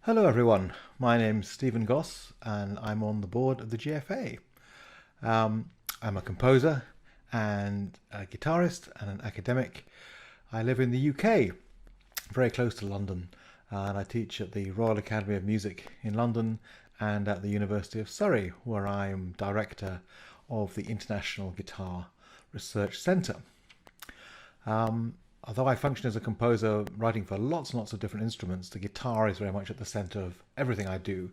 Hello everyone, my name's Stephen Goss and I'm on the board of the GFA. I'm a composer and a guitarist and an academic. I live in the UK, very close to London, and I teach at the Royal Academy of Music in London and at the University of Surrey, where I'm director of the International Guitar Research Centre. Although I function as a composer writing for lots and lots of different instruments, the guitar is very much at the center of everything I do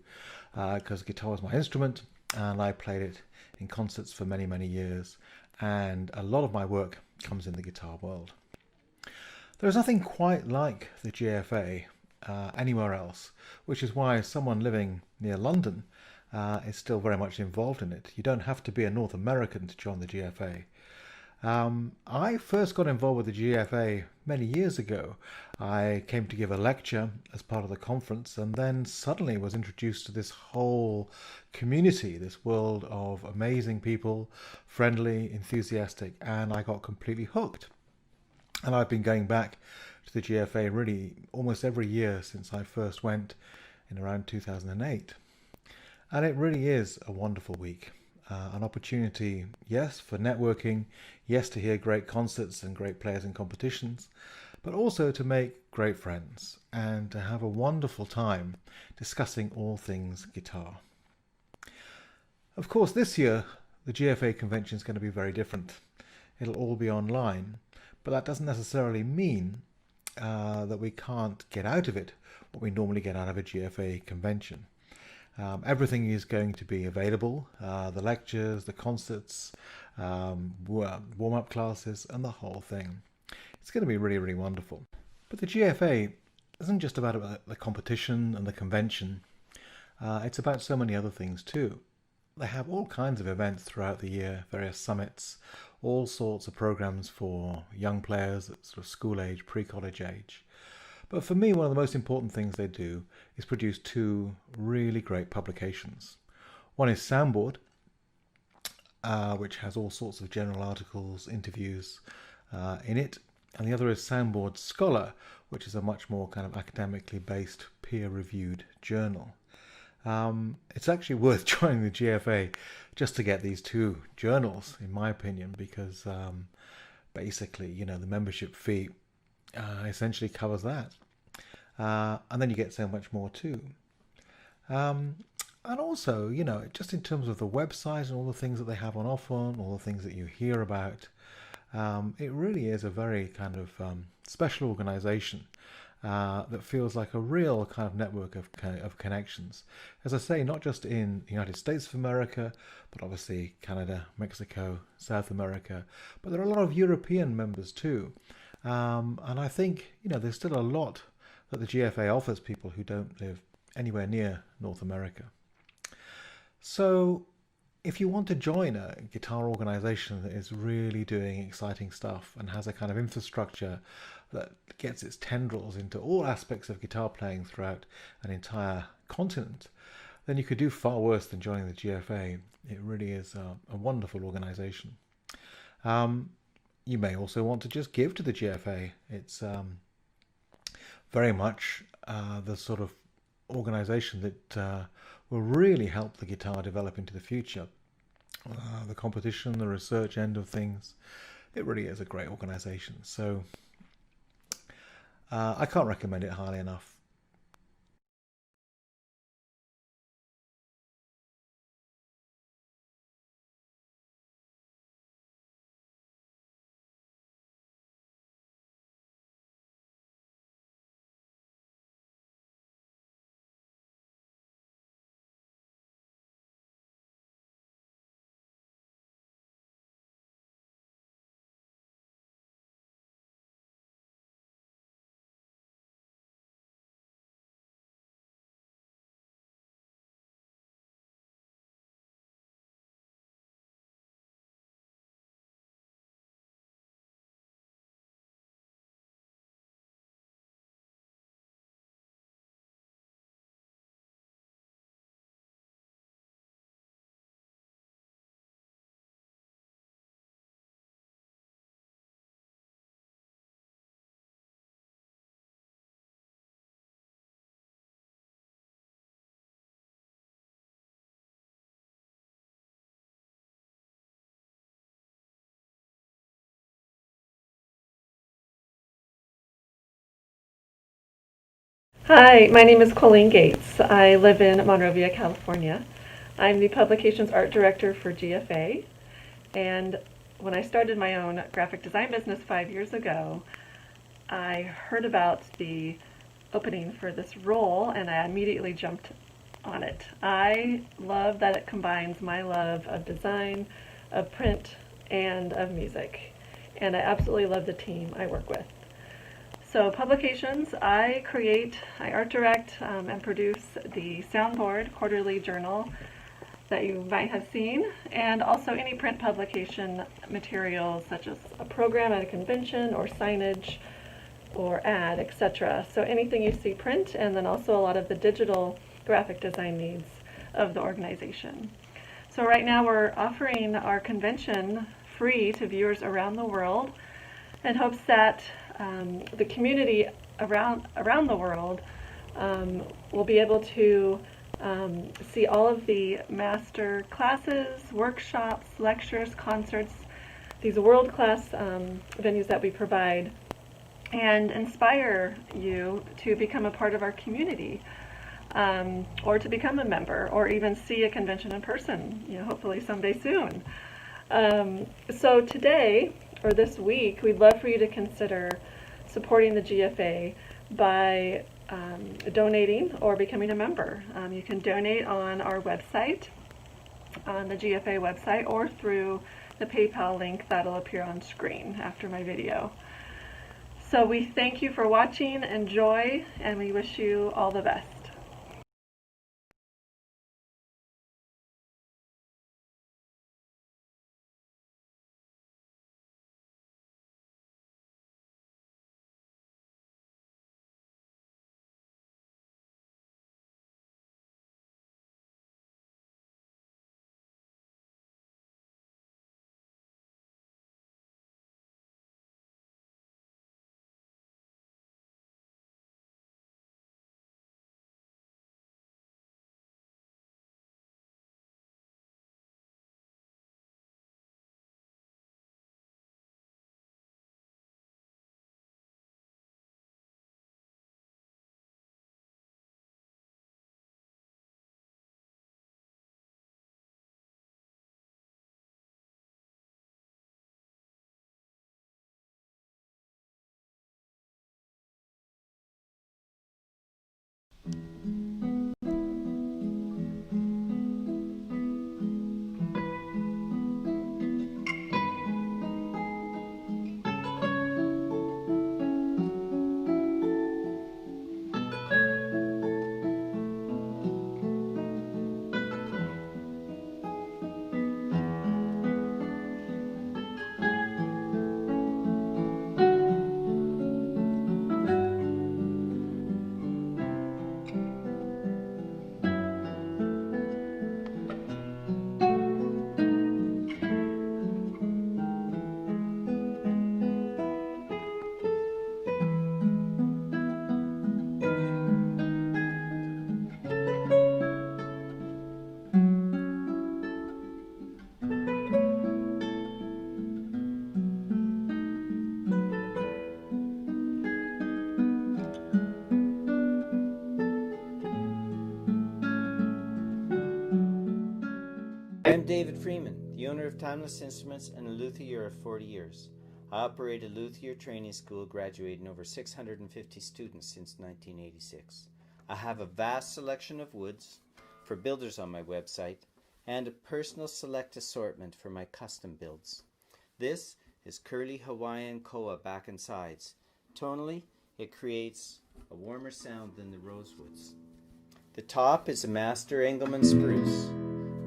because guitar is my instrument and I played it in concerts for many, many years, and a lot of my work comes in the guitar world. There's nothing quite like the GFA anywhere else, which is why someone living near London is still very much involved in it. You don't have to be a North American to join the GFA. I first got involved with the GFA many years ago. I came to give a lecture as part of the conference and then suddenly was introduced to this whole community, this world of amazing people, friendly, enthusiastic, and I got completely hooked. And I've been going back to the GFA really almost every year since I first went in around 2008. And it really is a wonderful week. An opportunity, yes, for networking, yes, to hear great concerts and great players in competitions, but also to make great friends and to have a wonderful time discussing all things guitar. Of course, this year, the GFA convention is going to be very different. It'll all be online, but that doesn't necessarily mean that we can't get out of it what we normally get out of a GFA convention. Everything is going to be available, the lectures, the concerts, warm-up classes, and the whole thing. It's going to be really, really wonderful. But the GFA isn't just about the competition and the convention. It's about so many other things too. They have all kinds of events throughout the year, various summits, all sorts of programs for young players at sort of school age, pre-college age. But for me, one of the most important things they do is produce two really great publications. One is Soundboard, which has all sorts of general articles, interviews in it. And the other is Soundboard Scholar, which is a much more kind of academically based, peer-reviewed journal. It's actually worth joining the GFA just to get these two journals, in my opinion, because basically, the membership fee essentially covers that. And then you get so much more too. And also, just in terms of the website and all the things that they have on offer and all the things that you hear about, it really is a very kind of special organization that feels like a real kind of network of connections. As I say, not just in the United States of America, but obviously Canada, Mexico, South America, but there are a lot of European members too. And I think, there's still a lot that the GFA offers people who don't live anywhere near North America. So if you want to join a guitar organization that is really doing exciting stuff and has a kind of infrastructure that gets its tendrils into all aspects of guitar playing throughout an entire continent, then you could do far worse than joining the GFA. It really is a wonderful organization. You may also want to just give to the GFA. It's very much the sort of organization that will really help the guitar develop into the future. The competition, the research end of things, it really is a great organization. So I can't recommend it highly enough. Hi, my name is Colleen Yates. I live in Monrovia, California. I'm the Publications Art Director for GFA, and when I started my own graphic design business 5 years ago, I heard about the opening for this role and I immediately jumped on it. I love that it combines my love of design, of print, and of music, and I absolutely love the team I work with. So publications, I art direct, and produce the Soundboard quarterly journal that you might have seen, and also any print publication materials such as a program at a convention or signage or ad, etc. So anything you see print, and then also a lot of the digital graphic design needs of the organization. So right now we're offering our convention free to viewers around the world in hopes that the community around the world will be able to see all of the master classes, workshops, lectures, concerts, these world-class venues that we provide, and inspire you to become a part of our community, or to become a member, or even see a convention in person, hopefully someday soon. So today, or this week, we'd love for you to consider supporting the GFA by donating or becoming a member. You can donate on our website, on the GFA website, or through the PayPal link that'll appear on screen after my video. So we thank you for watching, enjoy, and we wish you all the best. I'm David Freeman, the owner of Timeless Instruments and a Luthier of 40 years. I operate a Luthier training school graduating over 650 students since 1986. I have a vast selection of woods for builders on my website and a personal select assortment for my custom builds. This is Curly Hawaiian Koa back and sides. Tonally, it creates a warmer sound than the rosewoods. The top is a Master Engelmann spruce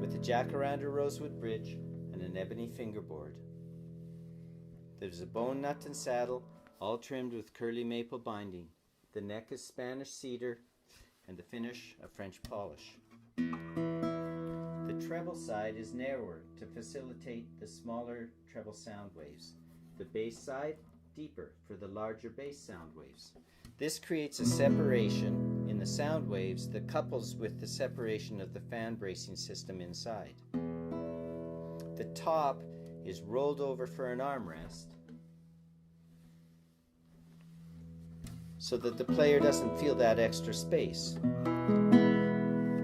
with a jacaranda rosewood bridge and an ebony fingerboard. There's a bone nut and saddle, all trimmed with curly maple binding. The neck is Spanish cedar and the finish a French polish. The treble side is narrower to facilitate the smaller treble sound waves. The bass side deeper for the larger bass sound waves. This creates a separation in the sound waves that couples with the separation of the fan bracing system inside. The top is rolled over for an armrest, so that the player doesn't feel that extra space.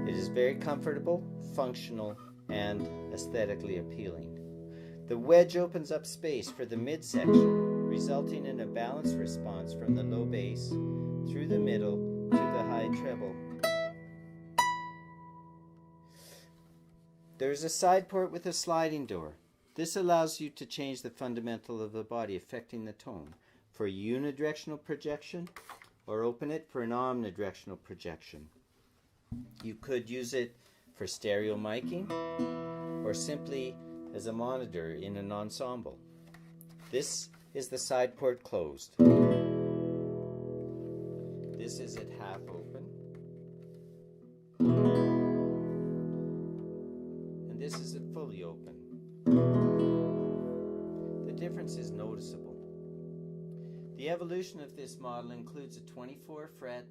It is very comfortable, functional, and aesthetically appealing. The wedge opens up space for the midsection, resulting in a balanced response from the low bass through the middle to the high treble. There is a side port with a sliding door. This allows you to change the fundamental of the body, affecting the tone for a unidirectional projection, or open it for an omnidirectional projection. You could use it for stereo miking or simply as a monitor in an ensemble. This is the side port closed. This is it half open. And this is it fully open. The difference is noticeable. The evolution of this model includes a 24-fret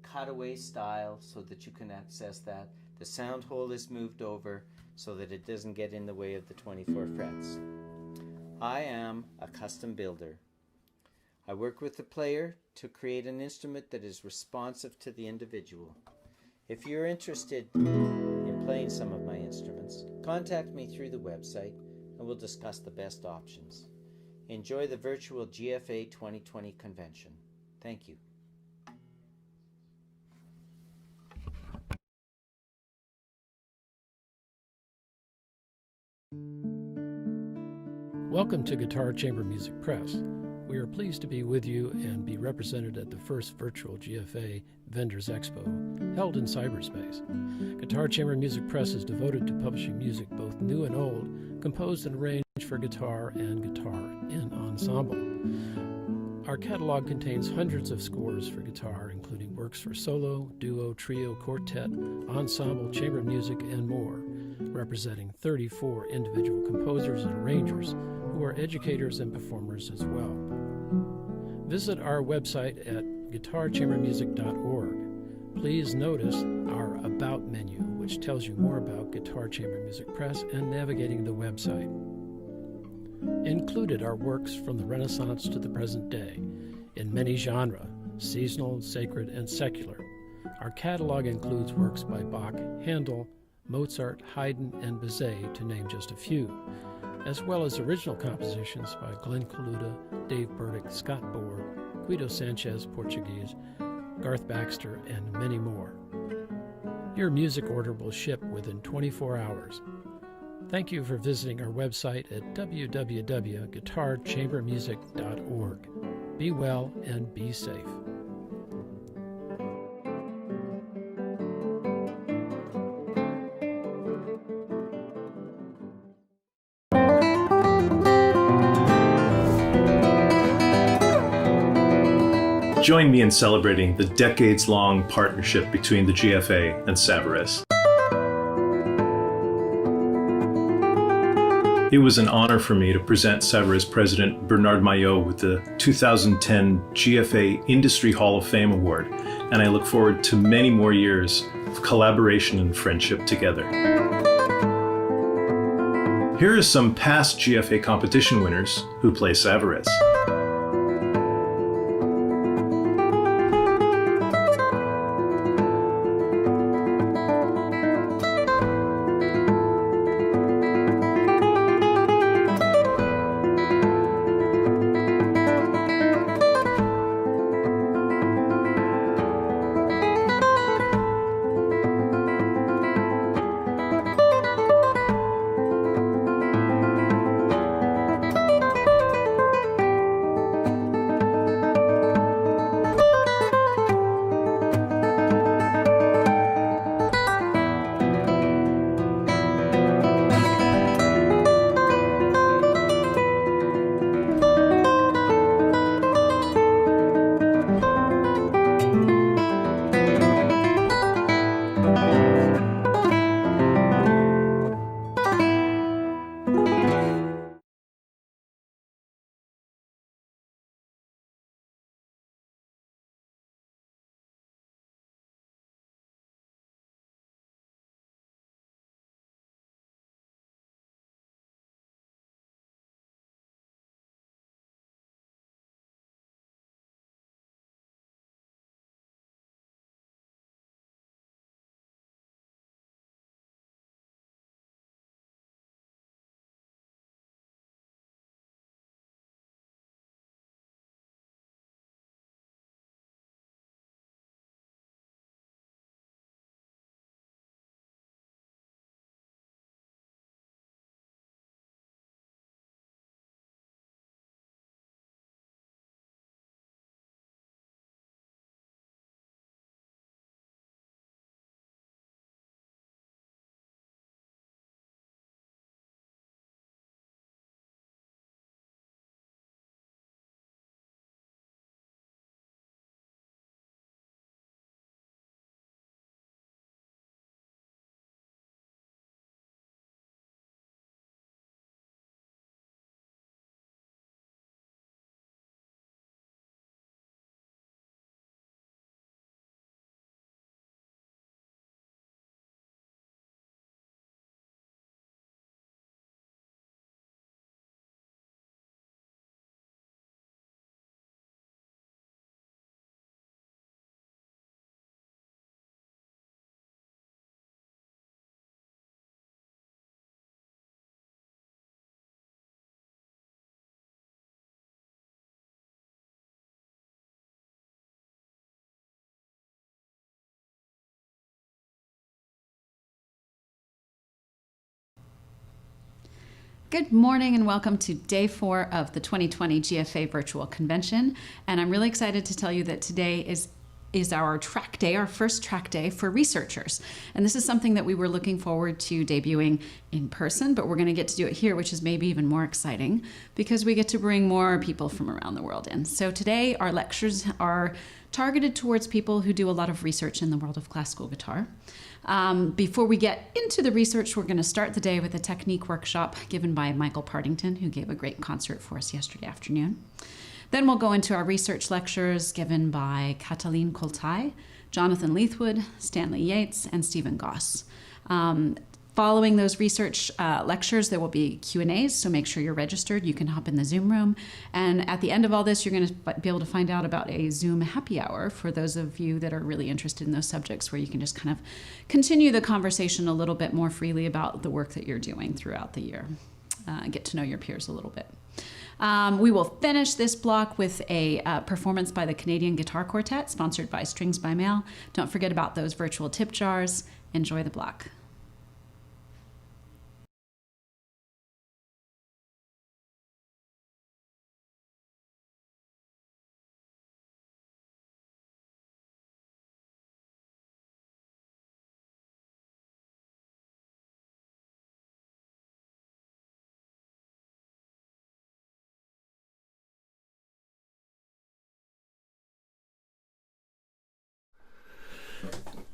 cutaway style so that you can access that. The sound hole is moved over so that it doesn't get in the way of the 24 frets. I am a custom builder. I work with the player to create an instrument that is responsive to the individual. If you're interested in playing some of my instruments, contact me through the website and we'll discuss the best options. Enjoy the virtual GFA 2020 convention. Thank you. Welcome to Guitar Chamber Music Press. We are pleased to be with you and be represented at the first virtual GFA Vendors Expo held in cyberspace. Guitar Chamber Music Press is devoted to publishing music both new and old, composed and arranged for guitar and guitar in ensemble. Our catalog contains hundreds of scores for guitar, including works for solo, duo, trio, quartet, ensemble, chamber music, and more, representing 34 individual composers and arrangers who are educators and performers as well. Visit our website at guitarchambermusic.org. Please notice our About menu, which tells you more about Guitar Chamber Music Press and navigating the website. Included are works from the Renaissance to the present day, in many genres, seasonal, sacred, and secular. Our catalog includes works by Bach, Handel, Mozart, Haydn, and Bizet, to name just a few, as well as original compositions by Glenn Kaluta, Dave Burdick, Scott Bohr, Guido Sanchez, Portuguese, Garth Baxter, and many more. Your music order will ship within 24 hours. Thank you for visiting our website at www.guitarchambermusic.org. Be well and be safe. Join me in celebrating the decades-long partnership between the GFA and Savarez. It was an honor for me to present Savarez President Bernard Maillot with the 2010 GFA Industry Hall of Fame Award, and I look forward to many more years of collaboration and friendship together. Here are some past GFA competition winners who play Savarez. Good morning and welcome to day 4 of the 2020 GFA Virtual Convention. And I'm really excited to tell you that today is our track day, our first track day for researchers. And this is something that we were looking forward to debuting in person, but we're going to get to do it here, which is maybe even more exciting because we get to bring more people from around the world in. So today our lectures are targeted towards people who do a lot of research in the world of classical guitar. Before we get into the research, we're going to start the day with a technique workshop given by Michael Partington, who gave a great concert for us yesterday afternoon. Then we'll go into our research lectures given by Katalin Koltai, Jonathan Leathwood, Stanley Yates, and Stephen Goss. Following those research lectures, there will be Q&As, so make sure you're registered. You can hop in the Zoom room. And at the end of all this, you're going to be able to find out about a Zoom happy hour for those of you that are really interested in those subjects, where you can just kind of continue the conversation a little bit more freely about the work that you're doing throughout the year. Get to know your peers a little bit. We will finish this block with a performance by the Canadian Guitar Quartet, sponsored by Strings by Mail. Don't forget about those virtual tip jars. Enjoy the block.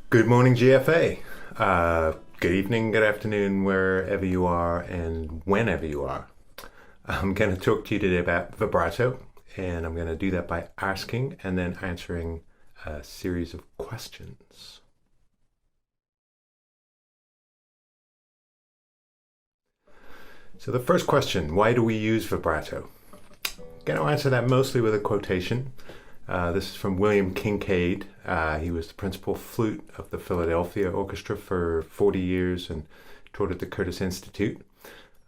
Good morning, GFA. Good evening, good afternoon, wherever you are and whenever you are. I'm going to talk to you today about vibrato, and I'm going to do that by asking and then answering a series of questions. So the first question, why do we use vibrato? I'm going to answer that mostly with a quotation. This is from William Kincaid. He was the principal flute of the Philadelphia Orchestra for 40 years and taught at the Curtis Institute.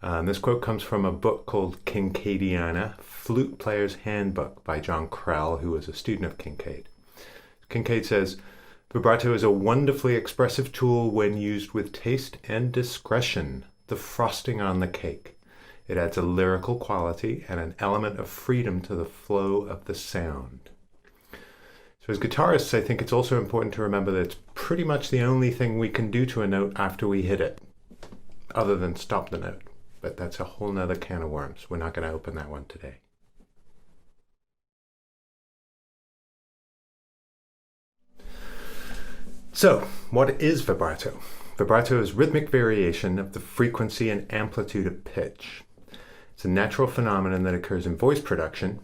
This quote comes from a book called Kincaidina, Flute Player's Handbook by John Krell, who was a student of Kincaid. Kincaid says, "Vibrato is a wonderfully expressive tool when used with taste and discretion, the frosting on the cake. It adds a lyrical quality and an element of freedom to the flow of the sound." So as guitarists, I think it's also important to remember that it's pretty much the only thing we can do to a note after we hit it, other than stop the note. But that's a whole nother can of worms. We're not going to open that one today. So, what is vibrato? Vibrato is rhythmic variation of the frequency and amplitude of pitch. It's a natural phenomenon that occurs in voice production,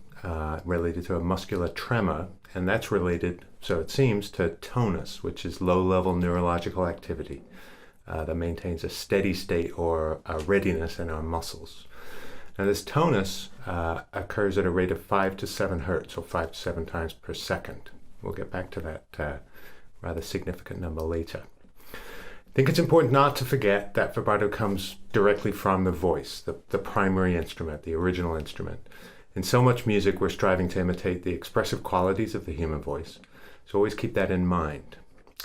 related to a muscular tremor, and that's related, so it seems, to tonus, which is low-level neurological activity that maintains a steady state or a readiness in our muscles. Now this tonus occurs at a rate of 5 to 7 hertz, or 5 to 7 times per second. We'll get back to that rather significant number later. I think it's important not to forget that vibrato comes directly from the voice, the primary instrument, the original instrument. In so much music, we're striving to imitate the expressive qualities of the human voice, so always keep that in mind.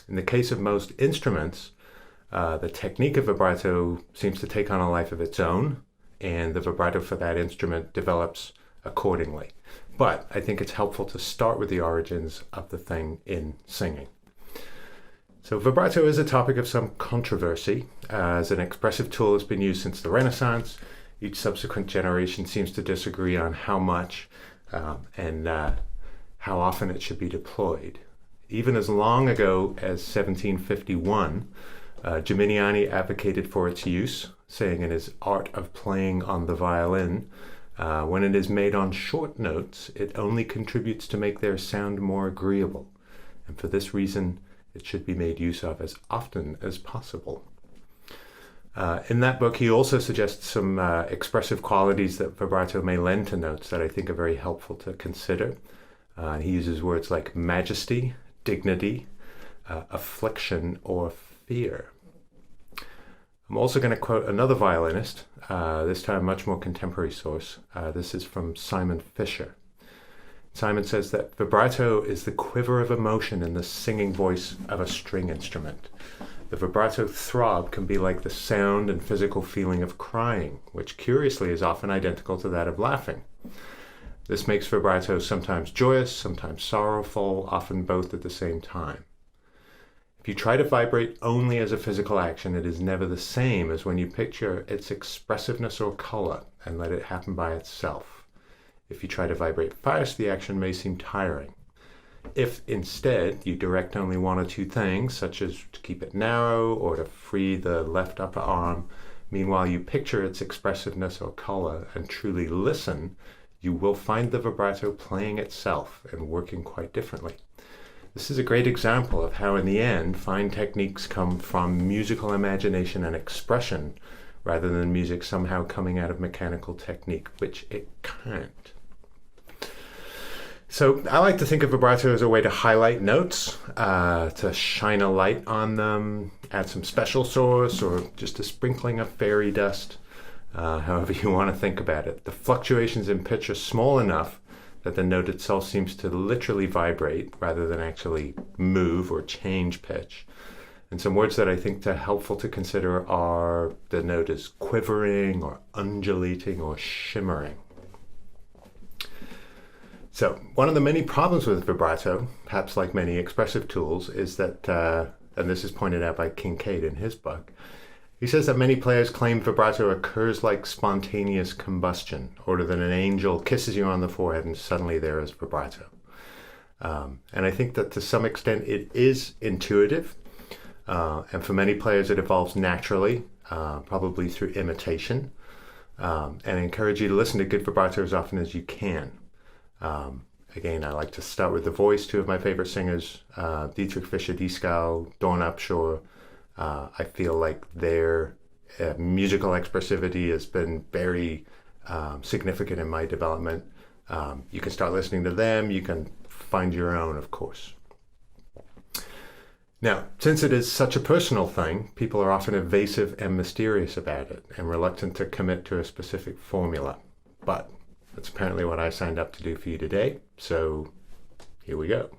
In the case of most instruments, the technique of vibrato seems to take on a life of its own, and the vibrato for that instrument develops accordingly. But I think it's helpful to start with the origins of the thing in singing. So vibrato is a topic of some controversy. As an expressive tool, it's been used since the Renaissance. Each subsequent generation seems to disagree on how much and how often it should be deployed. Even as long ago as 1751, Geminiani advocated for its use, saying in his Art of Playing on the Violin, when it is made on short notes, it only contributes to make their sound more agreeable, and for this reason, it should be made use of as often as possible. In that book, he also suggests some expressive qualities that vibrato may lend to notes that I think are very helpful to consider. He uses words like majesty, dignity, affliction, or fear. I'm also going to quote another violinist, this time a much more contemporary source. This is from Simon Fisher. Simon says that vibrato is the quiver of emotion in the singing voice of a string instrument. The vibrato throb can be like the sound and physical feeling of crying, which curiously is often identical to that of laughing. This makes vibrato sometimes joyous, sometimes sorrowful, often both at the same time. If you try to vibrate only as a physical action, it is never the same as when you picture its expressiveness or color and let it happen by itself. If you try to vibrate first, the action may seem tiring. If instead you direct only one or two things, such as to keep it narrow or to free the left upper arm, meanwhile you picture its expressiveness or color and truly listen, you will find the vibrato playing itself and working quite differently. This is a great example of how in the end fine techniques come from musical imagination and expression rather than music somehow coming out of mechanical technique, which it can't. So I like to think of vibrato as a way to highlight notes, to shine a light on them, add some special sauce, or just a sprinkling of fairy dust, however you want to think about it. The fluctuations in pitch are small enough that the note itself seems to literally vibrate rather than actually move or change pitch. And some words that I think are helpful to consider are the note is quivering or undulating or shimmering. So one of the many problems with vibrato, perhaps like many expressive tools, is that, and this is pointed out by Kincaid in his book, he says that many players claim vibrato occurs like spontaneous combustion, or that an angel kisses you on the forehead and suddenly there is vibrato. And I think that to some extent it is intuitive, and for many players it evolves naturally, probably through imitation, and I encourage you to listen to good vibrato as often as you can. Again, I like to start with the voice. Two of my favorite singers, Dietrich Fischer-Dieskau, Dawn Upshur. I feel like their musical expressivity has been very significant in my development. You can start listening to them. You can find your own, of course. Now, since it is such a personal thing, people are often evasive and mysterious about it and reluctant to commit to a specific formula. But that's apparently what I signed up to do for you today. So here we go.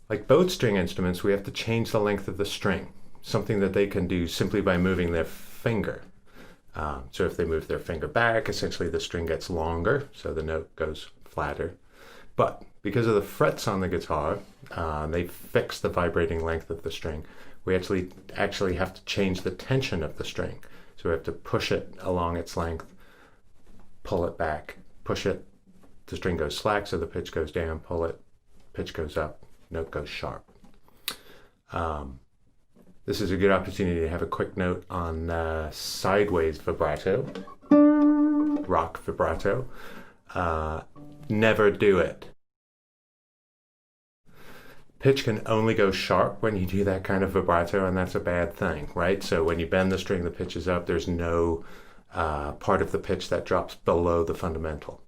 Like both string instruments, we have to change the length of the string, something that they can do simply by moving their finger. So if they move their finger back, essentially the string gets longer, so the note goes flatter. But because of the frets on the guitar, they fix the vibrating length of the string. We actually have to change the tension of the string. So we have to push it along its length, pull it back, push it, the string goes slack, so the pitch goes down, pull it, pitch goes up, note goes sharp. This is a good opportunity to have a quick note on sideways vibrato, rock vibrato. Never do it. Pitch can only go sharp when you do that kind of vibrato, and that's a bad thing, right? So when you bend the string, the pitch is up. There's no part of the pitch that drops below the fundamental.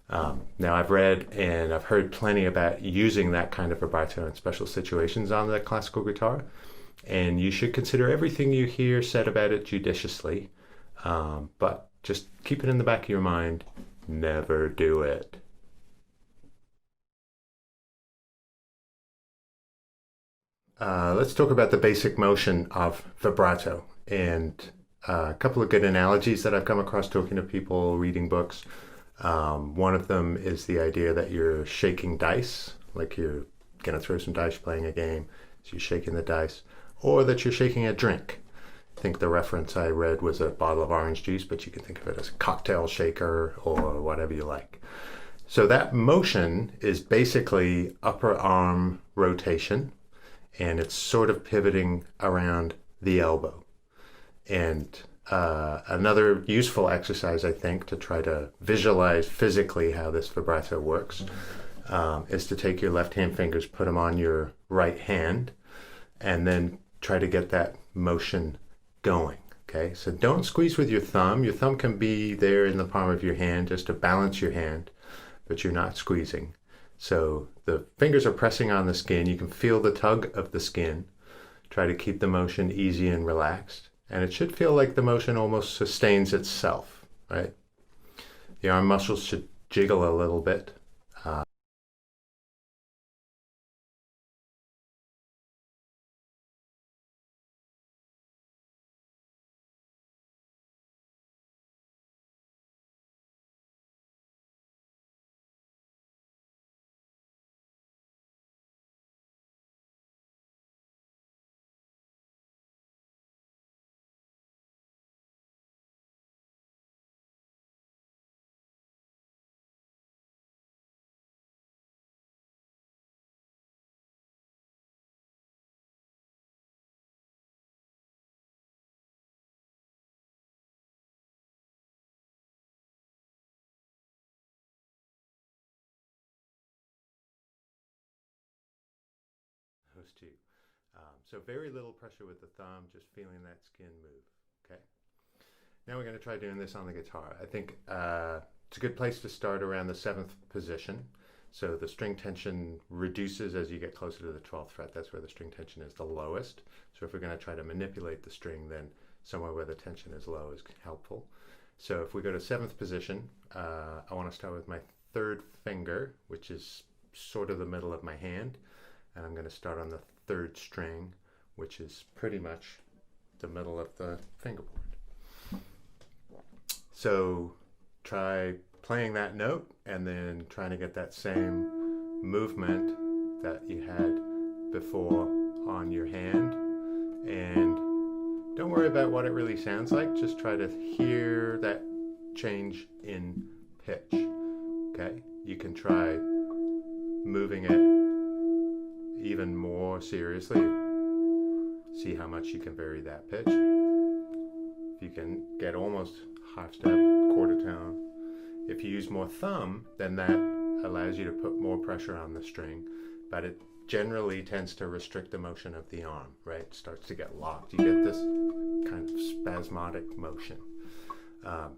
Now I've read and I've heard plenty about using that kind of vibrato in special situations on the classical guitar, and you should consider everything you hear said about it judiciously, but just keep it in the back of your mind. Never do it. Let's talk about the basic motion of vibrato, and a couple of good analogies that I've come across talking to people, reading books. One of them is the idea that you're shaking dice, like you're going to throw some dice playing a game, so you're shaking the dice, or that you're shaking a drink. I think the reference I read was a bottle of orange juice, but you can think of it as a cocktail shaker or whatever you like. So that motion is basically upper arm rotation, and it's sort of pivoting around the elbow. And another useful exercise, I think, to try to visualize physically how this vibrato works is to take your left hand fingers, put them on your right hand, and then try to get that motion going. Okay, so don't squeeze with your thumb. Your thumb can be there in the palm of your hand just to balance your hand, but you're not squeezing. So the fingers are pressing on the skin. You can feel the tug of the skin. Try to keep the motion easy and relaxed. And it should feel like the motion almost sustains itself, right? The arm muscles should jiggle a little bit. those two. So very little pressure with the thumb, just feeling that skin move. Okay. Now we're going to try doing this on the guitar. I think it's a good place to start around the 7th position. So the string tension reduces as you get closer to the 12th fret. That's where the string tension is the lowest. So if we're going to try to manipulate the string, then somewhere where the tension is low is helpful. So if we go to 7th position, I want to start with my 3rd finger, which is sort of the middle of my hand. And I'm going to start on the 3rd string, which is pretty much the middle of the fingerboard. So try playing that note and then trying to get that same movement that you had before on your hand. And don't worry about what it really sounds like. Just try to hear that change in pitch. Okay? You can try moving it even more seriously. See how much you can vary that pitch. If you can get almost half step, quarter tone. If you use more thumb, then that allows you to put more pressure on the string, but it generally tends to restrict the motion of the arm, right? It starts to get locked. You get this kind of spasmodic motion.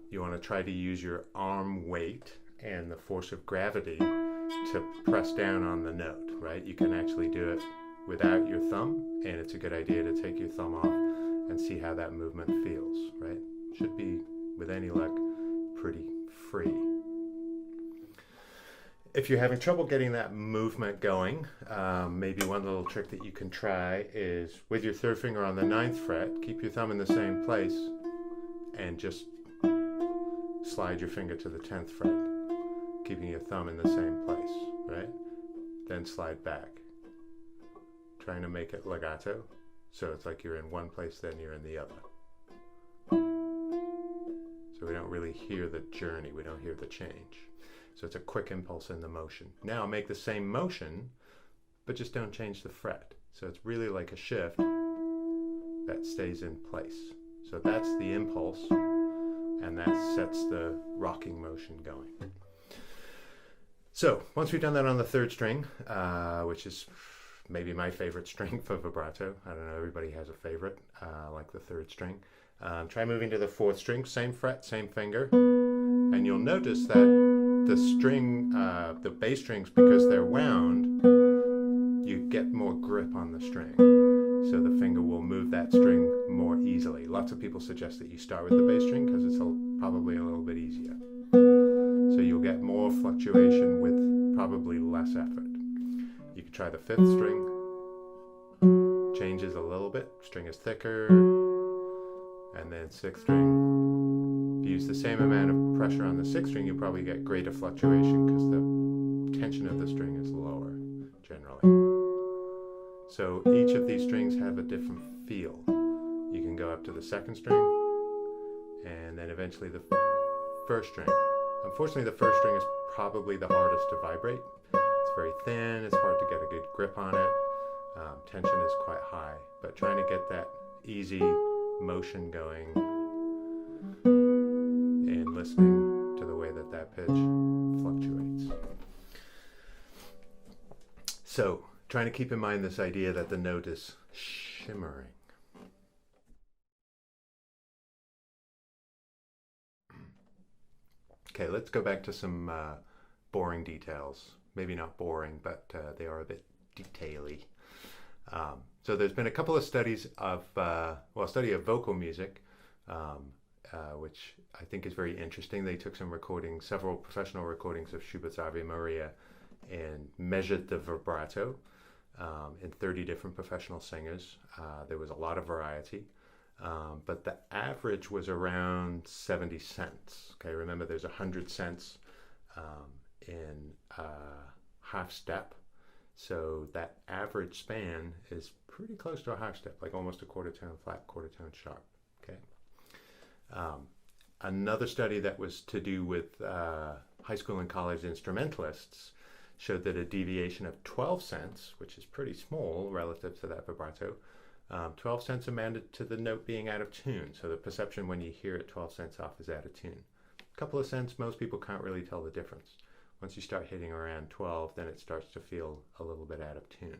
You want to try to use your arm weight and the force of gravity to press down on the note, right? You can actually do it without your thumb, and it's a good idea to take your thumb off and see how that movement feels, right? Should be, with any luck, pretty free. If you're having trouble getting that movement going, maybe one little trick that you can try is with your 3rd finger on the 9th fret, keep your thumb in the same place and just slide your finger to the 10th fret, keeping your thumb in the same place, right? Then slide back, trying to make it legato, so it's like you're in one place, then you're in the other. So we don't really hear the journey, we don't hear the change. So it's a quick impulse in the motion. Now make the same motion, but just don't change the fret. So it's really like a shift that stays in place. So that's the impulse, and that sets the rocking motion going. So once we've done that on the 3rd string, which is maybe my favorite string for vibrato. I don't know, everybody has a favorite, like the 3rd string. Try moving to the 4th string, same fret, same finger, and you'll notice that the string, the bass strings, because they're wound, you get more grip on the string. So the finger will move that string more easily. Lots of people suggest that you start with the bass string because it's probably a little bit easier. So you'll get more fluctuation with probably less effort. You can try the 5th string, changes a little bit, string is thicker, and then 6th string. If you use the same amount of pressure on the 6th string, you'll probably get greater fluctuation because the tension of the string is lower, generally. So each of these strings have a different feel. You can go up to the 2nd string, and then eventually the 1st string. Unfortunately, the 1st string is probably the hardest to vibrate. It's very thin, it's hard to get a good grip on it. Tension is quite high, but trying to get that easy motion going and listening to the way that that pitch fluctuates. So, trying to keep in mind this idea that the note is shimmering. Okay, let's go back to some boring details. Maybe not boring, but they are a bit detaily. So there's been a couple of studies of, study of vocal music, which I think is very interesting. They took some recordings, several professional recordings of Schubert's Ave Maria, and measured the vibrato in 30 different professional singers. There was a lot of variety, but the average was around 70 cents. Okay, remember there's 100 cents in half step. So that average span is pretty close to a half step, like almost a quarter tone flat, quarter tone sharp. Okay. Another study that was to do with high school and college instrumentalists showed that a deviation of 12 cents, which is pretty small relative to that vibrato, 12 cents amounted to the note being out of tune. So the perception when you hear it 12 cents off is out of tune. A couple of cents, most people can't really tell the difference. Once you start hitting around 12, then it starts to feel a little bit out of tune.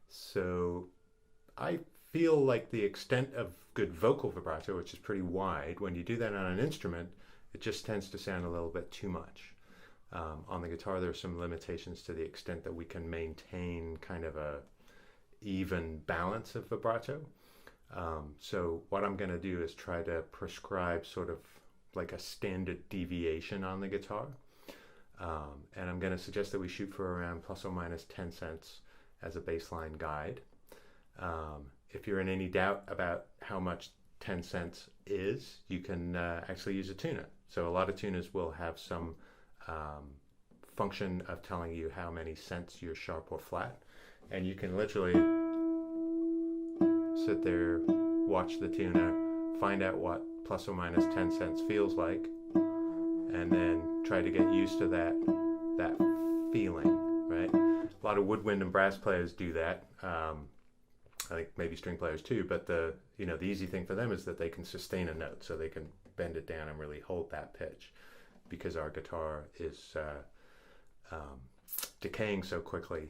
So I feel like the extent of good vocal vibrato, which is pretty wide, when you do that on an instrument, it just tends to sound a little bit too much. On the guitar, there are some limitations to the extent that we can maintain kind of a even balance of vibrato. So what I'm going to do is try to prescribe sort of like a standard deviation on the guitar. And I'm going to suggest that we shoot for around plus or minus 10 cents as a baseline guide. If you're in any doubt about how much 10 cents is, you can actually use a tuner. So a lot of tuners will have some function of telling you how many cents you're sharp or flat. And you can literally sit there, watch the tuner, find out what plus or minus 10 cents feels like, and then try to get used to that feeling, right? A lot of woodwind and brass players do that. I think maybe string players too, but the easy thing for them is that they can sustain a note, so they can bend it down and really hold that pitch. Because our guitar is decaying so quickly,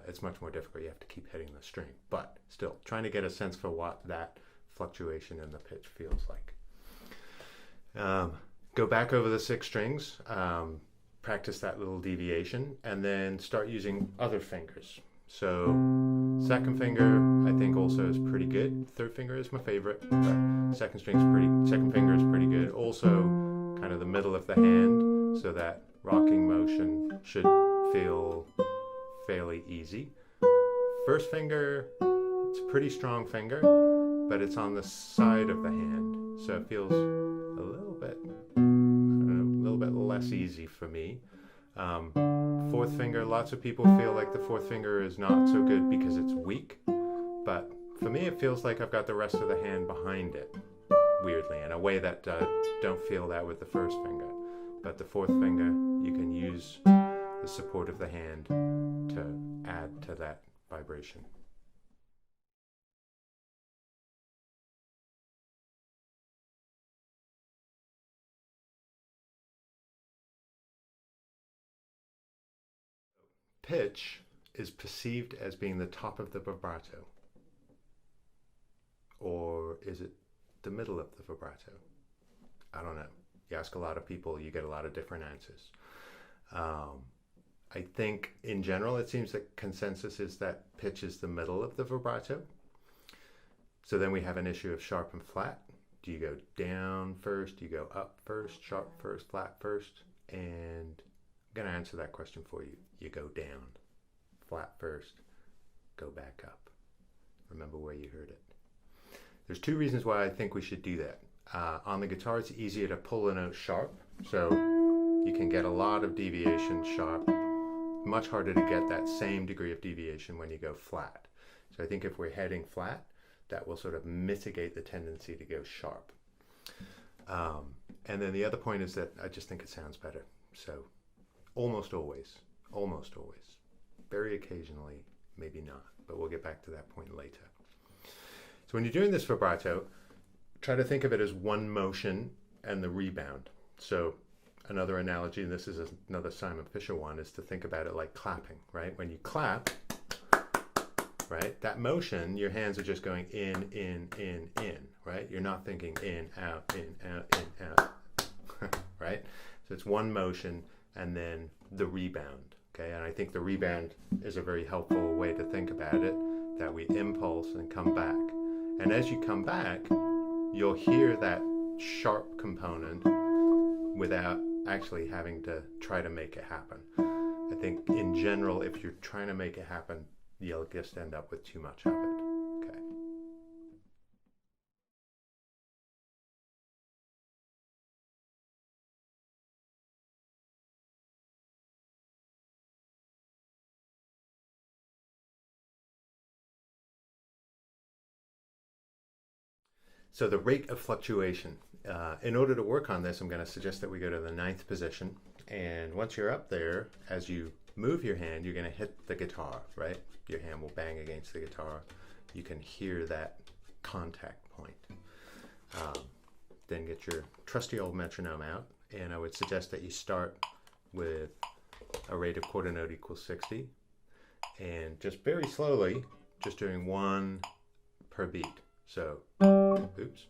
it's much more difficult. You have to keep hitting the string, but still trying to get a sense for what that fluctuation in the pitch feels like. Go back over the 6 strings, practice that little deviation, and then start using other fingers. So second finger I think also is pretty good. Third finger is my favorite, but second finger is pretty good. Also kind of the middle of the hand, so that rocking motion should feel fairly easy. First finger, it's a pretty strong finger, but it's on the side of the hand, so it feels a little bit, I don't know, a little bit less easy for me. Fourth finger, lots of people feel like the fourth finger is not so good because it's weak, but for me it feels like I've got the rest of the hand behind it, weirdly, in a way that don't feel that with the first finger. But the fourth finger, you can use the support of the hand to add to that vibration. Pitch is perceived as being the top of the vibrato. Or is it the middle of the vibrato? I don't know. You ask a lot of people, you get a lot of different answers. I think in general it seems that consensus is that pitch is the middle of the vibrato. So then we have an issue of sharp and flat. Do you go down first? Do you go up first? Sharp first? Flat first? And I'm going to answer that question for you. You go down. Flat first. Go back up. Remember where you heard it. There's 2 reasons why I think we should do that. On the guitar, it's easier to pull a note sharp, so you can get a lot of deviation sharp. Much harder to get that same degree of deviation when you go flat. So I think if we're heading flat, that will sort of mitigate the tendency to go sharp. And then the other point is that I just think it sounds better. So almost always. Very occasionally, maybe not, but we'll get back to that point later. So when you're doing this vibrato, try to think of it as one motion and the rebound. So another analogy, and this is another Simon Fisher one, is to think about it like clapping, right? When you clap, right, that motion, your hands are just going in, right? You're not thinking in, out, right? So it's one motion and then the rebound, okay? And I think the rebound is a very helpful way to think about it, that we impulse and come back. And as you come back, you'll hear that sharp component without actually having to try to make it happen. I think in general, if you're trying to make it happen, you'll just end up with too much of it. Okay. So the rate of fluctuation. In order to work on this, I'm going to suggest that we go to the 9th position. And once you're up there, as you move your hand, you're going to hit the guitar, right? Your hand will bang against the guitar. You can hear that contact point. Then get your trusty old metronome out. And I would suggest that you start with a rate of quarter note equals 60. And just very slowly, just doing one per beat. So, oops,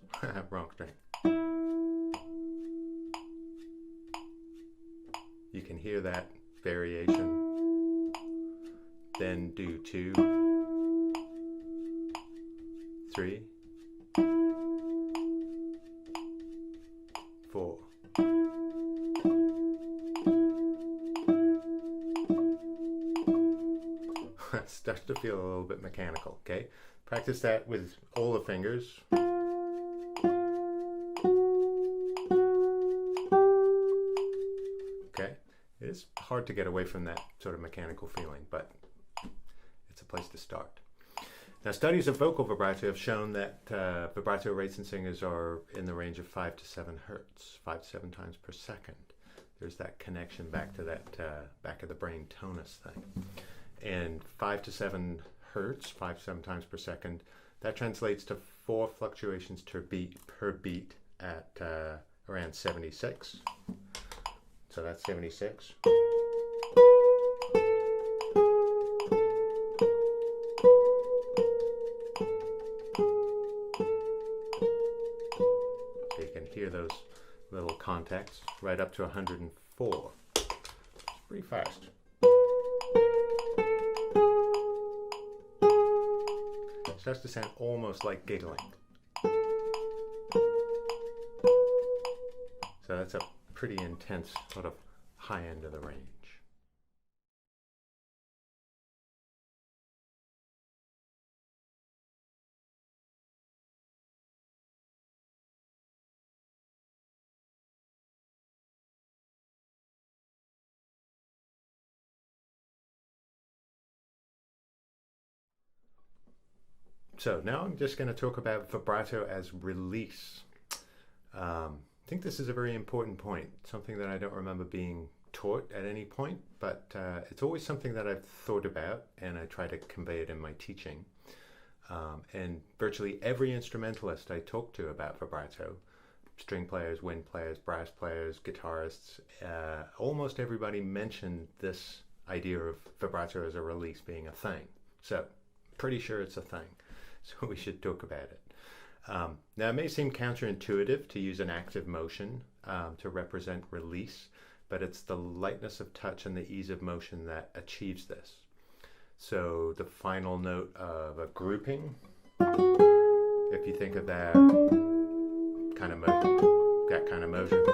wrong string. You can hear that variation. Then do 2, 3, 4. It starts to feel a little bit mechanical, okay? Practice that with all the fingers. Okay? It is hard to get away from that sort of mechanical feeling, but it's a place to start. Now, studies of vocal vibrato have shown that vibrato rates in singers are in the range of 5 to 7 hertz, 5 to 7 times per second. There's that connection back to that back of the brain tonus thing. And 5 to 7 hertz, 5 to 7 times per second, that translates to 4 fluctuations per beat at around 76. So that's 76. So you can hear those little contacts right up to 104. It's pretty fast. It starts to sound almost like giggling. So that's a pretty intense sort of high end of the range. So now I'm just going to talk about vibrato as release. I think this is a very important point, something that I don't remember being taught at any point, but it's always something that I've thought about, and I try to convey it in my teaching. And virtually every instrumentalist I talk to about vibrato, string players, wind players, brass players, guitarists, almost everybody mentioned this idea of vibrato as a release being a thing. So pretty sure it's a thing. So we should talk about it. Now, it may seem counterintuitive to use an active motion to represent release, but it's the lightness of touch and the ease of motion that achieves this. So the final note of a grouping, if you think of that kind of motion,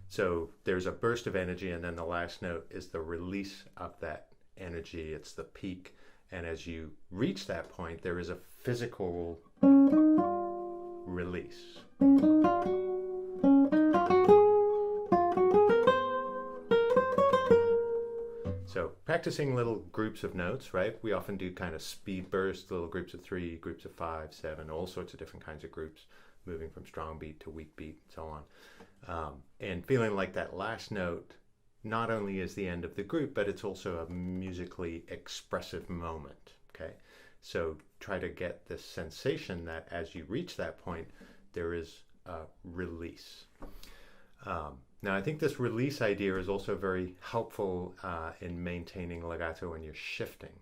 so there's a burst of energy, and then the last note is the release of that energy. It's the peak, and as you reach that point, there is a physical release. So practicing little groups of notes, right? We often do kind of speed bursts, little groups of 3, groups of 5, 7, all sorts of different kinds of groups, moving from strong beat to weak beat, and so on. And feeling like that last note not only is the end of the group, but it's also a musically expressive moment, okay? So try to get this sensation that as you reach that point, there is a release. Now, I think this release idea is also very helpful in maintaining legato when you're shifting.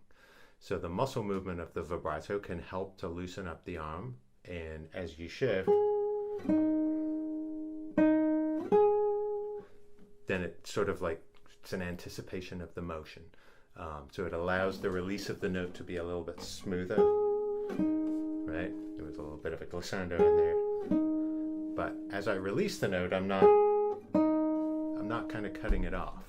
So the muscle movement of the vibrato can help to loosen up the arm, and as you shift, then it's sort of like it's an anticipation of the motion. So it allows the release of the note to be a little bit smoother, right? There was a little bit of a glissando in there. But as I release the note, I'm not kind of cutting it off.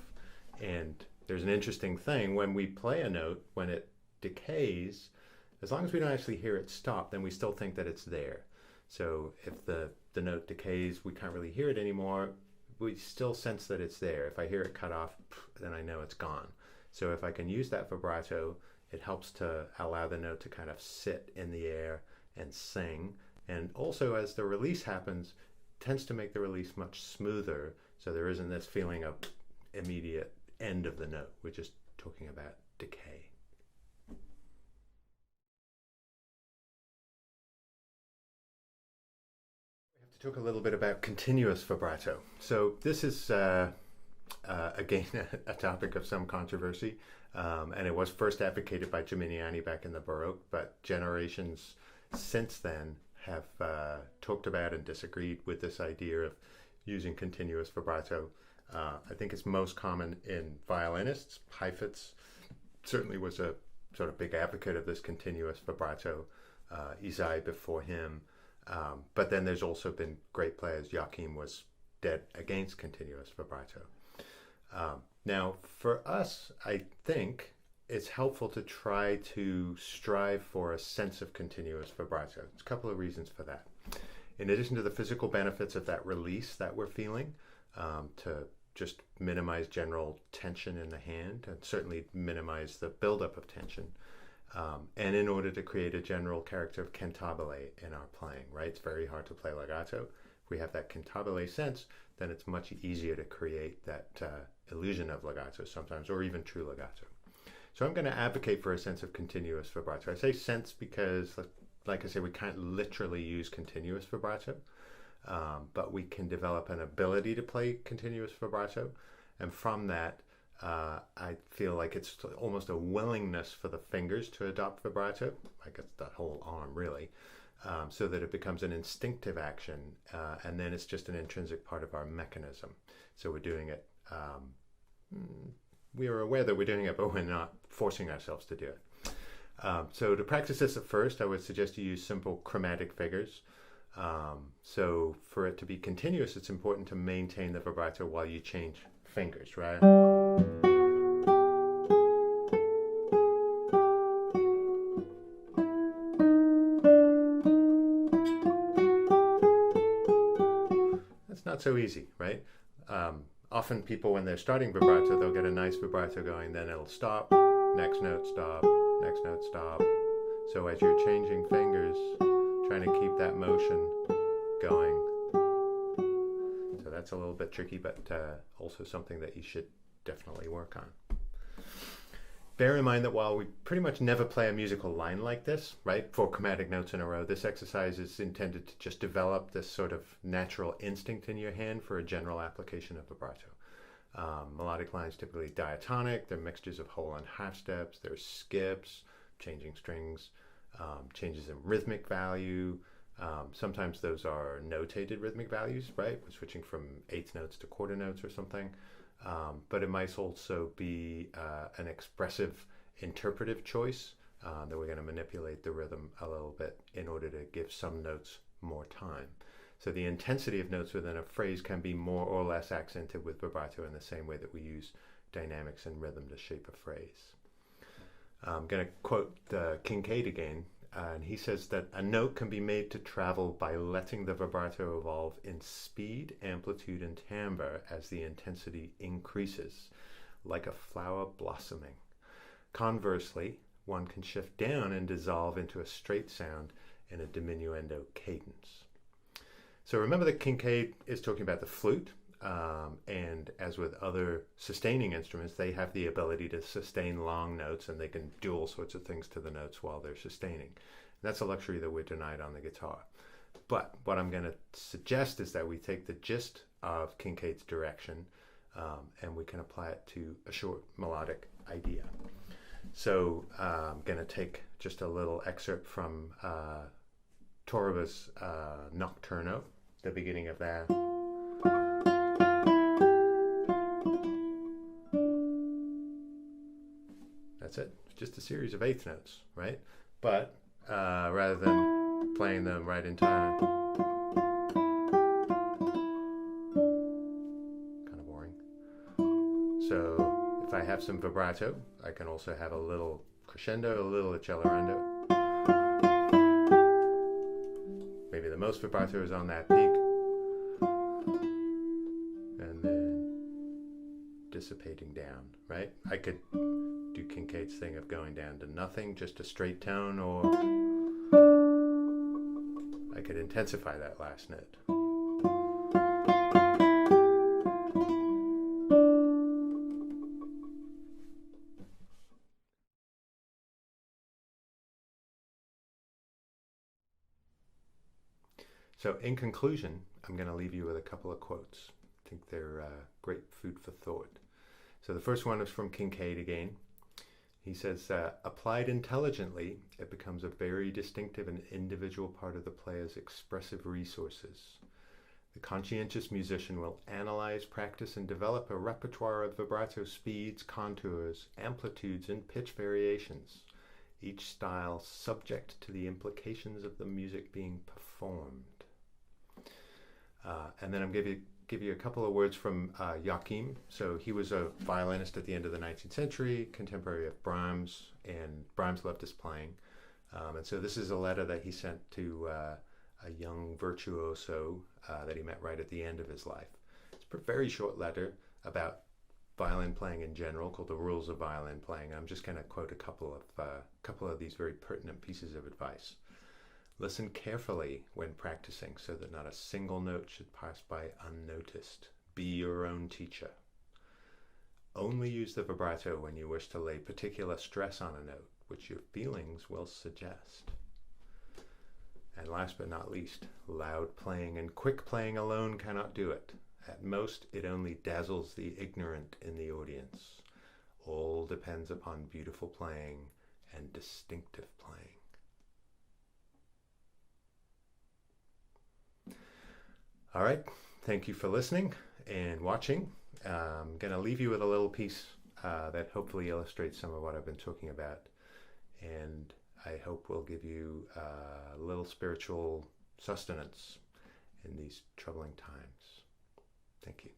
And there's an interesting thing, when we play a note, when it decays, as long as we don't actually hear it stop, then we still think that it's there. So if the note decays, we can't really hear it anymore, we still sense that it's there. If I hear it cut off, then I know it's gone. So if I can use that vibrato, it helps to allow the note to kind of sit in the air and sing. And also, as the release happens, it tends to make the release much smoother, so there isn't this feeling of immediate end of the note. We're just talking about decay. We have to talk a little bit about continuous vibrato. So this is again, a topic of some controversy, and it was first advocated by Gimignani back in the Baroque, but generations since then have talked about and disagreed with this idea of using continuous vibrato. I think it's most common in violinists. Heifetz certainly was a sort of big advocate of this continuous vibrato, Isai before him, but then there's also been great players. Joachim was dead against continuous vibrato. Now, for us, I think it's helpful to try to strive for a sense of continuous vibrato. There's a couple of reasons for that. In addition to the physical benefits of that release that we're feeling, to just minimize general tension in the hand and certainly minimize the buildup of tension, and in order to create a general character of cantabile in our playing, right? It's very hard to play legato. If we have that cantabile sense, then it's much easier to create that illusion of legato sometimes, or even true legato. So I'm going to advocate for a sense of continuous vibrato. I say sense because, like I say, we can't literally use continuous vibrato, but we can develop an ability to play continuous vibrato. And from that, I feel like it's almost a willingness for the fingers to adopt vibrato, like it's the whole arm really, so that it becomes an instinctive action, and then it's just an intrinsic part of our mechanism. So we're doing it, we are aware that we're doing it, but we're not forcing ourselves to do it. So to practice this at first, I would suggest you use simple chromatic figures. So for it to be continuous, it's important to maintain the vibrato while you change fingers, right? That's not so easy, right? Often people, when they're starting vibrato, they'll get a nice vibrato going, then it'll stop, next note stop, next note stop. So as you're changing fingers, trying to keep that motion going. So that's a little bit tricky, but also something that you should definitely work on. Bear in mind that while we pretty much never play a musical line like this, right, 4 chromatic notes in a row, this exercise is intended to just develop this sort of natural instinct in your hand for a general application of vibrato. Melodic lines typically diatonic, they're mixtures of whole and half steps, there's skips, changing strings, changes in rhythmic value. Sometimes those are notated rhythmic values, right? We're switching from eighth notes to quarter notes or something. But it might also be an expressive interpretive choice that we're going to manipulate the rhythm a little bit in order to give some notes more time. So the intensity of notes within a phrase can be more or less accented with vibrato in the same way that we use dynamics and rhythm to shape a phrase. I'm going to quote Kincaid again, and he says that a note can be made to travel by letting the vibrato evolve in speed, amplitude, and timbre as the intensity increases, like a flower blossoming. Conversely, one can shift down and dissolve into a straight sound in a diminuendo cadence. So remember that Kincaid is talking about the flute, and as with other sustaining instruments, they have the ability to sustain long notes, and they can do all sorts of things to the notes while they're sustaining. And that's a luxury that we're denied on the guitar. But what I'm going to suggest is that we take the gist of Kincaid's direction, and we can apply it to a short melodic idea. So I'm going to take just a little excerpt from Torreba's Nocturno, the beginning of that. That's it. It's just a series of eighth notes, right? But rather than playing them right in time, kind of boring. So if I have some vibrato, I can also have a little crescendo, a little accelerando. Maybe the most vibrato is on that peak, and then dissipating down, right? I could do Kincaid's thing of going down to nothing, just a straight tone, or I could intensify that last note. So in conclusion, I'm going to leave you with a couple of quotes. I think they're great food for thought. So the first one is from Kincaid again. He says, applied intelligently, it becomes a very distinctive and individual part of the player's expressive resources. The conscientious musician will analyze, practice, and develop a repertoire of vibrato speeds, contours, amplitudes, and pitch variations, each style subject to the implications of the music being performed. And then I'm going to give you a couple of words from Joachim. So he was a violinist at the end of the 19th century, contemporary of Brahms, and Brahms loved his playing. And so this is a letter that he sent to a young virtuoso that he met right at the end of his life. It's a very short letter about violin playing in general, called The Rules of Violin Playing. I'm just going to quote a couple of these very pertinent pieces of advice. Listen carefully when practicing so that not a single note should pass by unnoticed. Be your own teacher. Only use the vibrato when you wish to lay particular stress on a note, which your feelings will suggest. And last but not least, loud playing and quick playing alone cannot do it. At most, it only dazzles the ignorant in the audience. All depends upon beautiful playing and distinctive playing. All right, thank you for listening and watching. I'm going to leave you with a little piece that hopefully illustrates some of what I've been talking about, and I hope will give you a little spiritual sustenance in these troubling times. Thank you.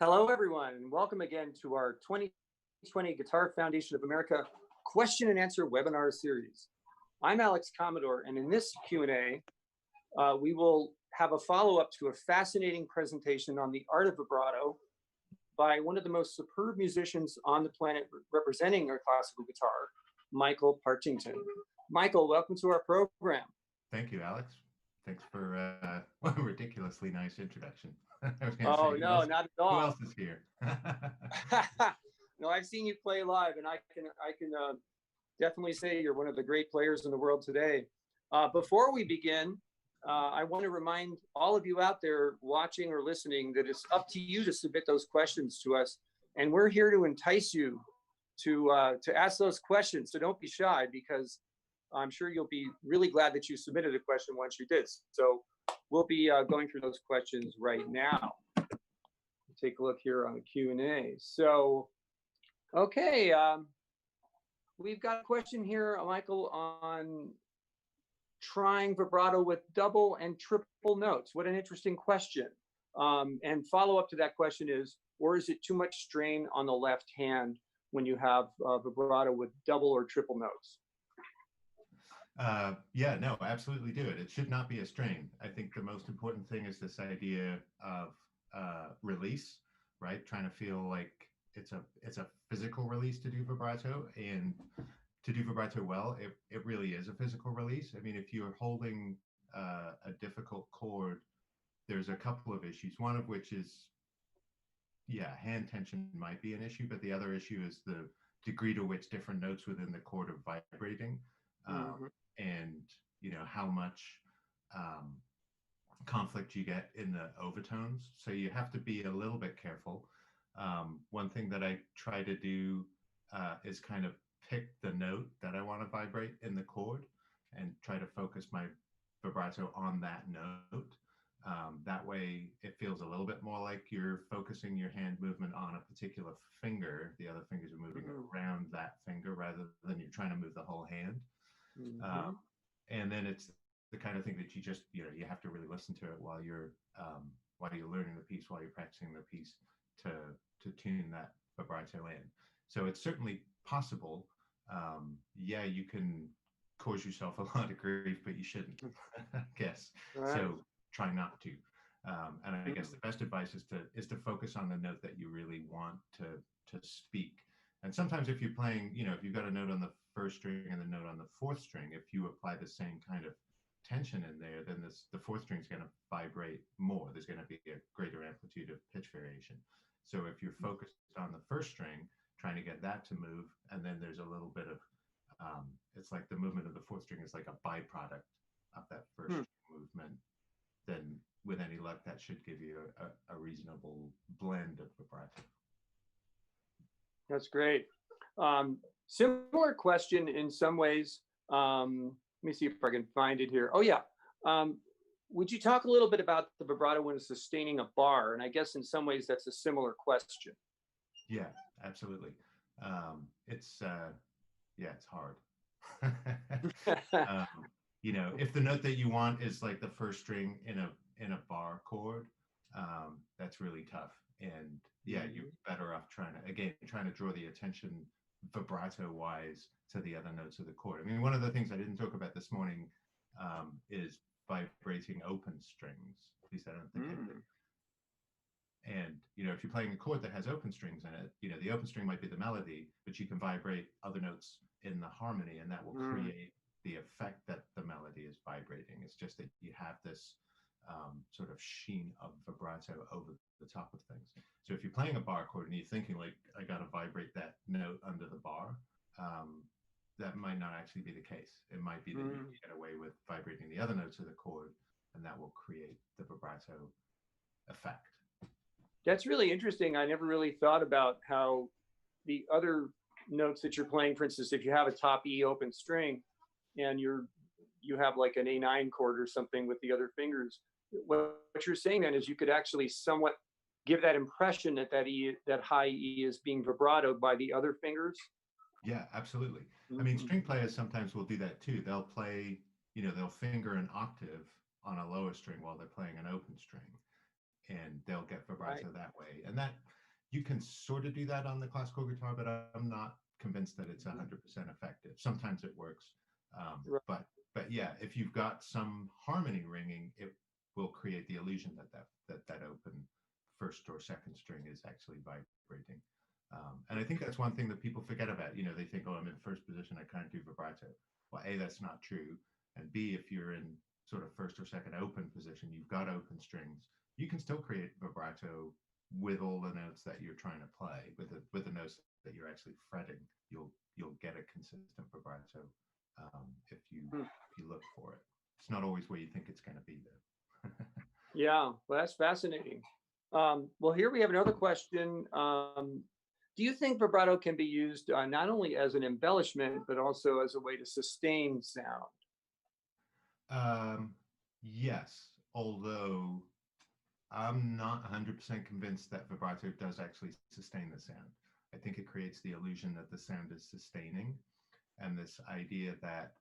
Hello, everyone, and welcome again to our 2020 Guitar Foundation of America question and answer webinar series. I'm Alex Commodore, and in this Q&A, we will have a follow-up to a fascinating presentation on the art of vibrato by one of the most superb musicians on the planet representing our classical guitar, Michael Partington. Michael, welcome to our program. Thank you, Alex. Thanks for a ridiculously nice introduction. Oh, no, not at all. Who else is here? No, I've seen you play live, and I can definitely say you're one of the great players in the world today. Before we begin, I want to remind all of you out there watching or listening that it's up to you to submit those questions to us, and we're here to entice you to ask those questions. So don't be shy, because I'm sure you'll be really glad that you submitted a question once you did. So we'll be going through those questions right now. Take a look here on the Q&A. So, okay, we've got a question here, Michael, on trying vibrato with double and triple notes. What an interesting question. And follow up to that question is, or is it too much strain on the left hand when you have vibrato with double or triple notes? Yeah, no, absolutely do it. It should not be a strain. I think the most important thing is this idea of release, right? Trying to feel like it's a physical release to do vibrato, and to do vibrato well, it really is a physical release. I mean, if you're holding a difficult chord, there's a couple of issues. One of which is, yeah, hand tension might be an issue, but the other issue is the degree to which different notes within the chord are vibrating. And how much conflict you get in the overtones. So you have to be a little bit careful. One thing that I try to do is kind of pick the note that I want to vibrate in the chord and try to focus my vibrato on that note. That way it feels a little bit more like you're focusing your hand movement on a particular finger. The other fingers are moving around that finger rather than you're trying to move the whole hand. And then it's the kind of thing that you just, you have to really listen to it while you're learning the piece, while you're practicing the piece to tune that vibrato in. So it's certainly possible. Yeah, you can cause yourself a lot of grief, but you shouldn't, I guess. Right. So try not to. And I guess the best advice is to focus on the note that you really want to speak. And sometimes if you're playing, if you've got a note on the first string and a note on the fourth string, if you apply the same kind of tension in there, then the fourth string is going to vibrate more. There's going to be a greater amplitude of pitch variation. So if you're focused on the first string, trying to get that to move, and then there's a little bit of, it's like the movement of the fourth string is like a byproduct of that first movement, then with any luck, that should give you a reasonable blend of vibrato. That's great. Similar question in some ways. Let me see if I can find it here. Oh, yeah. Would you talk a little bit about the vibrato when it's sustaining a bar? And I guess in some ways that's a similar question. Yeah, absolutely. It's hard. If the note that you want is like the first string in a bar chord, that's really tough. And yeah, you're better off trying to draw the attention vibrato wise to the other notes of the chord. I mean, one of the things I didn't talk about this morning is vibrating open strings. At least I don't think I did. And if you're playing a chord that has open strings in it, the open string might be the melody, but you can vibrate other notes in the harmony, and that will create the effect that the melody is vibrating. It's just that you have this sort of sheen of vibrato over the top of things. So if you're playing a bar chord and you're thinking like, I got to vibrate that note under the bar, that might not actually be the case. It might be that you get away with vibrating the other notes of the chord, and that will create the vibrato effect. That's really interesting. I never really thought about how the other notes that you're playing, for instance, if you have a top E open string and you have like an A9 chord or something with the other fingers, what you're saying then is you could actually somewhat give that impression that that high E is being vibratoed by the other fingers. Yeah, absolutely. I mean, string players sometimes will do that too. They'll play, they'll finger an octave on a lower string while they're playing an open string. and they'll get vibrato that way. And that you can sort of do that on the classical guitar, but I'm not convinced that it's 100% effective. Sometimes it works, Right. but yeah, if you've got some harmony ringing, it will create the illusion that open first or second string is actually vibrating. And I think that's one thing that people forget about. You know, they think, oh, I'm in first position, I can't do vibrato. Well, A, that's not true. And B, if you're in sort of first or second open position, you've got open strings, you can still create vibrato with all the notes that you're trying to play, with the notes that you're actually fretting. You'll get a consistent vibrato if you look for it. It's not always where you think it's going to be, though. Yeah, well, that's fascinating. Well, here we have another question. Do you think vibrato can be used not only as an embellishment, but also as a way to sustain sound? Yes, although I'm not 100% convinced that vibrato does actually sustain the sound. I think it creates the illusion that the sound is sustaining, and this idea that,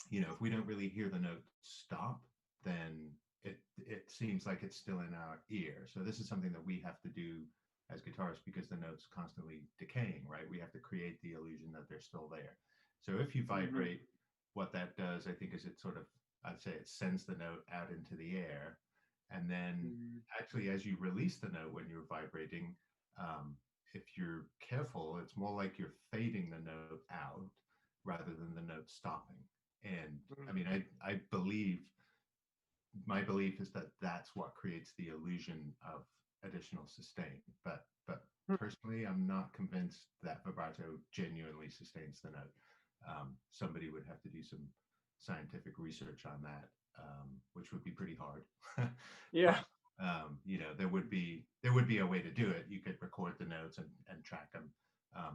you know, if we don't really hear the note stop, then it seems like it's still in our ear. So this is something that we have to do as guitarists because the note's constantly decaying, right? We have to create the illusion that they're still there. So if you vibrate, what that does, I think, is it sort of, I'd say it sends the note out into the air. And then actually, as you release the note when you're vibrating, if you're careful, it's more like you're fading the note out rather than the note stopping. And I mean, I believe, my belief is that that's what creates the illusion of additional sustain. But personally, I'm not convinced that vibrato genuinely sustains the note. Somebody would have to do some scientific research on that, which would be pretty hard. Yeah. But, you know, there would be a way to do it. You could record the notes and track them.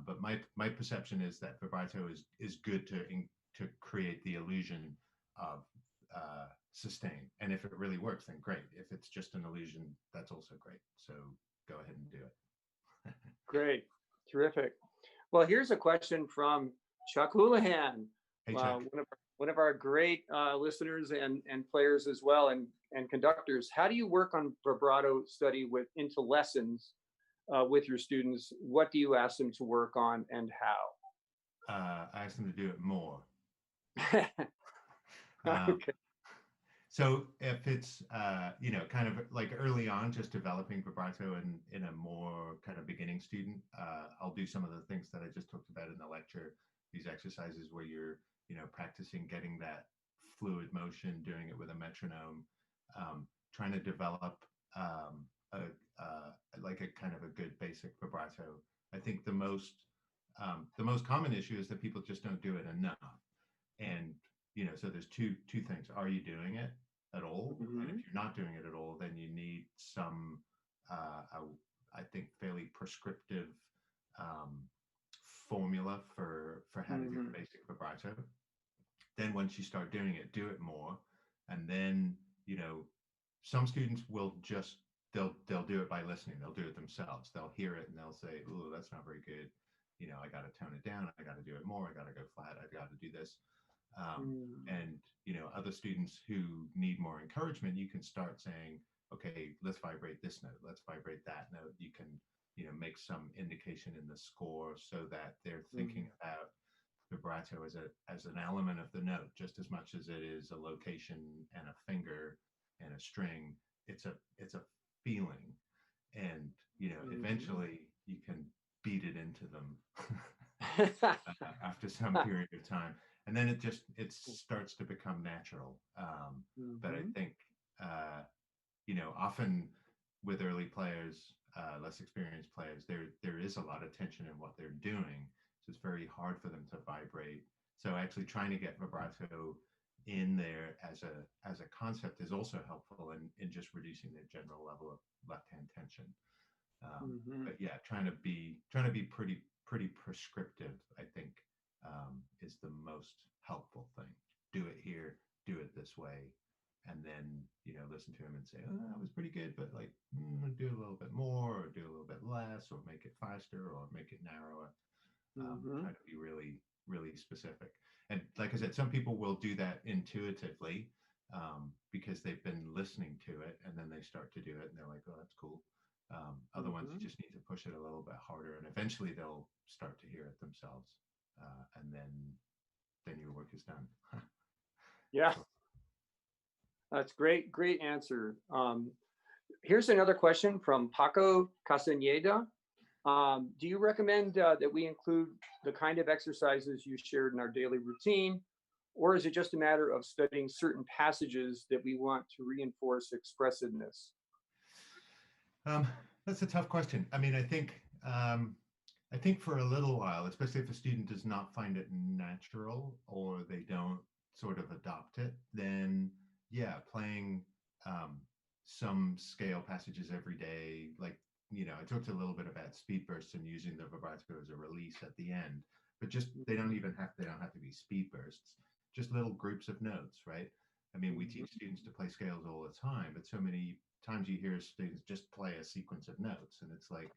But my perception is that vibrato is good to create the illusion of sustain. And if it really works, then great. If it's just an illusion, that's also great. So go ahead and do it. Great. Terrific. Well, here's a question from Chuck Houlihan. Hey, Chuck. One of our great listeners and players as well, and conductors. How do you work on vibrato study into lessons with your students? What do you ask them to work on and how? I ask them to do it more. Okay. So if it's, you know, kind of like early on, just developing vibrato in a more kind of beginning student, I'll do some of the things that I just talked about in the lecture, these exercises where you're, you know, practicing getting that fluid motion, doing it with a metronome, trying to develop like a kind of a good basic vibrato. I think the most common issue is that people just don't do it enough. And, you know, so there's two things. Are you doing it at all? And if you're not doing it at all, then you need some, I think, fairly prescriptive formula for how to do basic vibrato. Then once you start doing it, do it more. And then, you know, some students will just, they'll do it by listening. They'll do it themselves. They'll hear it and they'll say, "Ooh, that's not very good. You know, I got to tone it down. I got to do it more. I got to go flat. I got to do this." And, you know, other students who need more encouragement, you can start saying, "Okay, let's vibrate this note. Let's vibrate that note." You can, you know, make some indication in the score so that they're thinking about vibrato as an element of the note, just as much as it is a location and a finger and a string. It's a feeling, and, you know, eventually you can beat it into them after some period of time, and then it starts to become natural. But I think, you know, often with early players, less experienced players, there is a lot of tension in what they're doing. So it's very hard for them to vibrate. So actually trying to get vibrato in there as a concept is also helpful in just reducing the general level of left hand tension. But yeah, trying to be pretty prescriptive, I think, is the most helpful thing. Do it here, do it this way, and then, you know, listen to him and say, "Oh, that was pretty good, but like, do a little bit more, or do a little bit less, or make it faster, or make it narrower." Try to be really, really specific. And like I said, some people will do that intuitively. because they've been listening to it, and then they start to do it and they're like, oh, that's cool. Other ones, you just need to push it a little bit harder, and eventually they'll start to hear it themselves, and then your work is done. Yeah, that's great. Great answer. Here's another question from Paco Castaneda. Do you recommend that we include the kind of exercises you shared in our daily routine, or is it just a matter of studying certain passages that we want to reinforce expressiveness? That's a tough question. I mean, I think for a little while, especially if a student does not find it natural or they don't sort of adopt it, then yeah, playing some scale passages every day, like, I talked a little bit about speed bursts and using the vibrato as a release at the end, but just they don't have to be speed bursts, just little groups of notes, right? I mean, we teach students to play scales all the time, but so many times you hear students just play a sequence of notes, and it's like,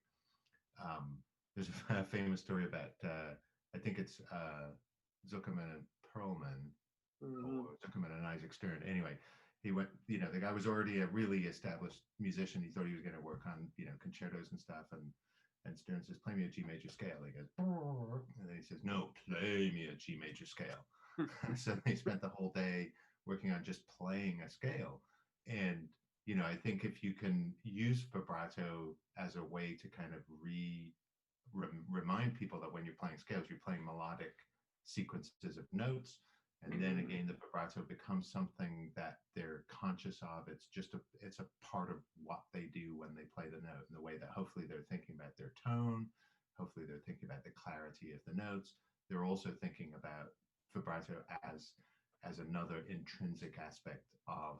there's a famous story about, I think it's Zuckerman and Perlman, or Zuckerman and Isaac Stern. Anyway, he went, the guy was already a really established musician. He thought he was going to work on, concertos and stuff. And Stern says, play me a G major scale. He goes, and then he says, no, play me a G major scale. So they spent the whole day working on just playing a scale. And, I think if you can use vibrato as a way to kind of remind people that when you're playing scales, you're playing melodic sequences of notes. And then again, the vibrato becomes something that they're conscious of. It's a part of what they do when they play the note, in the way that hopefully they're thinking about their tone. Hopefully they're thinking about the clarity of the notes. They're also thinking about vibrato as another intrinsic aspect of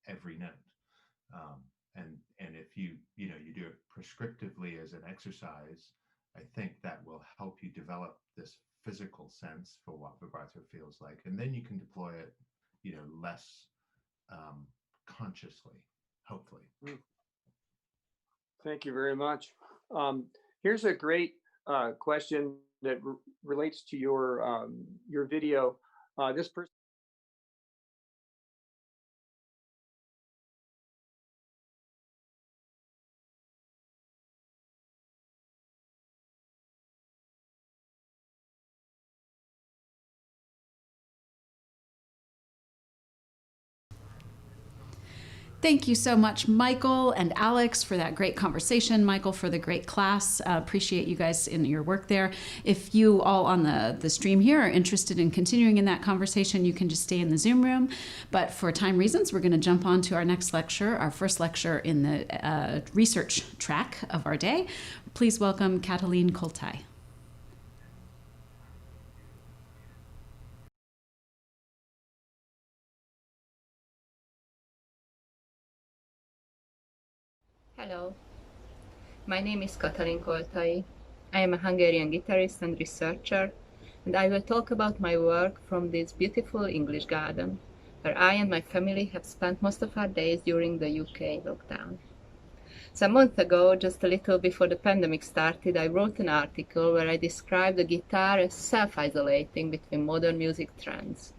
every note. And if you do it prescriptively as an exercise, I think that will help you develop this physical sense for what vibrato feels like, and then you can deploy it, less consciously, hopefully. Thank you very much. Here's a great question that relates to your video. This person. Thank you so much, Michael and Alex, for that great conversation. Michael, for the great class. Appreciate you guys in your work there. If you all on the stream here are interested in continuing in that conversation, you can just stay in the Zoom room. But for time reasons, we're going to jump on to our next lecture, our first lecture in the research track of our day. Please welcome Katalin Koltai. Hello, my name is Katalin Koltai. I am a Hungarian guitarist and researcher, and I will talk about my work from this beautiful English garden, where I and my family have spent most of our days during the UK lockdown. Some months ago, just a little before the pandemic started, I wrote an article where I described the guitar as self-isolating between modern music trends.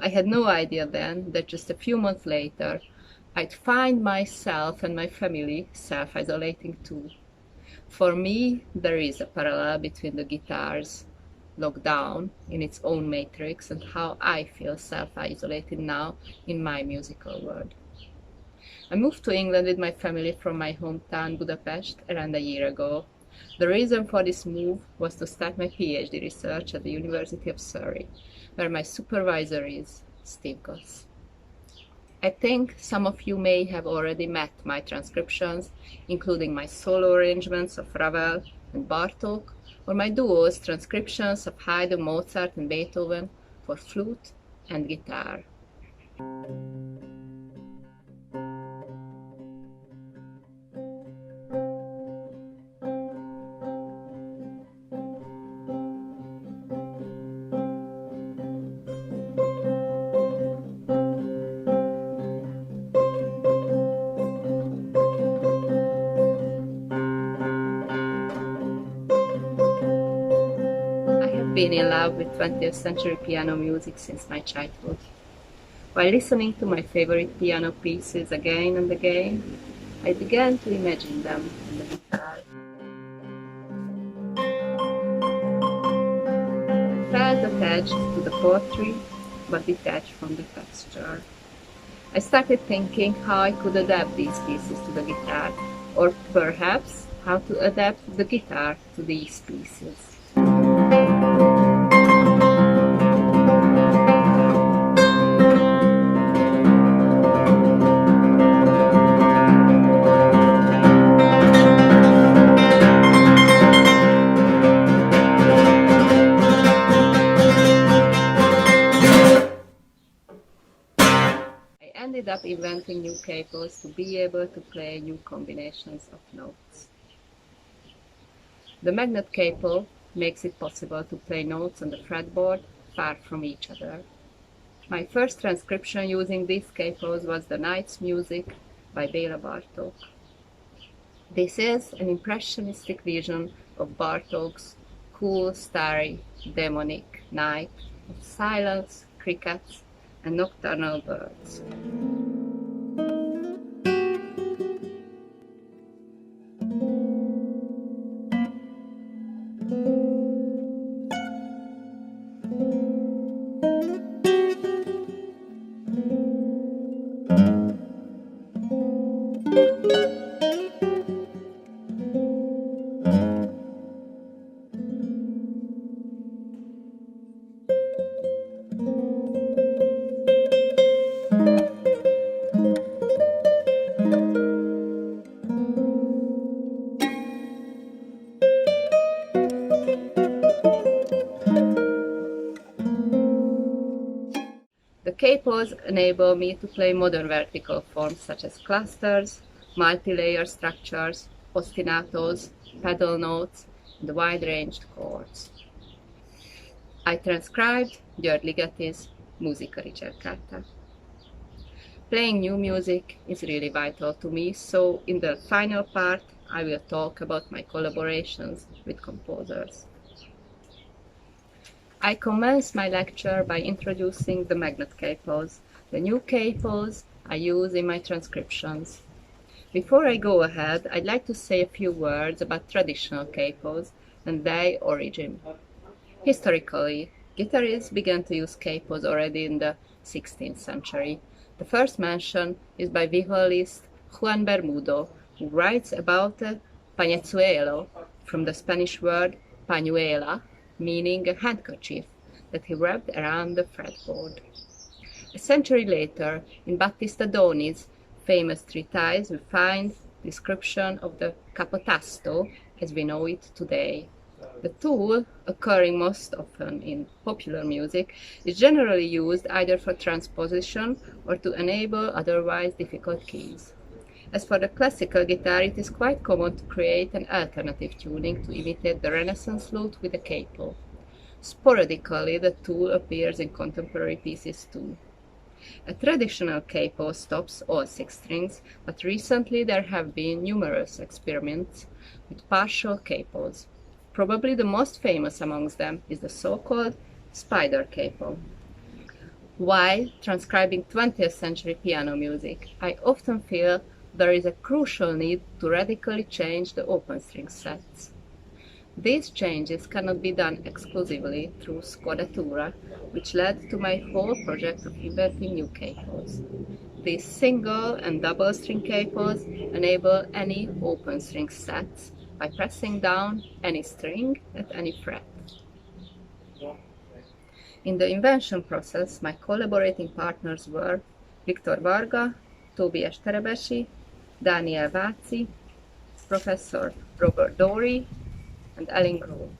I had no idea then that just a few months later, I'd find myself and my family self-isolating too. For me, there is a parallel between the guitar's lockdown in its own matrix and how I feel self-isolated now in my musical world. I moved to England with my family from my hometown Budapest around a year ago. The reason for this move was to start my PhD research at the University of Surrey, where my supervisor is Steve Goss. I think some of you may have already met my transcriptions, including my solo arrangements of Ravel and Bartók, or my duos transcriptions of Haydn, Mozart, and Beethoven for flute and guitar. Been in love with 20th century piano music since my childhood. While listening to my favorite piano pieces again and again, I began to imagine them on the guitar. I felt attached to the poetry, but detached from the texture. I started thinking how I could adapt these pieces to the guitar, or perhaps how to adapt the guitar to these pieces. I ended up inventing new capos to be able to play new combinations of notes. The magnet capo makes it possible to play notes on the fretboard far from each other. My first transcription using these capos was The Night's Music by Bartók. This is an impressionistic vision of Bartók's cool, starry, demonic night of silence, crickets, and nocturnal birds. The capos enable me to play modern vertical forms such as clusters, multi-layer structures, ostinatos, pedal notes, and wide-ranged chords. I transcribed Ligeti's Musica ricercata. Playing new music is really vital to me, so in the final part I will talk about my collaborations with composers. I commence my lecture by introducing the magnet capos, the new capos I use in my transcriptions. Before I go ahead, I'd like to say a few words about traditional capos and their origin. Historically, guitarists began to use capos already in the 16th century. The first mention is by visualist Juan Bermudo, who writes about a pañuelo, from the Spanish word pañuela, meaning a handkerchief that he wrapped around the fretboard. A century later, in Battista Doni's famous treatise, we find description of the capotasto as we know it today. The tool, occurring most often in popular music, is generally used either for transposition or to enable otherwise difficult keys. As for the classical guitar, it is quite common to create an alternative tuning to imitate the Renaissance lute with a capo. Sporadically, the tool appears in contemporary pieces too. A traditional capo stops all 6 strings, but recently there have been numerous experiments with partial capos. Probably the most famous amongst them is the so-called spider capo. While transcribing 20th century piano music, I often feel there is a crucial need to radically change the open string sets. These changes cannot be done exclusively through scodatura, which led to my whole project of inventing new capos. These single and double string capos enable any open string sets by pressing down any string at any fret. In the invention process, my collaborating partners were Viktor Varga, Tobias Terebesi, Daniel Váci, Professor Robert Dory, and Ellen Grove.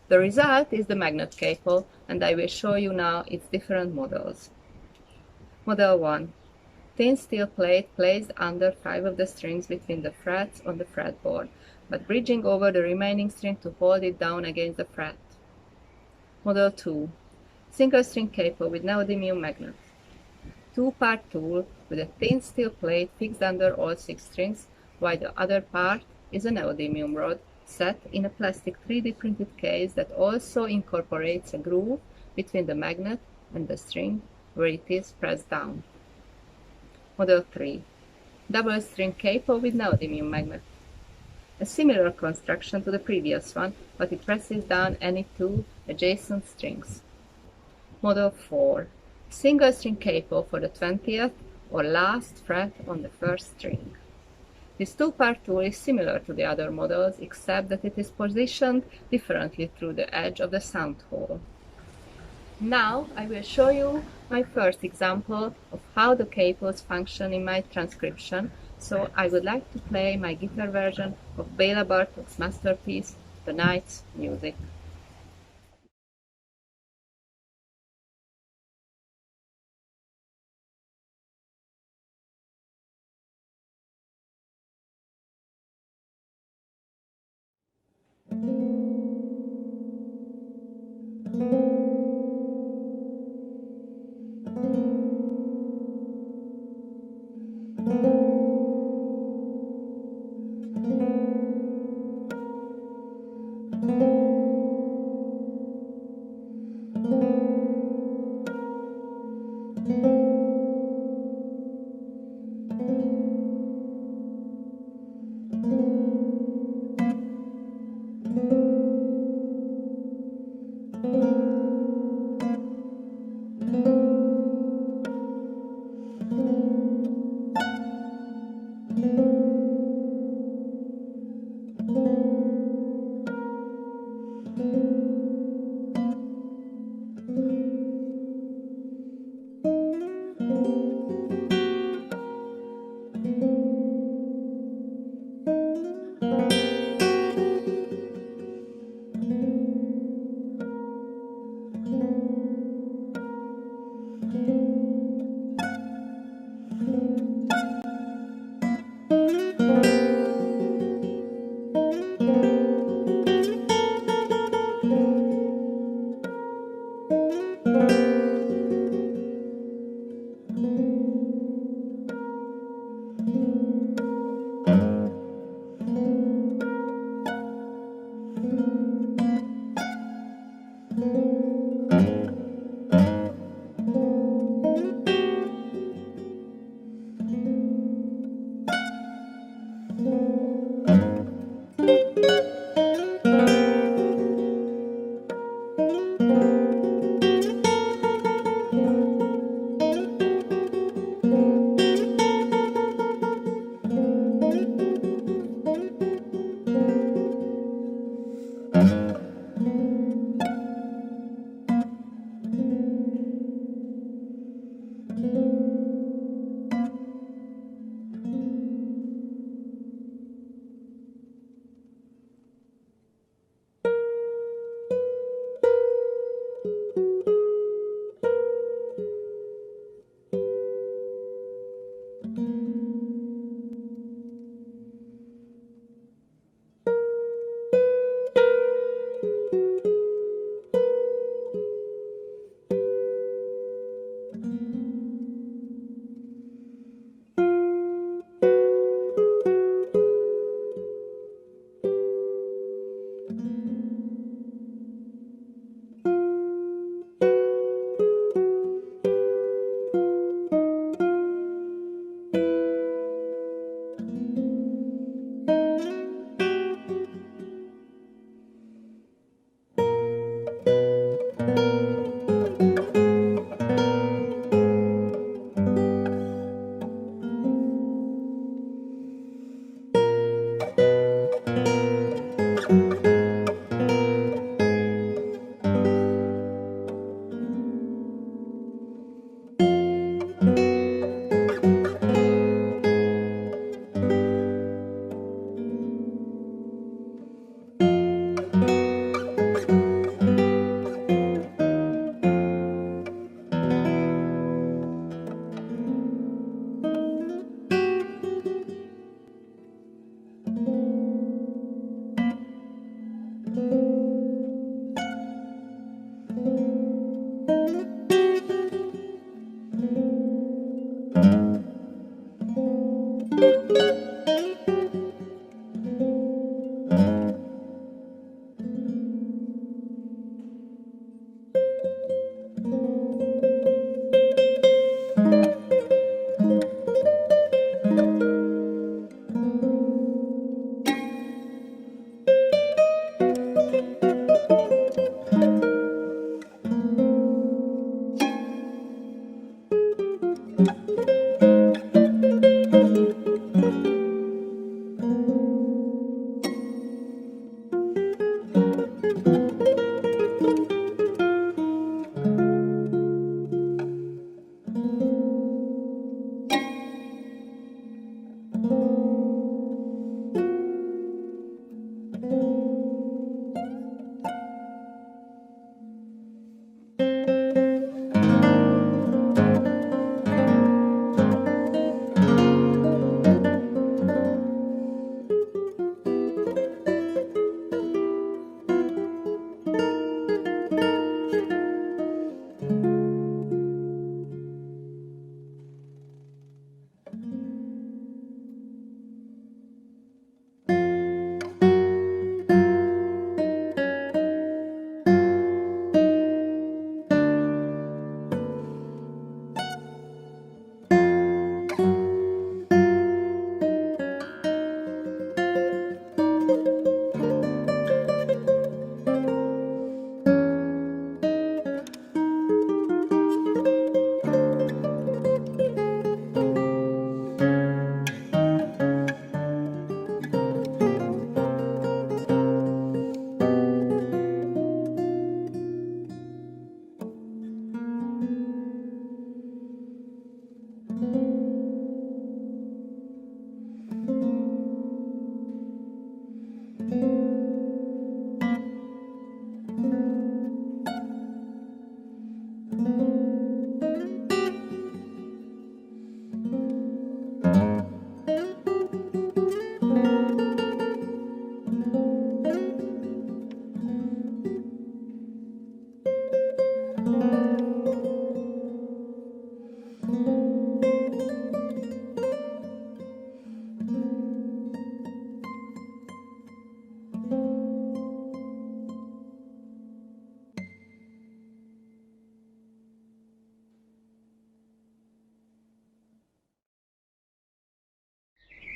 The result is the magnet capo, and I will show you now its different models. Model 1. Thin steel plate placed under 5 of the strings between the frets on the fretboard, but bridging over the remaining string to hold it down against the fret. Model 2. Single string capo with neodymium magnet. 2-part tool with a thin steel plate fixed under all 6 strings, while the other part is a neodymium rod set in a plastic 3D printed case that also incorporates a groove between the magnet and the string where it is pressed down. Model 3. Double string capo with neodymium magnet. A similar construction to the previous one, but it presses down any two adjacent strings. Model 4. Single string capo for the 20th or last fret on the first string. This two-part tool is similar to the other models, except that it is positioned differently through the edge of the sound hole. Now I will show you my first example of how the capos function in my transcription, so I would like to play my guitar version of Béla Bartók's masterpiece, The Night's Music.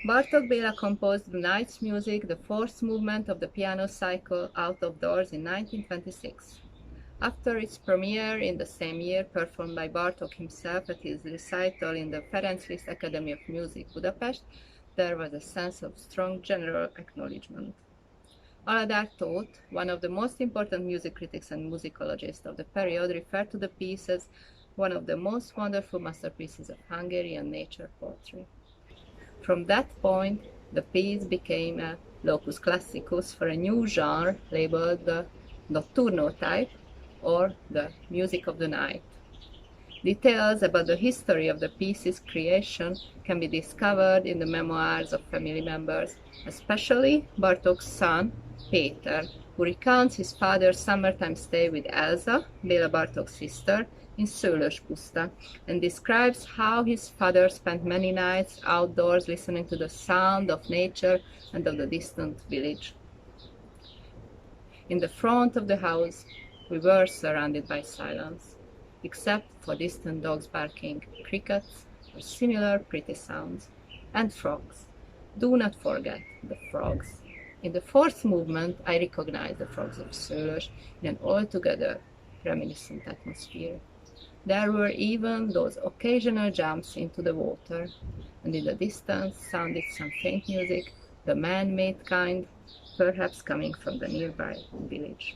Bartók Béla composed the Night's Music, the fourth movement of the piano cycle, out of doors in 1926. After its premiere in the same year, performed by Bartók himself at his recital in the Ferenc Liszt Academy of Music, Budapest, there was a sense of strong general acknowledgement. Aladár Tóth, one of the most important music critics and musicologists of the period, referred to the piece as one of the most wonderful masterpieces of Hungarian nature poetry. From that point, the piece became a locus classicus for a new genre labeled the notturno type, or the music of the night. Details about the history of the piece's creation can be discovered in the memoirs of family members, especially Bartók's son, Péter, who recounts his father's summertime stay with Elsa, Béla Bartók's sister, in Szőlőspuszta, and describes how his father spent many nights outdoors listening to the sound of nature and of the distant village. In the front of the house, we were surrounded by silence, except for distant dogs barking, crickets, or similar pretty sounds, and frogs. Do not forget the frogs. In the fourth movement, I recognize the frogs of Szőlős in an altogether reminiscent atmosphere. There were even those occasional jumps into the water, and in the distance sounded some faint music, the man-made kind, perhaps coming from the nearby village.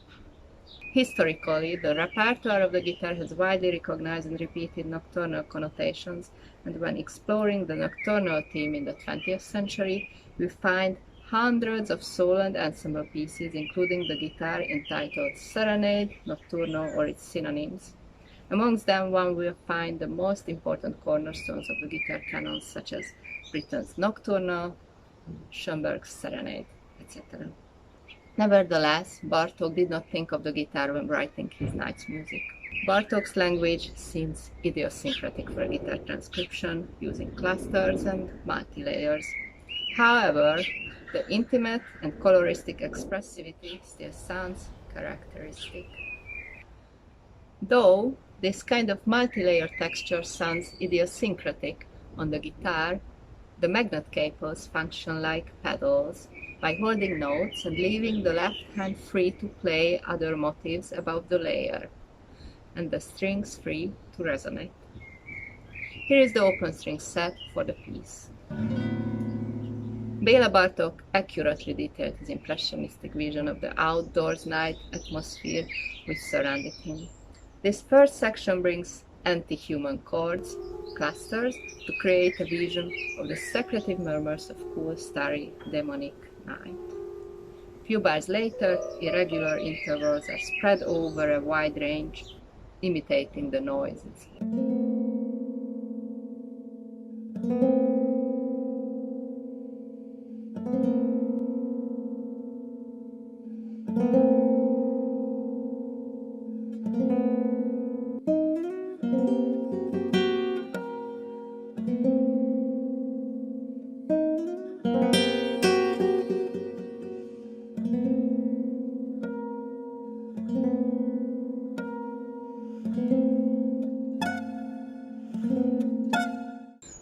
Historically, the repertoire of the guitar has widely recognized and repeated nocturnal connotations, and when exploring the nocturnal theme in the 20th century, we find hundreds of solo and ensemble pieces, including the guitar entitled Serenade, Notturno, or its synonyms. Amongst them, one will find the most important cornerstones of the guitar canon, such as Britten's Nocturno, Schoenberg's Serenade, etc. Nevertheless, Bartók did not think of the guitar when writing his Night's Music. Bartók's language seems idiosyncratic for guitar transcription, using clusters and multi-layers. However, the intimate and coloristic expressivity still sounds characteristic. Though this kind of multi-layer texture sounds idiosyncratic on the guitar, the magnet capos function like pedals, by holding notes and leaving the left hand free to play other motifs above the layer, and the strings free to resonate. Here is the open string set for the piece. Béla Bartók accurately detailed his impressionistic vision of the outdoors night atmosphere which surrounded him. This first section brings anti-human chords, clusters, to create a vision of the secretive murmurs of cool, starry, demonic night. A few bars later, irregular intervals are spread over a wide range, imitating the noises.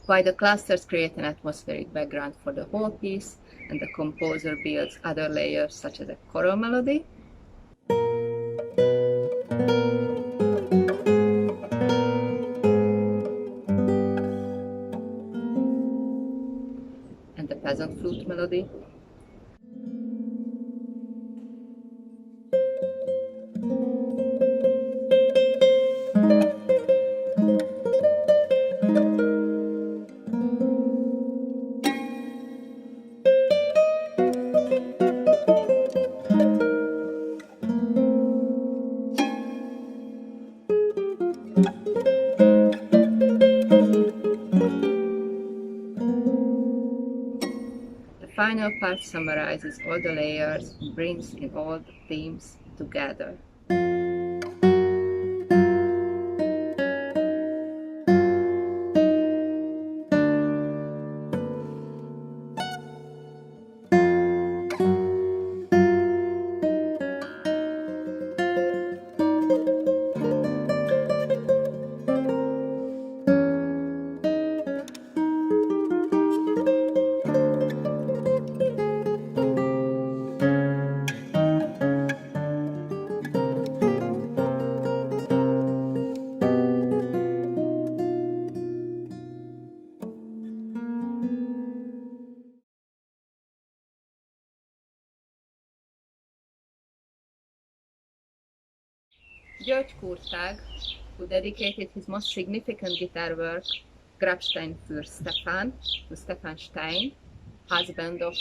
While the clusters create an atmospheric background for the whole piece, and the composer builds other layers such as a choral melody, and the peasant flute melody, the final part summarizes all the layers and brings in all the themes together. György Kurtág, who dedicated his most significant guitar work, Grabstein für Stefan, to Stefan Stein, husband of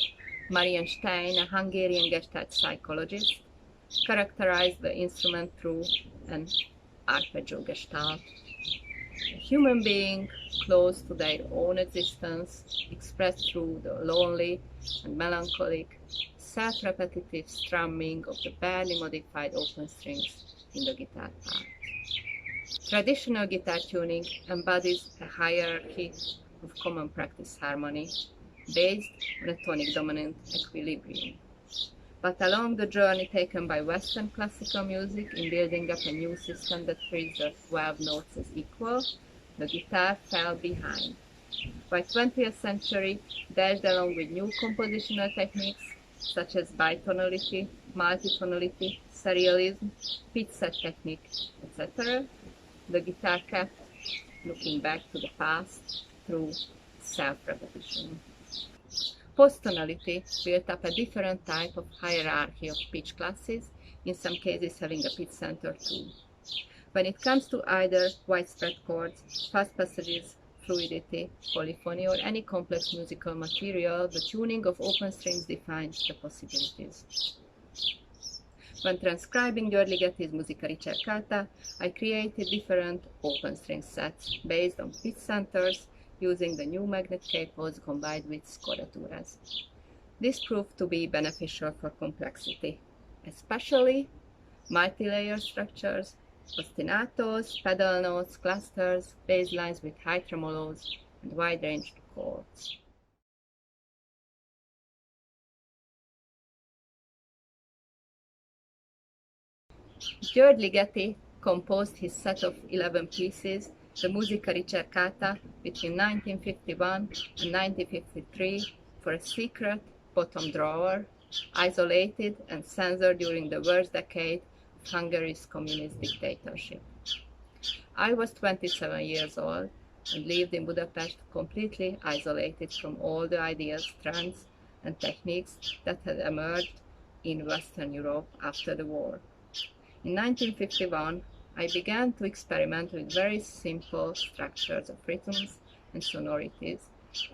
Marian Stein, a Hungarian Gestalt psychologist, characterized the instrument through an arpeggio gestalt. A human being close to their own existence, expressed through the lonely and melancholic, self-repetitive strumming of the barely modified open strings in the guitar part. Traditional guitar tuning embodies a hierarchy of common practice harmony based on a tonic-dominant equilibrium. But along the journey taken by Western classical music in building up a new system that treats the 12 notes as equal, the guitar fell behind. By 20th century, dashed along with new compositional techniques such as bitonality, multitonality, serialism, pitch set technique, etc., the guitar kept looking back to the past through self-repetition. Post-tonality built up a different type of hierarchy of pitch classes, in some cases having a pitch center too. When it comes to either widespread chords, fast passages, fluidity, polyphony, or any complex musical material, the tuning of open strings defines the possibilities. When transcribing György Ligeti's Musica Ricercata, I created different open string sets based on pitch centers using the new magnet capos combined with scoraturas. This proved to be beneficial for complexity, especially multi-layer structures, ostinatos, pedal notes, clusters, bass lines with high tremolos, and wide-ranged chords. György Ligeti composed his set of 11 pieces, the Musica Ricercata, between 1951 and 1953 for a secret bottom drawer, isolated and censored during the worst decade of Hungary's communist dictatorship. I was 27 years old and lived in Budapest completely isolated from all the ideas, trends, and techniques that had emerged in Western Europe after the war. In 1951, I began to experiment with very simple structures of rhythms and sonorities,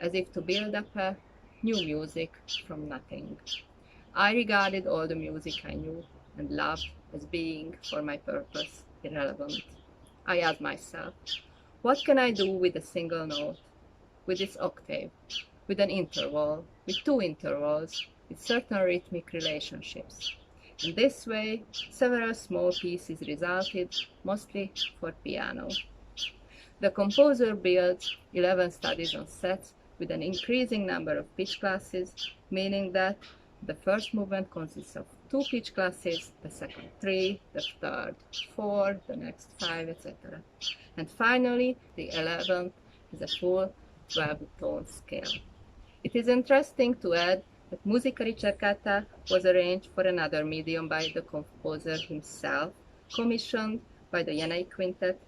as if to build up a new music from nothing. I regarded all the music I knew and loved as being, for my purpose, irrelevant. I asked myself, what can I do with a single note, with this octave, with an interval, with two intervals, with certain rhythmic relationships? In this way, several small pieces resulted, mostly for piano. The composer built 11 studies on sets with an increasing number of pitch classes, meaning that the first movement consists of 2 pitch classes, the second 3, the third 4, the next 5, etc. And finally, the 11th is a full 12-tone scale. It is interesting to add that Musica Ricercata was arranged for another medium by the composer himself, commissioned by the Yates Quintet.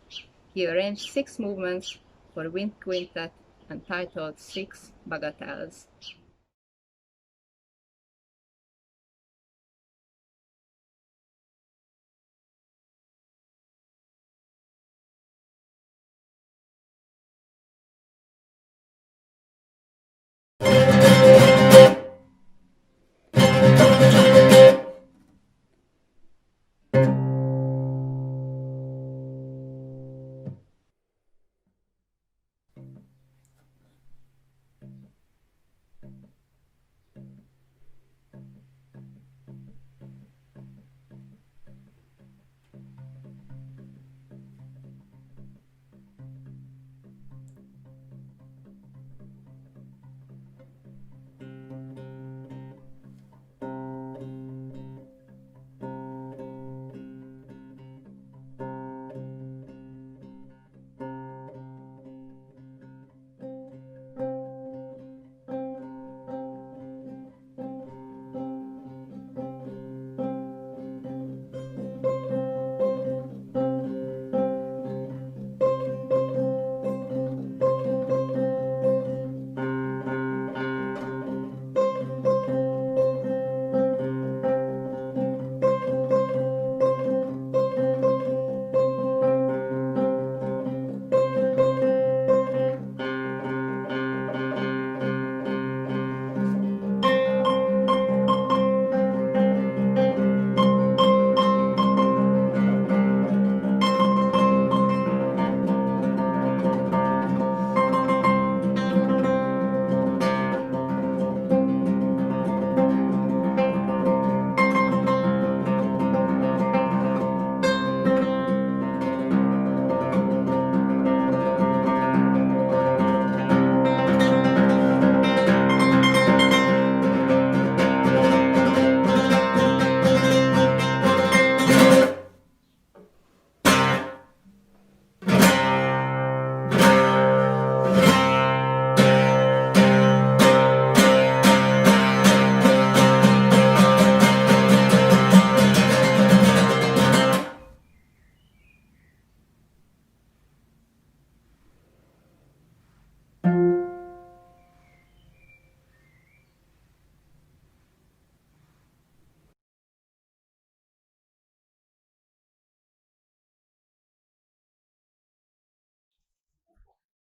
He arranged 6 movements for wind quintet entitled 6 Bagatelles.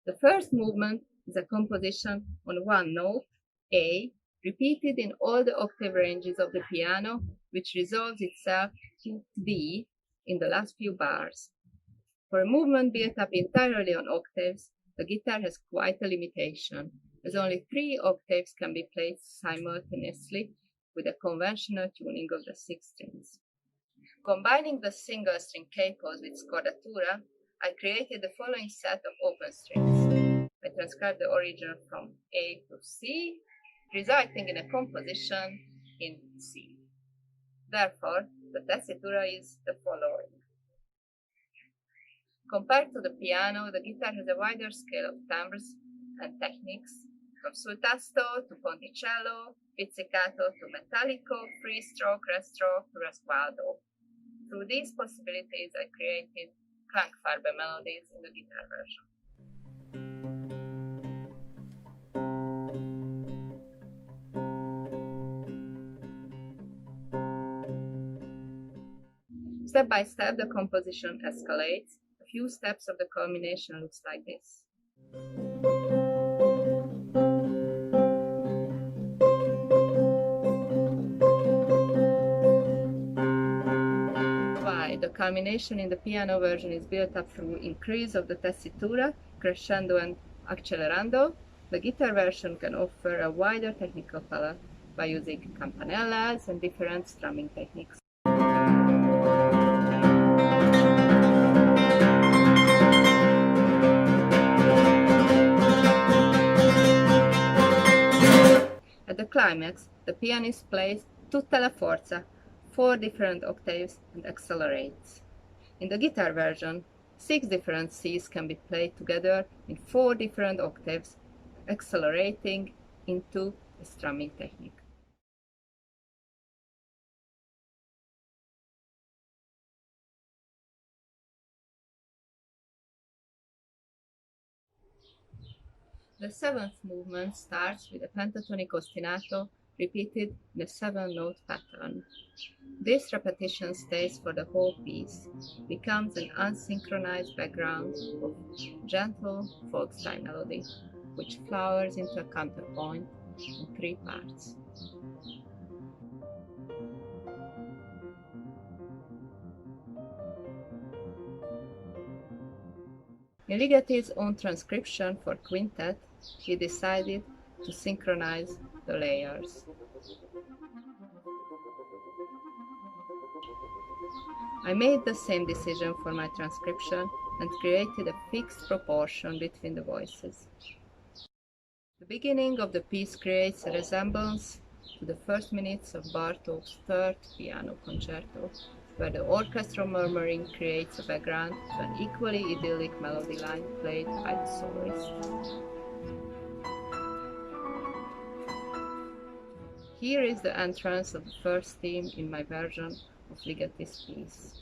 The first movement is a composition on one note, A, repeated in all the octave ranges of the piano, which resolves itself to D in the last few bars. For a movement built up entirely on octaves, the guitar has quite a limitation, as only 3 octaves can be played simultaneously with a conventional tuning of the 6 strings. Combining the single string capos with scordatura, I created the following set of open strings. I transcribed the original from A to C, resulting in a composition in C. Therefore, the tessitura is the following. Compared to the piano, the guitar has a wider scale of timbres and techniques, from sul tasto to ponticello, pizzicato to metallico, free stroke, rest stroke, rasguardo. Through these possibilities, I created klangfarbe melodies in the guitar version. Step by step, the composition escalates. A few steps of the culmination looks like this. The culmination in the piano version is built up through increase of the tessitura, crescendo and accelerando. The guitar version can offer a wider technical palette by using campanellas and different strumming techniques. At the climax, the pianist plays tutta la forza, 4 different octaves, and accelerates. In the guitar version, 6 different Cs can be played together in 4 different octaves, accelerating into a strumming technique. The 7th movement starts with a pentatonic ostinato repeated in a 7-note pattern. This repetition stays for the whole piece, becomes an unsynchronized background of gentle folk-style melody, which flowers into a counterpoint in 3 parts. In Ligeti's own transcription for quintet, he decided to synchronize the layers. I made the same decision for my transcription and created a fixed proportion between the voices. The beginning of the piece creates a resemblance to the first minutes of Bartók's 3rd piano concerto, where the orchestral murmuring creates a background to an equally idyllic melody line played by the soloist. Here is the entrance of the first theme in my version of Ligeti's piece.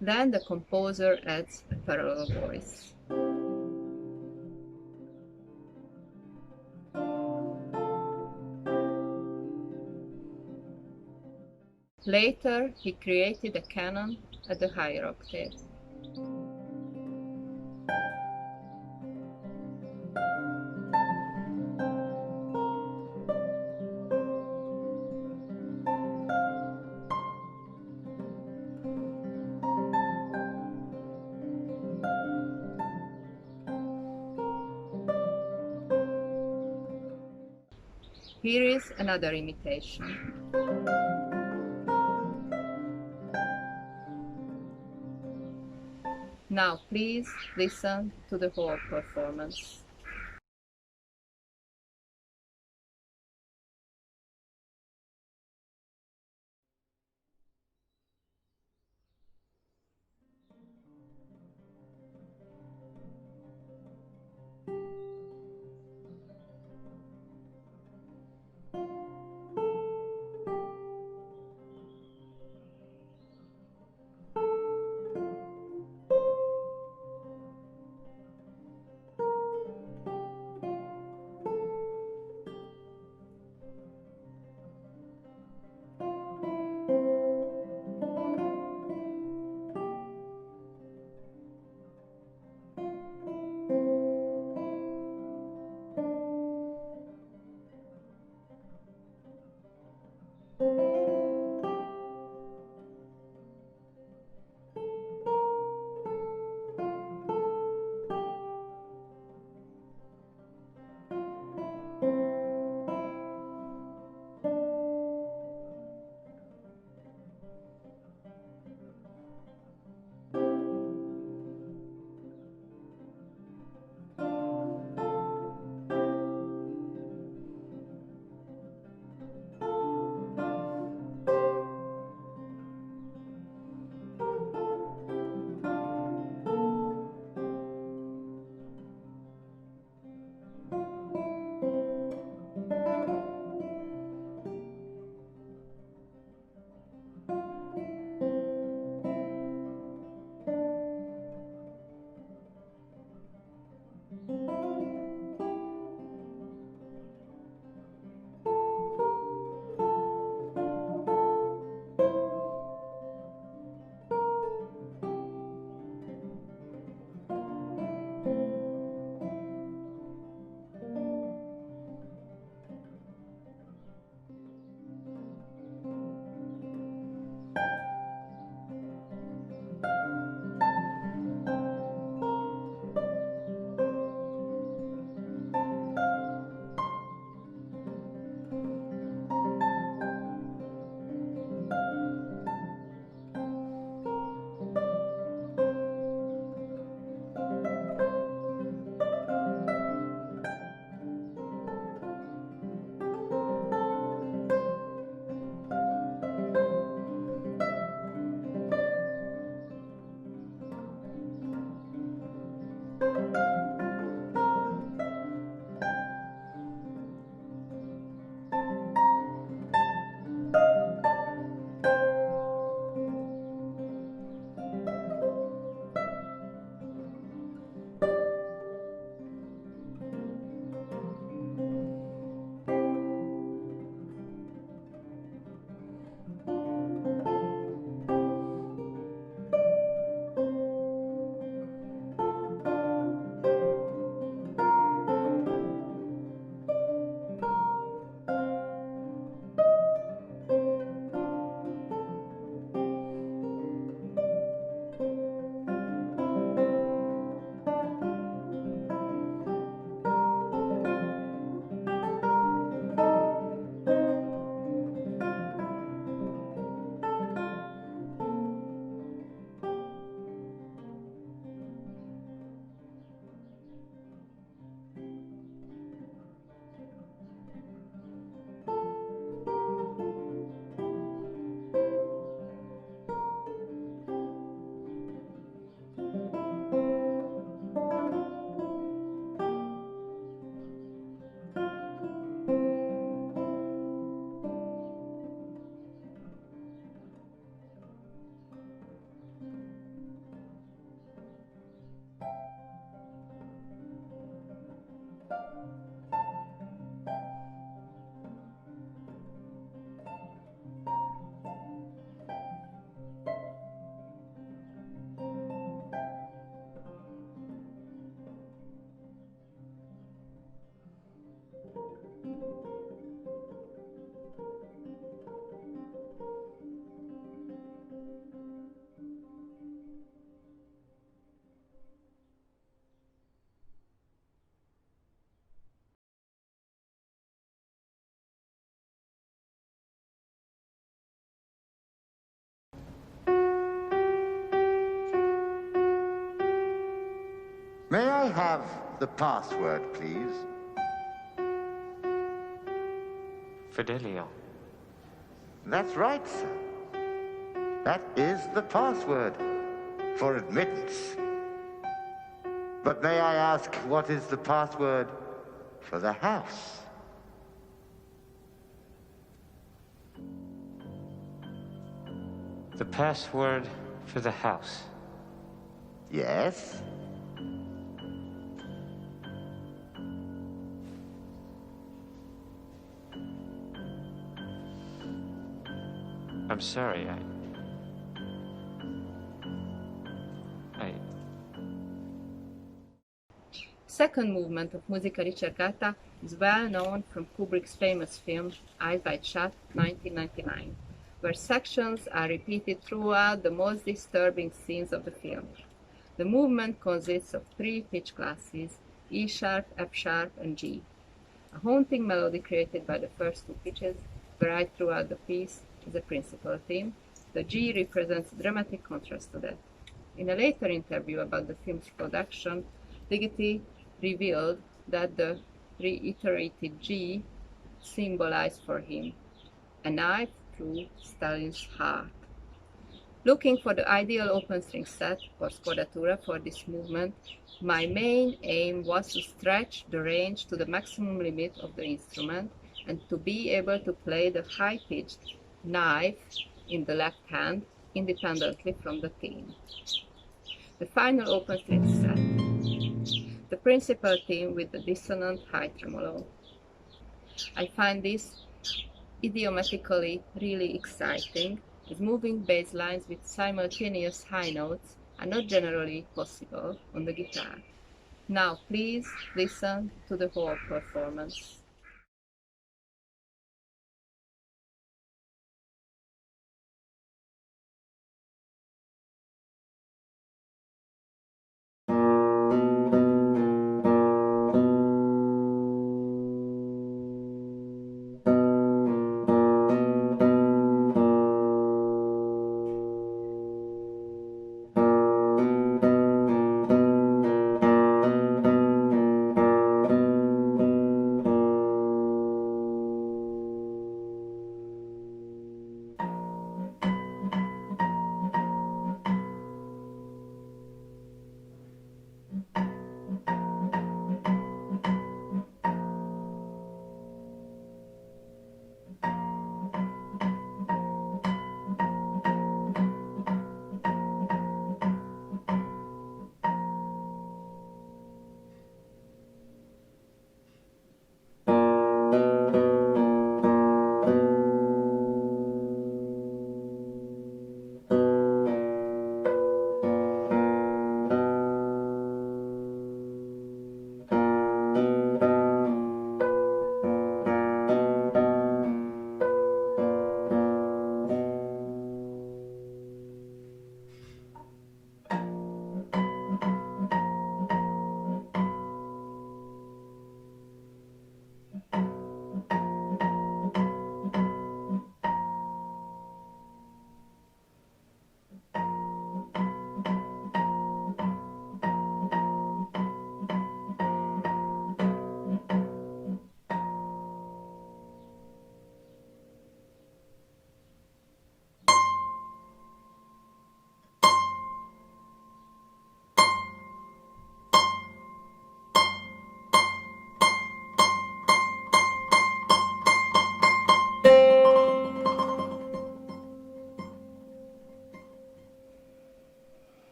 Then the composer adds a parallel voice. Later, he created a canon at the higher octave. Here is another imitation. Now please listen to the whole performance. May I have the password, please? Fidelio. That's right, sir. That is the password for admittance. But may I ask, what is the password for the house? The password for the house. Yes? I'm sorry, I... Second movement of Musica Ricercata is well known from Kubrick's famous film Eyes Wide Shut, 1999, where sections are repeated throughout the most disturbing scenes of the film. The movement consists of 3 pitch classes, E sharp, F sharp, and G. A haunting melody created by the first 2 pitches, varied throughout the piece, is a principal theme. The G represents dramatic contrast to that. In a later interview about the film's production, Ligeti revealed that the reiterated G symbolized for him a knife through Stalin's heart. Looking for the ideal open string set or scordatura for this movement, my main aim was to stretch the range to the maximum limit of the instrument and to be able to play the high-pitched knife in the left hand independently from the theme. The final open string set. The principal theme with the dissonant high tremolo. I find this idiomatically really exciting, as moving bass lines with simultaneous high notes are not generally possible on the guitar. Now please listen to the whole performance.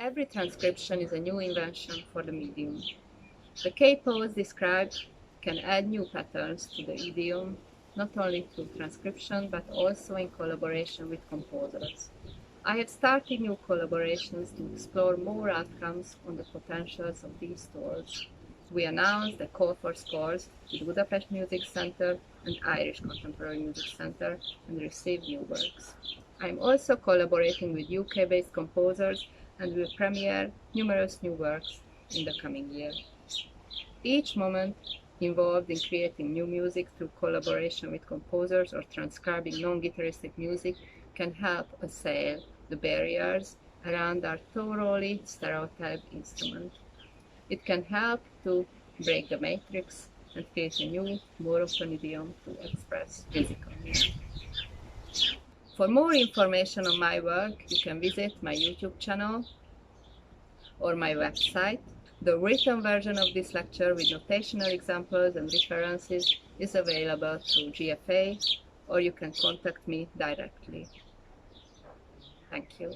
Every transcription is a new invention for the medium. The capos described can add new patterns to the idiom, not only through transcription, but also in collaboration with composers. I have started new collaborations to explore more outcomes on the potentials of these tools. We announced a call for scores with Budapest Music Centre and Irish Contemporary Music Centre and received new works. I'm also collaborating with UK-based composers and will premiere numerous new works in the coming year. Each moment involved in creating new music through collaboration with composers or transcribing non-guitaristic music can help assail the barriers around our thoroughly stereotyped instrument. It can help to break the matrix and create a new, more open idiom to express physical meaning. For more information on my work, you can visit my YouTube channel or my website. The written version of this lecture with notational examples and references is available through GFA, or you can contact me directly. Thank you.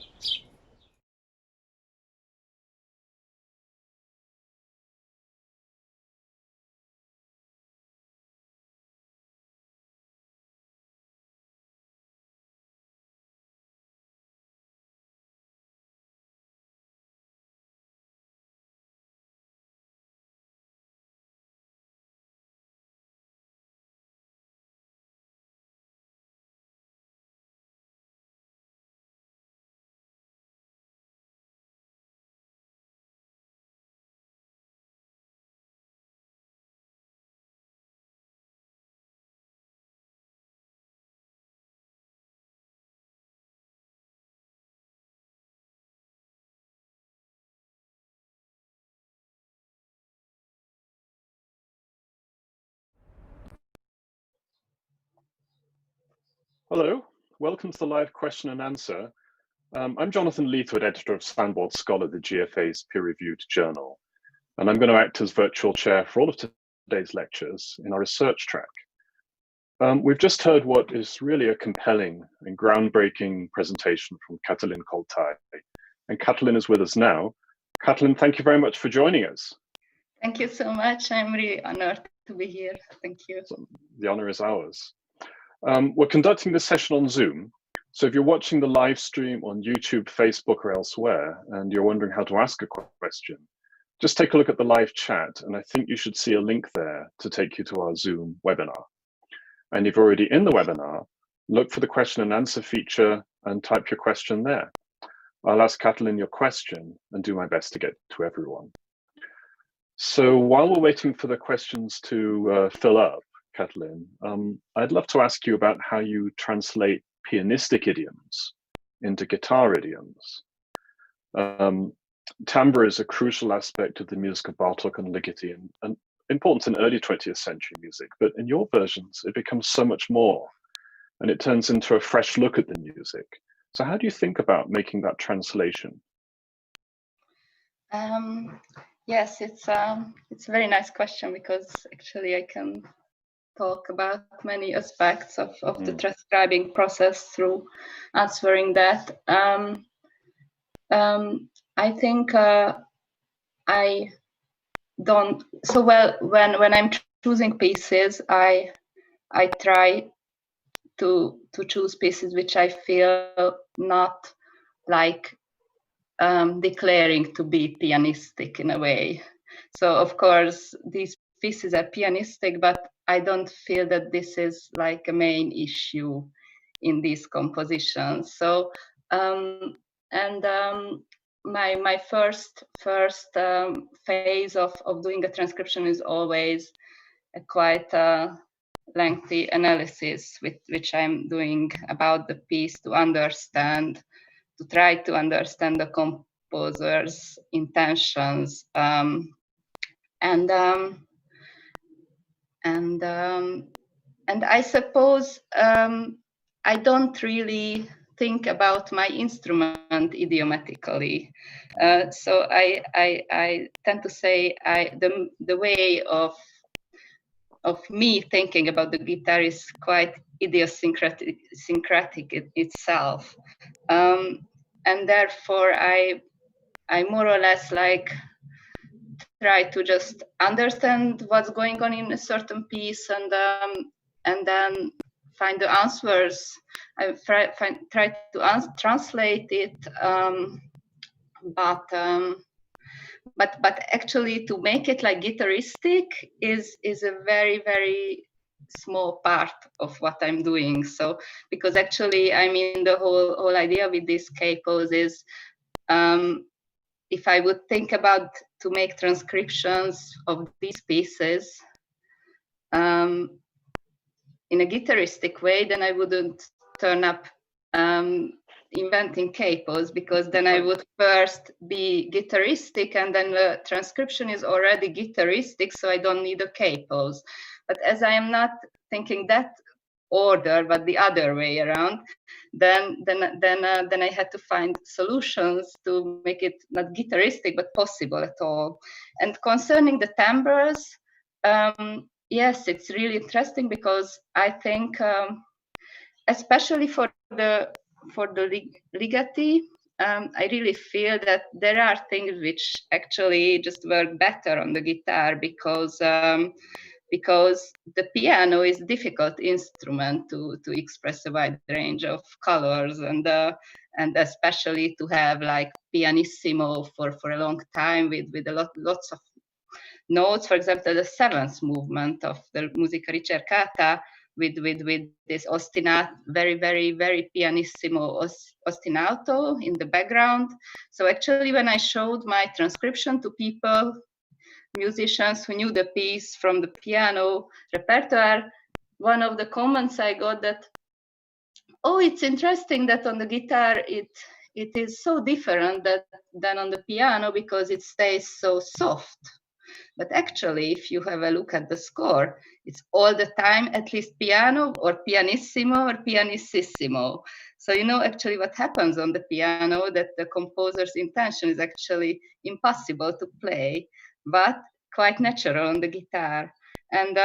Hello, welcome to the live question and answer. I'm Jonathan Leathwood, editor of Soundboard Scholar, the GFA's peer-reviewed journal, and I'm going to act as virtual chair for all of today's lectures in our research track. We've just heard what is really a compelling and groundbreaking presentation from Katalin Koltai, and Katalin is with us now. Katalin, thank you very much for joining us. Thank you so much. I'm really honored to be here. Thank you. So the honor is ours. We're conducting this session on Zoom, so if you're watching the live stream on YouTube, Facebook, or elsewhere, and you're wondering how to ask a question, just take a look at the live chat, and I think you should see a link there to take you to our Zoom webinar. And if you're already in the webinar, look for the question and answer feature and type your question there. I'll ask Katalin your question and do my best to get to everyone. So while we're waiting for the questions to fill up, Katalin, I'd love to ask you about how you translate pianistic idioms into guitar idioms. Timbre is a crucial aspect of the music of Bartók and Ligeti and important in early 20th century music, but in your versions, it becomes so much more, and it turns into a fresh look at the music. So how do you think about making that translation? Yes, it's a very nice question, because actually I can talk about many aspects of the transcribing process through answering that. I think I don't so well when I'm choosing pieces. I try to choose pieces which I feel not like declaring to be pianistic in a way. So of course these pieces are pianistic, but I don't feel that this is like a main issue in these compositions. So my first phase of doing a transcription is always a quite lengthy analysis which I'm doing about the piece to try to understand the composer's intentions, and I suppose I don't really think about my instrument idiomatically. So I tend to say the way of me thinking about the guitar is quite idiosyncratic itself. And therefore I I more or less like try to just understand what's going on in a certain piece, and then find the answers. I try to translate it, but actually to make it like guitaristic is a very, very small part of what I'm doing. So because actually, I mean, the whole idea with these capos is, if I would think about to make transcriptions of these pieces in a guitaristic way, then I wouldn't turn up inventing capos, because then I would first be guitaristic, and then the transcription is already guitaristic, so I don't need a capos. But as I am not thinking that order, but the other way around, then I had to find solutions to make it not guitaristic but possible at all. And concerning the timbres, yes, it's really interesting, because I think, especially for the Ligeti, I really feel that there are things which actually just work better on the guitar, because the piano is a difficult instrument to express a wide range of colors, and especially to have like pianissimo for a long time with lots of notes. For example, the seventh movement of the Musica Ricercata with this ostinato, very pianissimo ostinato in the background. So actually, when I showed my transcription to people, musicians who knew the piece from the piano repertoire, one of the comments I got that, oh, it's interesting that on the guitar it is so different than on the piano, because it stays so soft. But actually, if you have a look at the score, it's all the time at least piano or pianissimo or pianissimo. So you know actually what happens on the piano, that the composer's intention is actually impossible to play, but quite natural on the guitar. And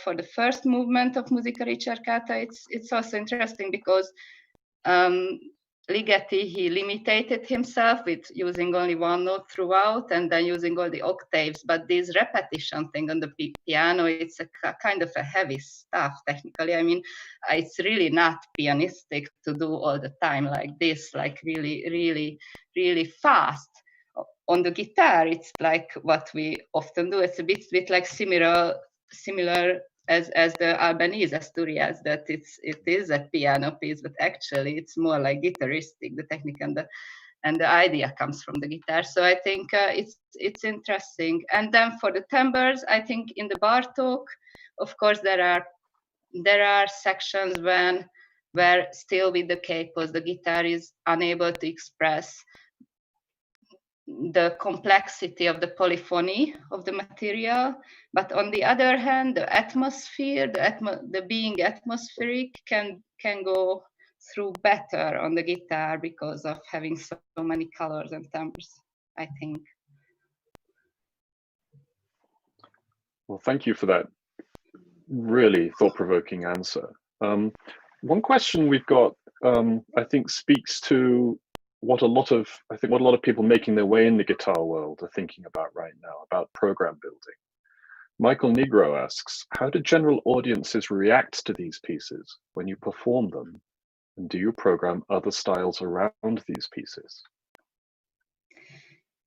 for the first movement of Musica Ricercata, it's also interesting, because Ligeti, he limited himself with using only one note throughout, and then using all the octaves. But this repetition thing on the piano, it's a kind of a heavy stuff technically. I mean, it's really not pianistic to do all the time like this, like really fast. On the guitar, it's like what we often do. It's a bit like similar as the Albanese Asturias, that it is a piano piece, but actually it's more like guitaristic. The technique and the idea comes from the guitar. So I think it's interesting. And then for the timbres, I think in the Bartók, of course, there are sections where still with the capos, the guitar is unable to express the complexity of the polyphony of the material, but on the other hand, the atmosphere, the being atmospheric can go through better on the guitar because of having so many colors and timbres, I think. Well, thank you for that really thought-provoking answer. One question we've got, I think, speaks to what a lot of people making their way in the guitar world are thinking about right now, about program building. Michael Negro asks, how do general audiences react to these pieces when you perform them? And do you program other styles around these pieces?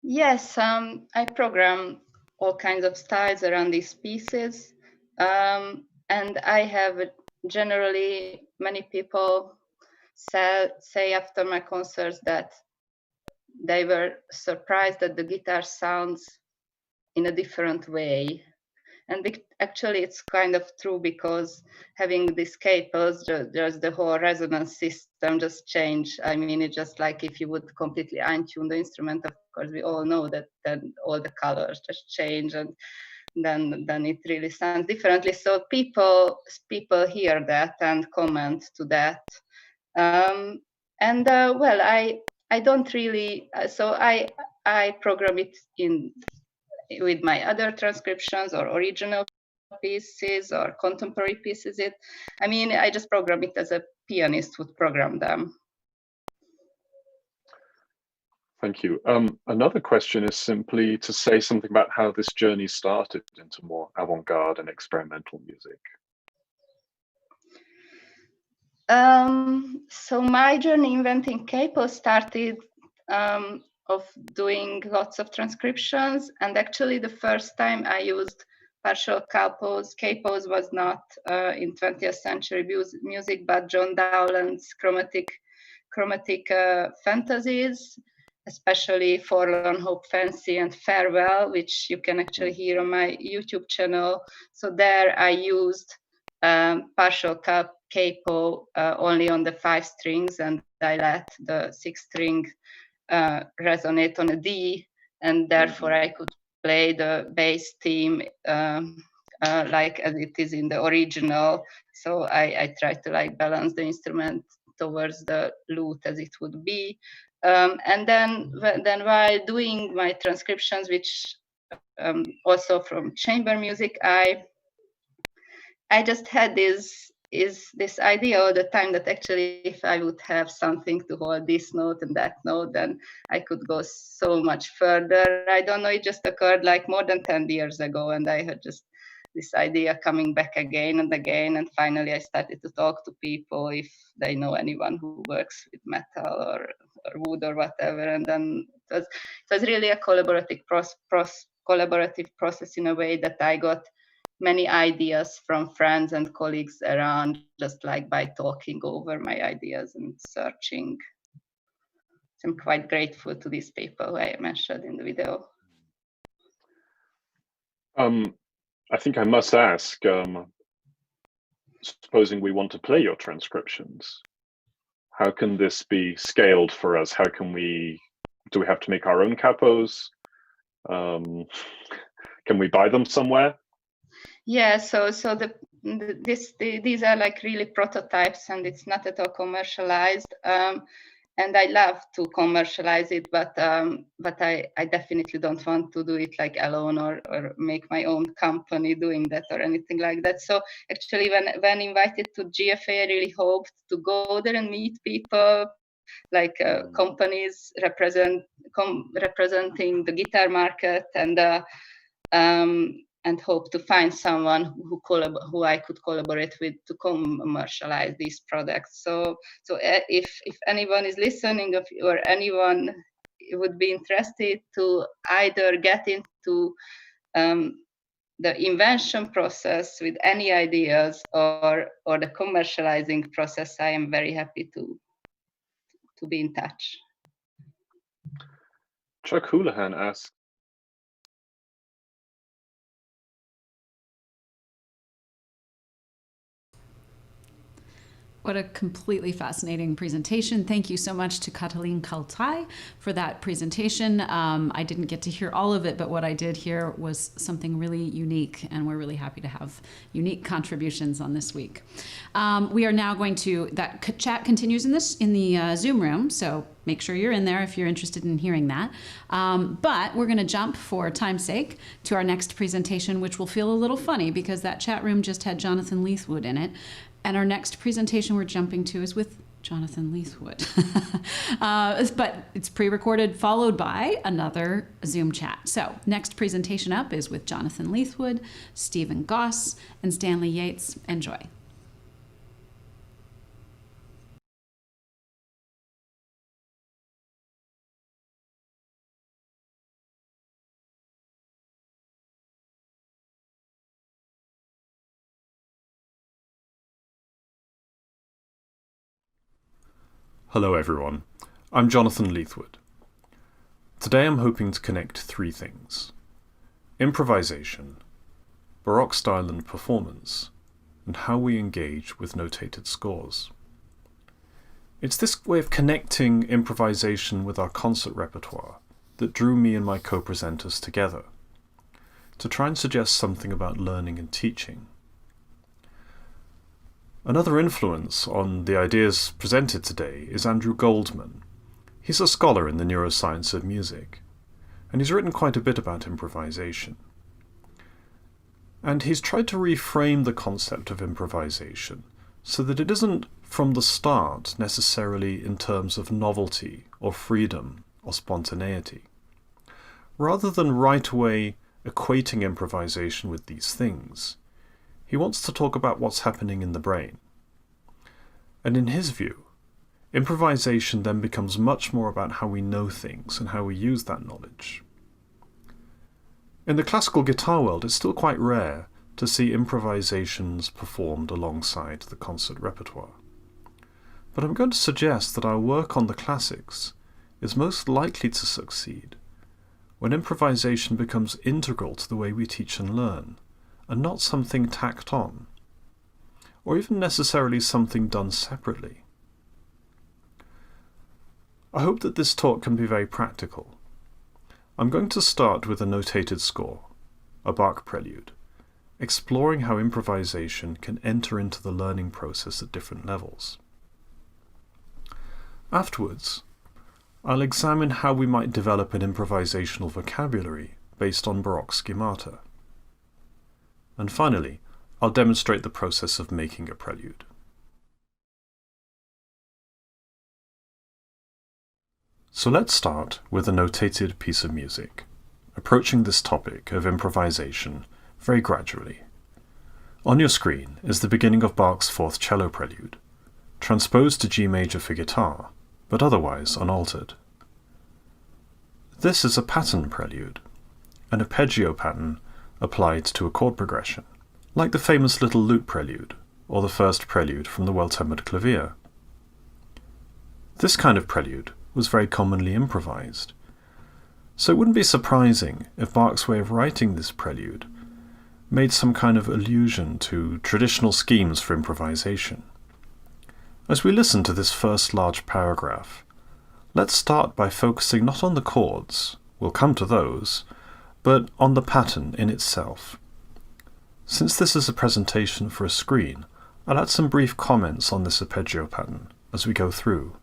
Yes, I program all kinds of styles around these pieces. And I have generally many people say after my concerts that they were surprised that the guitar sounds in a different way. And actually it's kind of true, because having these capos, just the whole resonance system just changed. I mean, it's just like if you would completely untune the instrument, of course, we all know that then all the colors just change, and then it really sounds differently. So people hear that and comment to that. Well, I don't really, so I program it with my other transcriptions or original pieces or contemporary pieces. I just program it as a pianist would program them. Thank you. Another question is simply to say something about how this journey started into more avant-garde and experimental music. So my journey inventing capos started of doing lots of transcriptions, and actually the first time I used partial capos was not in 20th century music, but John Dowland's chromatic fantasies, especially Forlorn Hope Fancy and Farewell, which you can actually hear on my YouTube channel. So there I used partial capo only on the 5 strings, and I let the 6 string resonate on a D, and therefore I could play the bass theme like as it is in the original. So I tried to like balance the instrument towards the lute as it would be. And then while doing my transcriptions, which also from chamber music, I just had this idea all the time that actually if I would have something to hold this note and that note, then I could go so much further. I don't know, it just occurred like more than 10 years ago, and I had just this idea coming back again and again, and finally I started to talk to people if they know anyone who works with metal or wood or whatever, and then it was really a collaborative process in a way that I got many ideas from friends and colleagues around, just like by talking over my ideas and searching. So I'm quite grateful to these people who I mentioned in the video. I think I must ask, supposing we want to play your transcriptions, how can this be scaled for us? How can do we have to make our own capos? Can we buy them somewhere? Yeah, so these are like really prototypes, and it's not at all commercialized. And I love to commercialize it, but I definitely don't want to do it like alone or make my own company doing that or anything like that. So actually, when invited to GFA, I really hoped to go there and meet people, like companies representing the guitar market, and hope to find someone who I could collaborate with to commercialize these products. So if anyone is listening or anyone would be interested to either get into the invention process with any ideas or the commercializing process, I am very happy to be in touch. Chuck Houlihan asks, What a completely fascinating presentation. Thank you so much to Katalin Koltai for that presentation. I didn't get to hear all of it, but what I did hear was something really unique, and we're really happy to have unique contributions on this week. We are now going to, that chat continues in the Zoom room, so make sure you're in there if you're interested in hearing that. But we're gonna jump, for time's sake, to our next presentation, which will feel a little funny because that chat room just had Jonathan Leathwood in it. And our next presentation we're jumping to is with Jonathan Leathwood. But it's pre-recorded, followed by another Zoom chat. So next presentation up is with Jonathan Leathwood, Stephen Goss, and Stanley Yates. Enjoy. Hello everyone, I'm Jonathan Leathwood. Today I'm hoping to connect 3 things: improvisation, Baroque style and performance, and how we engage with notated scores. It's this way of connecting improvisation with our concert repertoire that drew me and my co-presenters together, to try and suggest something about learning and teaching. Another influence on the ideas presented today is Andrew Goldman. He's a scholar in the neuroscience of music, and he's written quite a bit about improvisation. And he's tried to reframe the concept of improvisation so that it isn't from the start necessarily in terms of novelty or freedom or spontaneity. Rather than right away equating improvisation with these things, he wants to talk about what's happening in the brain. And in his view, improvisation then becomes much more about how we know things and how we use that knowledge. In the classical guitar world, it's still quite rare to see improvisations performed alongside the concert repertoire. But I'm going to suggest that our work on the classics is most likely to succeed when improvisation becomes integral to the way we teach and learn, and not something tacked on, or even necessarily something done separately. I hope that this talk can be very practical. I'm going to start with a notated score, a Bach prelude, exploring how improvisation can enter into the learning process at different levels. Afterwards, I'll examine how we might develop an improvisational vocabulary based on Baroque schemata. And finally, I'll demonstrate the process of making a prelude. So let's start with a notated piece of music, approaching this topic of improvisation very gradually. On your screen is the beginning of Bach's Fourth Cello Prelude, transposed to G major for guitar, but otherwise unaltered. This is a pattern prelude, an arpeggio pattern applied to a chord progression, like the famous Little Lute Prelude, or the first prelude from the Well-Tempered Clavier. This kind of prelude was very commonly improvised, so it wouldn't be surprising if Bach's way of writing this prelude made some kind of allusion to traditional schemes for improvisation. As we listen to this first large paragraph, let's start by focusing not on the chords, we'll come to those, but on the pattern in itself. Since this is a presentation for a screen, I'll add some brief comments on this arpeggio pattern as we go through.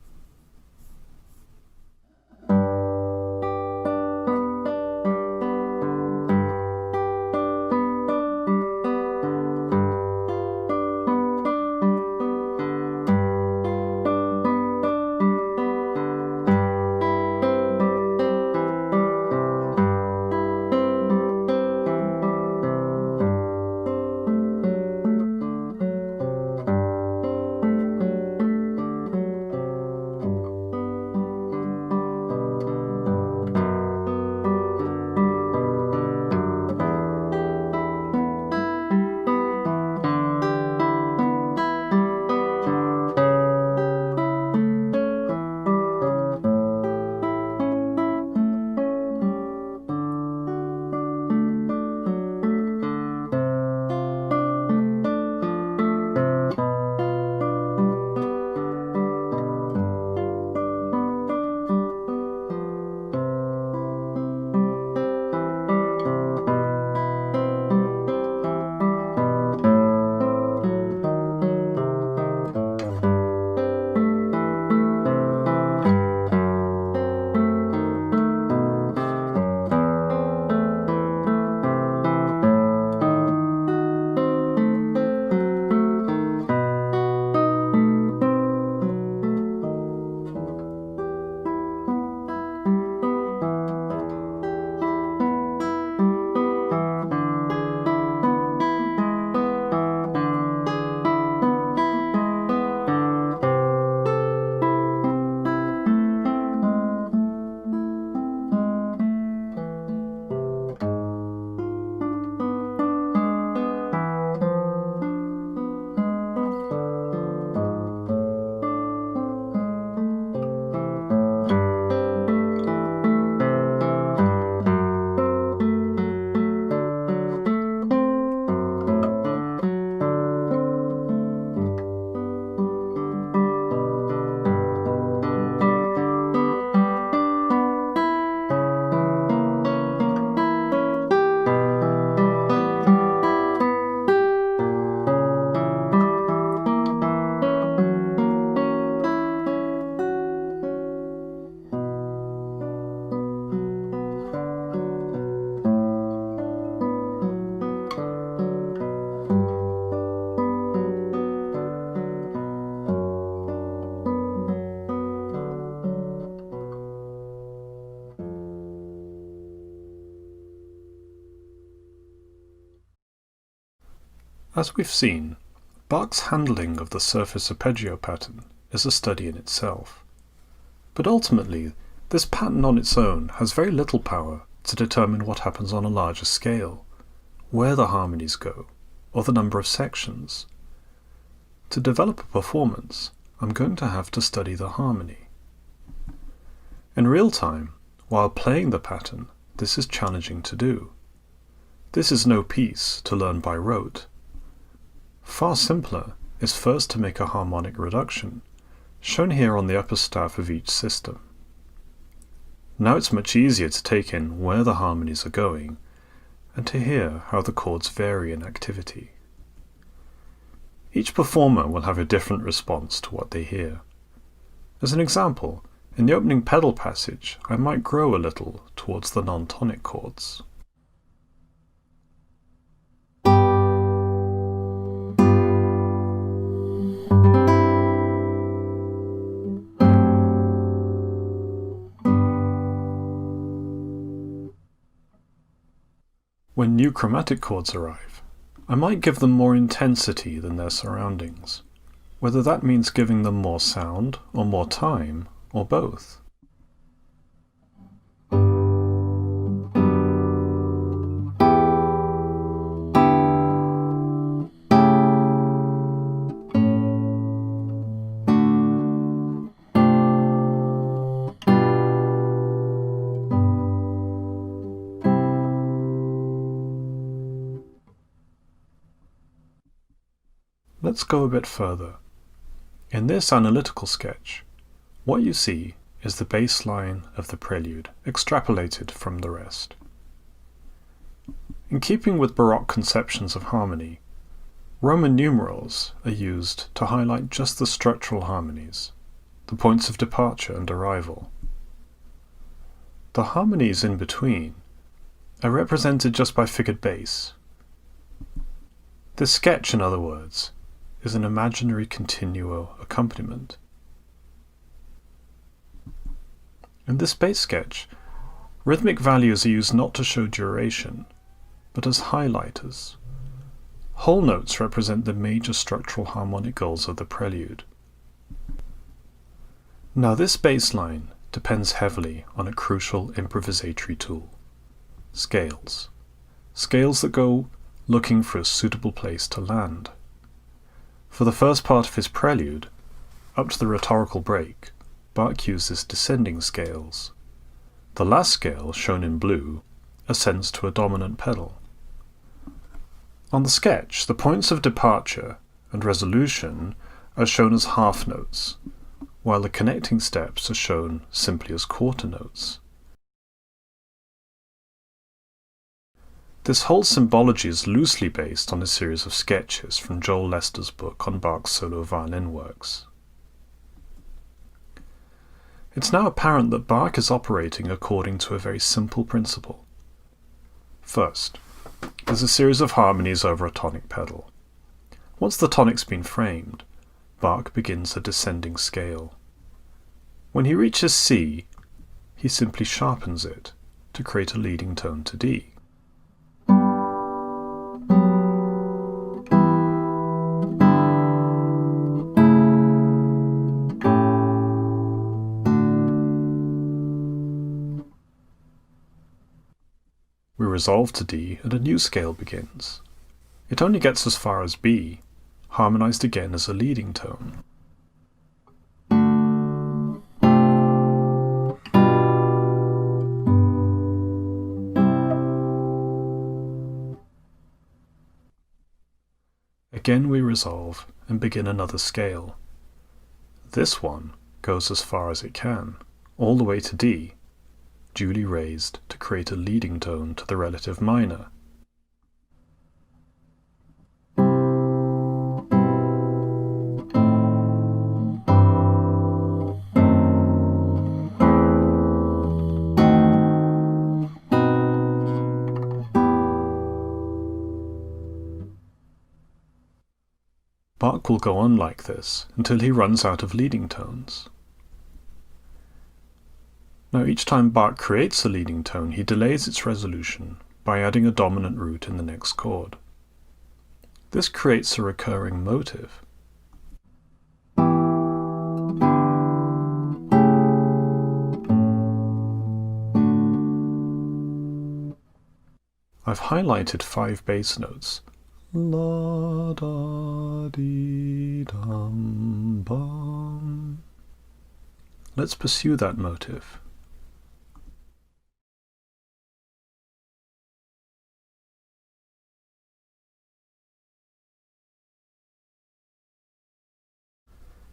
As we've seen, Bach's handling of the surface arpeggio pattern is a study in itself. But ultimately, this pattern on its own has very little power to determine what happens on a larger scale, where the harmonies go, or the number of sections. To develop a performance, I'm going to have to study the harmony. In real time, while playing the pattern, this is challenging to do. This is no piece to learn by rote. Far simpler is first to make a harmonic reduction, shown here on the upper staff of each system. Now it's much easier to take in where the harmonies are going, and to hear how the chords vary in activity. Each performer will have a different response to what they hear. As an example, in the opening pedal passage, I might grow a little towards the non-tonic chords. When new chromatic chords arrive, I might give them more intensity than their surroundings, whether that means giving them more sound, or more time, or both. Let's go a bit further. In this analytical sketch, what you see is the bass line of the prelude extrapolated from the rest. In keeping with Baroque conceptions of harmony, Roman numerals are used to highlight just the structural harmonies, the points of departure and arrival. The harmonies in between are represented just by figured bass. This sketch, in other words, is an imaginary continuo accompaniment. In this bass sketch, rhythmic values are used not to show duration, but as highlighters. Whole notes represent the major structural harmonic goals of the prelude. Now this bass line depends heavily on a crucial improvisatory tool: scales. Scales that go looking for a suitable place to land. For the first part of his prelude, up to the rhetorical break, Bach uses descending scales. The last scale, shown in blue, ascends to a dominant pedal. On the sketch, the points of departure and resolution are shown as half notes, while the connecting steps are shown simply as quarter notes. This whole symbology is loosely based on a series of sketches from Joel Lester's book on Bach's solo violin works. It's now apparent that Bach is operating according to a very simple principle. First, there's a series of harmonies over a tonic pedal. Once the tonic's been framed, Bach begins a descending scale. When he reaches C, he simply sharpens it to create a leading tone to D. We resolve to D and a new scale begins. It only gets as far as B, harmonized again as a leading tone. Again we resolve and begin another scale. This one goes as far as it can, all the way to D, duly raised to create a leading tone to the relative minor. Bach will go on like this until he runs out of leading tones. Now each time Bach creates a leading tone, he delays its resolution by adding a dominant root in the next chord. This creates a recurring motive. I've highlighted 5 bass notes. La da dee dum bum. Let's pursue that motive.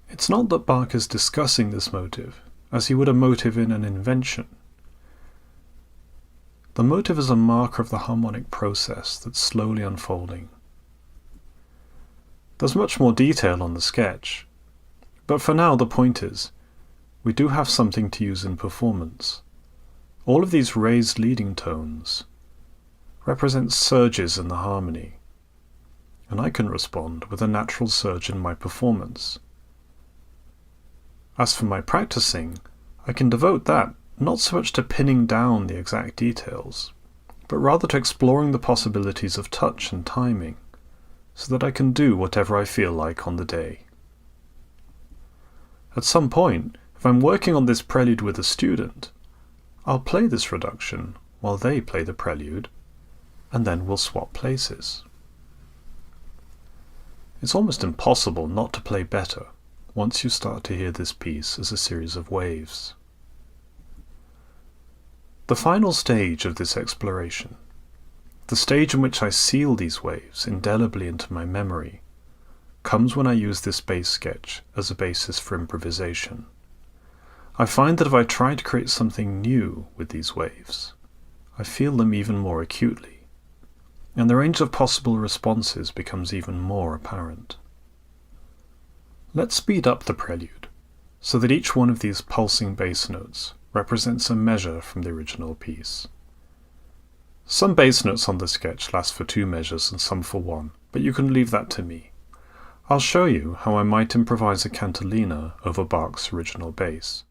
It's not that Bach is discussing this motive, as he would a motive in an invention. The motive is a marker of the harmonic process that's slowly unfolding. There's much more detail on the sketch, but for now the point is, we do have something to use in performance. All of these raised leading tones represent surges in the harmony, and I can respond with a natural surge in my performance. As for my practicing, I can devote that not so much to pinning down the exact details, but rather to exploring the possibilities of touch and timing, so that I can do whatever I feel like on the day. At some point, if I'm working on this prelude with a student, I'll play this reduction while they play the prelude, and then we'll swap places. It's almost impossible not to play better once you start to hear this piece as a series of waves. The final stage of this exploration, the stage in which I seal these waves indelibly into my memory, comes when I use this bass sketch as a basis for improvisation. I find that if I try to create something new with these waves, I feel them even more acutely, and the range of possible responses becomes even more apparent. Let's speed up the prelude, so that each one of these pulsing bass notes represents a measure from the original piece. Some bass notes on the sketch last for 2 measures and some for 1, but you can leave that to me. I'll show you how I might improvise a cantilena over Bach's original bass.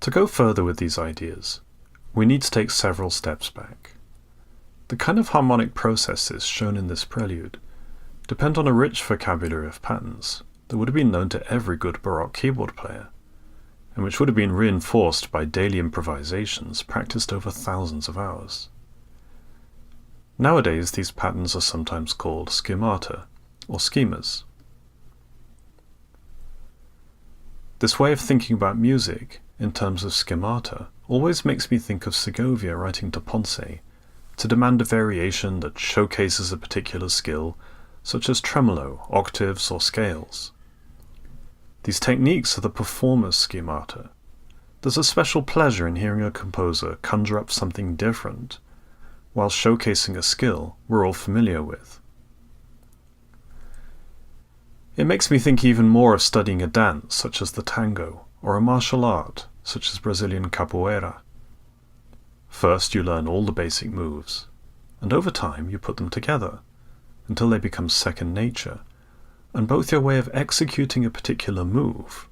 To go further with these ideas, we need to take several steps back. The kind of harmonic processes shown in this prelude depend on a rich vocabulary of patterns that would have been known to every good Baroque keyboard player, and which would have been reinforced by daily improvisations practiced over thousands of hours. Nowadays, these patterns are sometimes called schemata, or schemas. This way of thinking about music in terms of schemata always makes me think of Segovia writing to Ponce to demand a variation that showcases a particular skill, such as tremolo, octaves, or scales. These techniques are the performer's schemata. There's a special pleasure in hearing a composer conjure up something different, while showcasing a skill we're all familiar with. It makes me think even more of studying a dance such as the tango, or a martial art such as Brazilian capoeira. First you learn all the basic moves, and over time you put them together, until they become second nature, and both your way of executing a particular move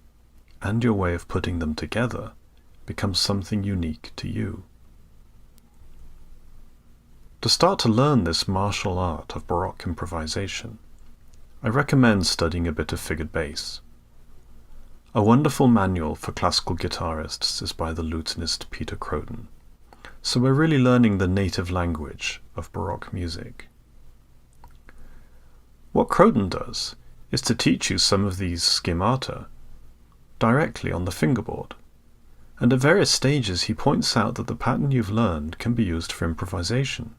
and your way of putting them together becomes something unique to you. To start to learn this martial art of Baroque improvisation, I recommend studying a bit of figured bass. A wonderful manual for classical guitarists is by the lutenist Peter Croton, so we're really learning the native language of Baroque music. What Croton does is to teach you some of these schemata directly on the fingerboard, and at various stages he points out that the pattern you've learned can be used for improvisation.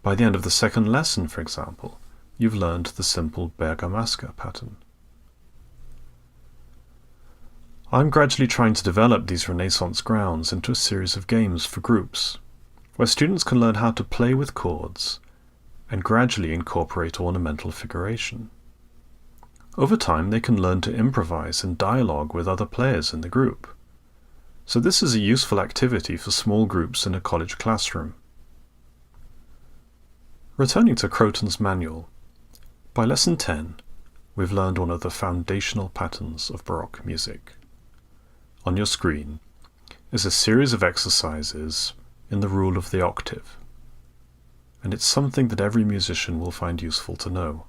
By the end of the second lesson, for example, you've learned the simple bergamasca pattern. I'm gradually trying to develop these Renaissance grounds into a series of games for groups, where students can learn how to play with chords and gradually incorporate ornamental figuration. Over time, they can learn to improvise and dialogue with other players in the group. So this is a useful activity for small groups in a college classroom. Returning to Croton's manual, by lesson 10, we've learned one of the foundational patterns of Baroque music. On your screen is a series of exercises in the rule of the octave, and it's something that every musician will find useful to know.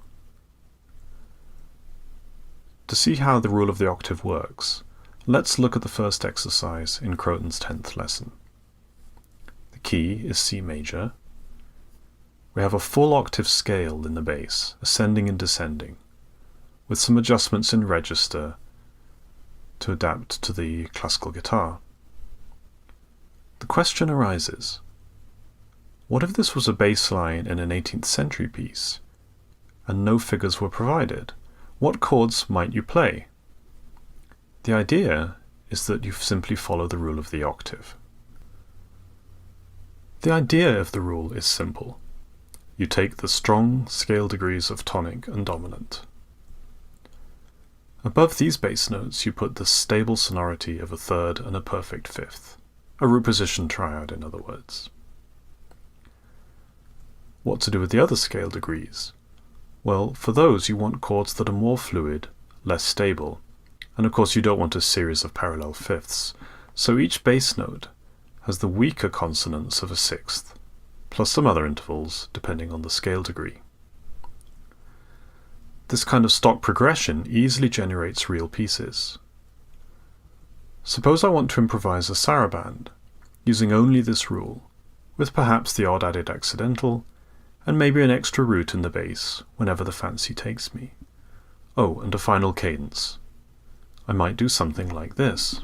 To see how the rule of the octave works, let's look at the first exercise in Croton's 10th lesson. The key is C major. We have a full octave scale in the bass, ascending and descending, with some adjustments in register to adapt to the classical guitar. The question arises, what if this was a bass line in an 18th century piece, and no figures were provided? What chords might you play? The idea is that you simply follow the rule of the octave. The idea of the rule is simple. You take the strong scale degrees of tonic and dominant. Above these bass notes you put the stable sonority of a third and a perfect fifth, a root position triad in other words. What to do with the other scale degrees? Well, for those you want chords that are more fluid, less stable, and of course you don't want a series of parallel fifths, so each bass note has the weaker consonants of a sixth, plus some other intervals depending on the scale degree. This kind of stock progression easily generates real pieces. Suppose I want to improvise a saraband, using only this rule, with perhaps the odd added accidental, and maybe an extra root in the bass whenever the fancy takes me. Oh, and a final cadence. I might do something like this.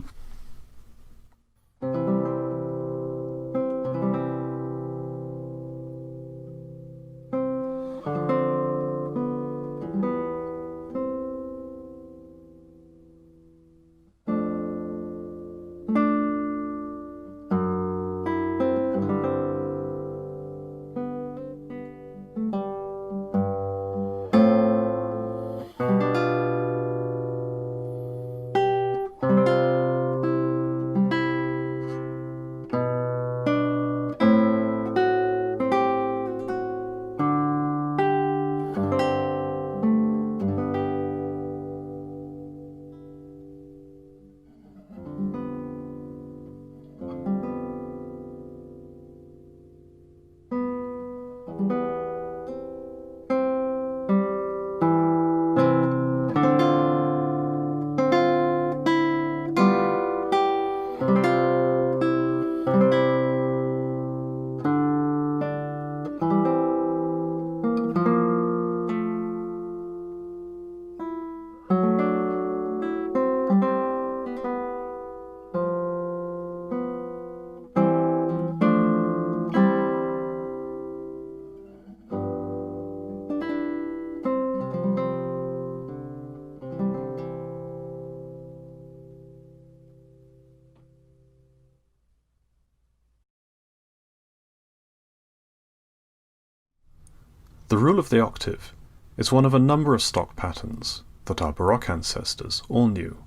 The rule of the octave is one of a number of stock patterns that our Baroque ancestors all knew.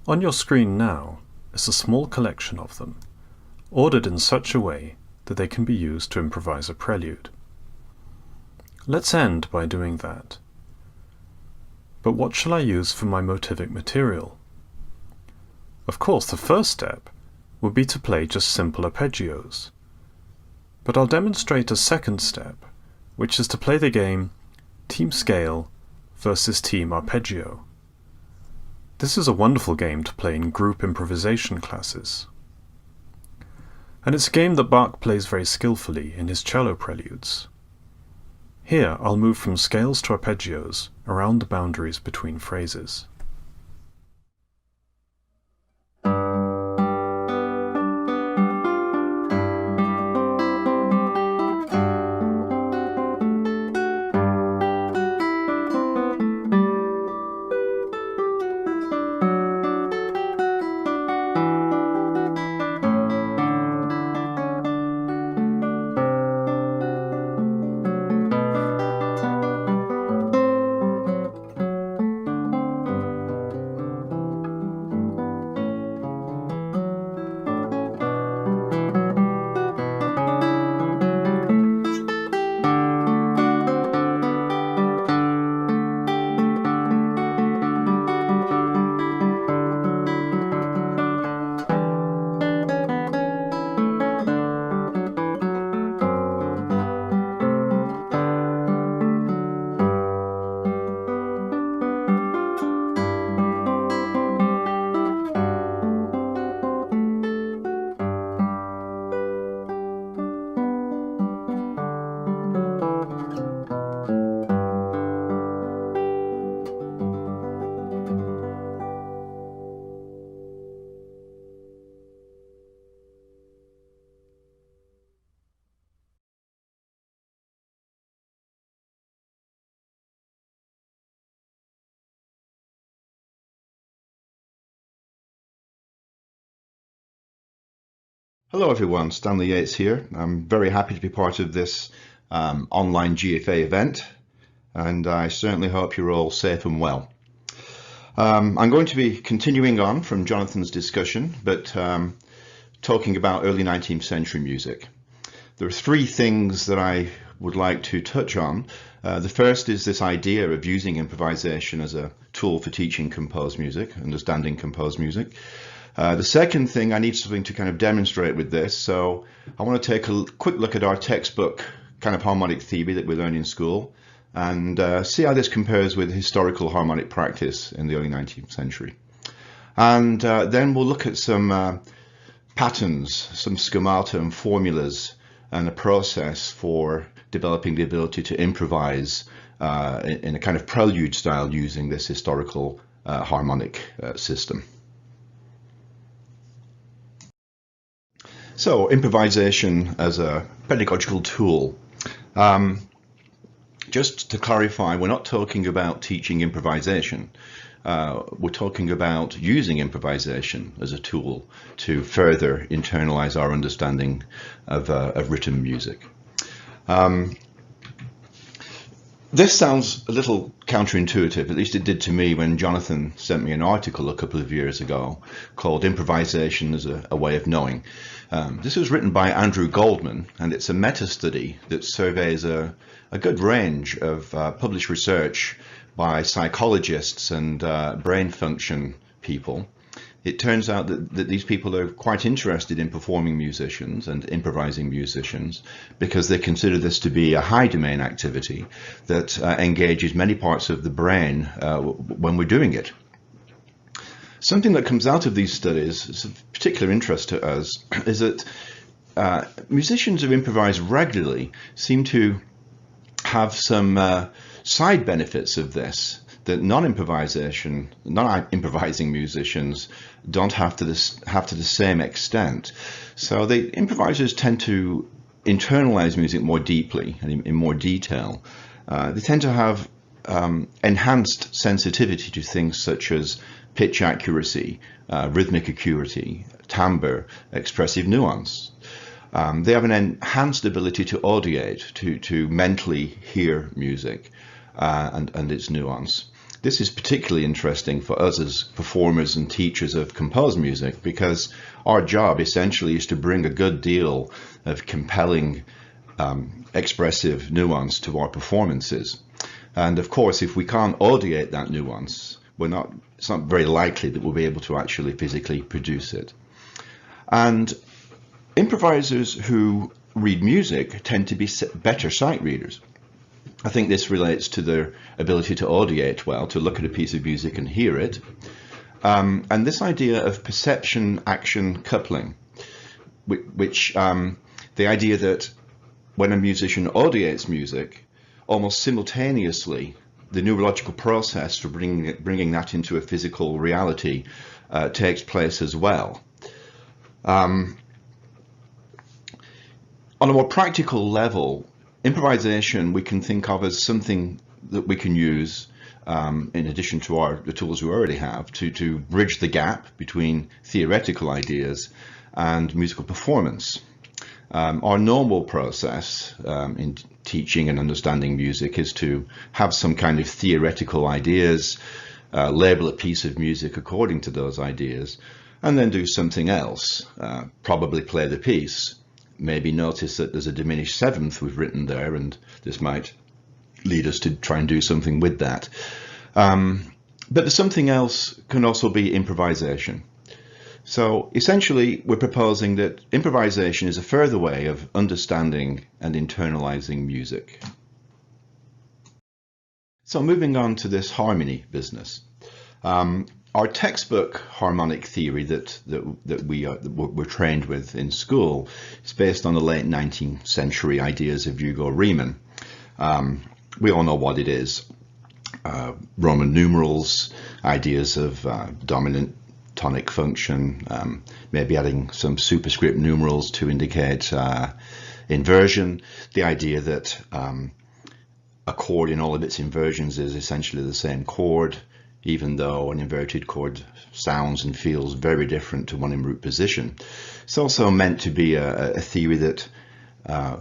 On your screen now is a small collection of them, ordered in such a way that they can be used to improvise a prelude. Let's end by doing that. But what shall I use for my motivic material? Of course, the first step would be to play just simple arpeggios. But I'll demonstrate a second step, which is to play the game team scale versus team arpeggio. This is a wonderful game to play in group improvisation classes. And it's a game that Bach plays very skillfully in his cello preludes. Here I'll move from scales to arpeggios around the boundaries between phrases. Hello everyone, Stanley Yates here. I'm very happy to be part of this online GFA event, and I certainly hope you're all safe and well. I'm going to be continuing on from Jonathan's discussion, but talking about early 19th century music. There are three things that I would like to touch on. The first is this idea of using improvisation as a tool for teaching composed music, understanding composed music. The second thing, I need something to kind of demonstrate with this, so I want to take a quick look at our textbook kind of harmonic theory that we learn in school and see how this compares with historical harmonic practice in the early 19th century. And then we'll look at some patterns, some schemata and formulas and a process for developing the ability to improvise in a kind of prelude style using this historical harmonic system. So, improvisation as a pedagogical tool. Just to clarify, we're not talking about teaching improvisation. We're talking about using improvisation as a tool to further internalize our understanding of written music. This sounds a little counterintuitive, at least it did to me when Jonathan sent me an article a couple of years ago called Improvisation as a Way of Knowing. This was written by Andrew Goldman, and it's a meta-study that surveys a good range of published research by psychologists and brain function people. It turns out that these people are quite interested in performing musicians and improvising musicians because they consider this to be a high domain activity that engages many parts of the brain when we're doing it. Something that comes out of these studies, is of particular interest to us, is that musicians who improvise regularly seem to have some side benefits of this that non-improvising musicians don't have to the same extent. So the improvisers tend to internalize music more deeply and in more detail. They tend to have enhanced sensitivity to things such as pitch accuracy, rhythmic acuity, timbre, expressive nuance. They have an enhanced ability to audiate, to mentally hear music and its nuance. This is particularly interesting for us as performers and teachers of composed music, because our job essentially is to bring a good deal of compelling expressive nuance to our performances. And of course, if we can't audiate that nuance, it's not very likely that we'll be able to actually physically produce it. And improvisers who read music tend to be better sight readers. I think this relates to their ability to audiate well, to look at a piece of music and hear it. And this idea of perception-action coupling, which the idea that when a musician audiates music, almost simultaneously, the neurological process for bringing that into a physical reality takes place as well. On a more practical level, improvisation we can think of as something that we can use in addition to the tools we already have to bridge the gap between theoretical ideas and musical performance. Our normal process in teaching and understanding music is to have some kind of theoretical ideas, label a piece of music according to those ideas, and then do something else, probably play the piece. Maybe notice that there's a diminished seventh we've written there, and this might lead us to try and do something with that. But the something else can also be improvisation. So essentially, we're proposing that improvisation is a further way of understanding and internalizing music. So moving on to this harmony business. Our textbook harmonic theory that we're trained with in school is based on the late 19th century ideas of Hugo Riemann. We all know what it is. Roman numerals, ideas of dominant tonic function, maybe adding some superscript numerals to indicate inversion, the idea that a chord in all of its inversions is essentially the same chord, even though an inverted chord sounds and feels very different to one in root position. It's also meant to be a theory that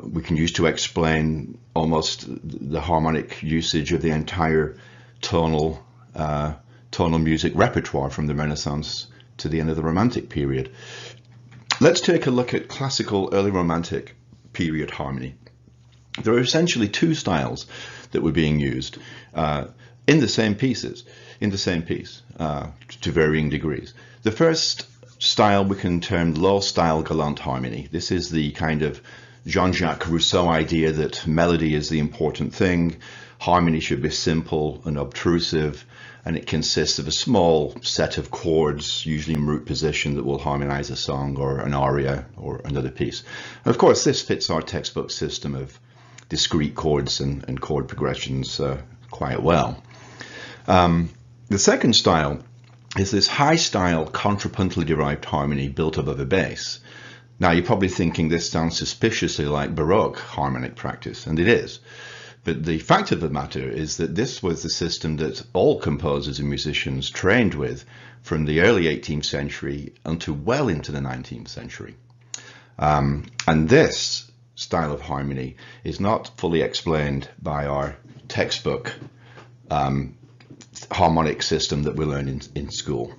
we can use to explain almost the harmonic usage of the entire tonal music repertoire from the Renaissance to the end of the Romantic period. Let's take a look at classical early Romantic period harmony. There are essentially two styles that were being used in the same piece, to varying degrees. The first style we can term low style galant harmony. This is the kind of Jean-Jacques Rousseau idea that melody is the important thing, harmony should be simple and obtrusive, and it consists of a small set of chords, usually in root position, that will harmonize a song or an aria or another piece. And of course, this fits our textbook system of discrete chords and chord progressions quite well. The second style is this high style contrapuntally derived harmony built above a bass. Now you're probably thinking this sounds suspiciously like Baroque harmonic practice, and it is. But the fact of the matter is that this was the system that all composers and musicians trained with from the early 18th century until well into the 19th century. And this style of harmony is not fully explained by our textbook harmonic system that we learn in school.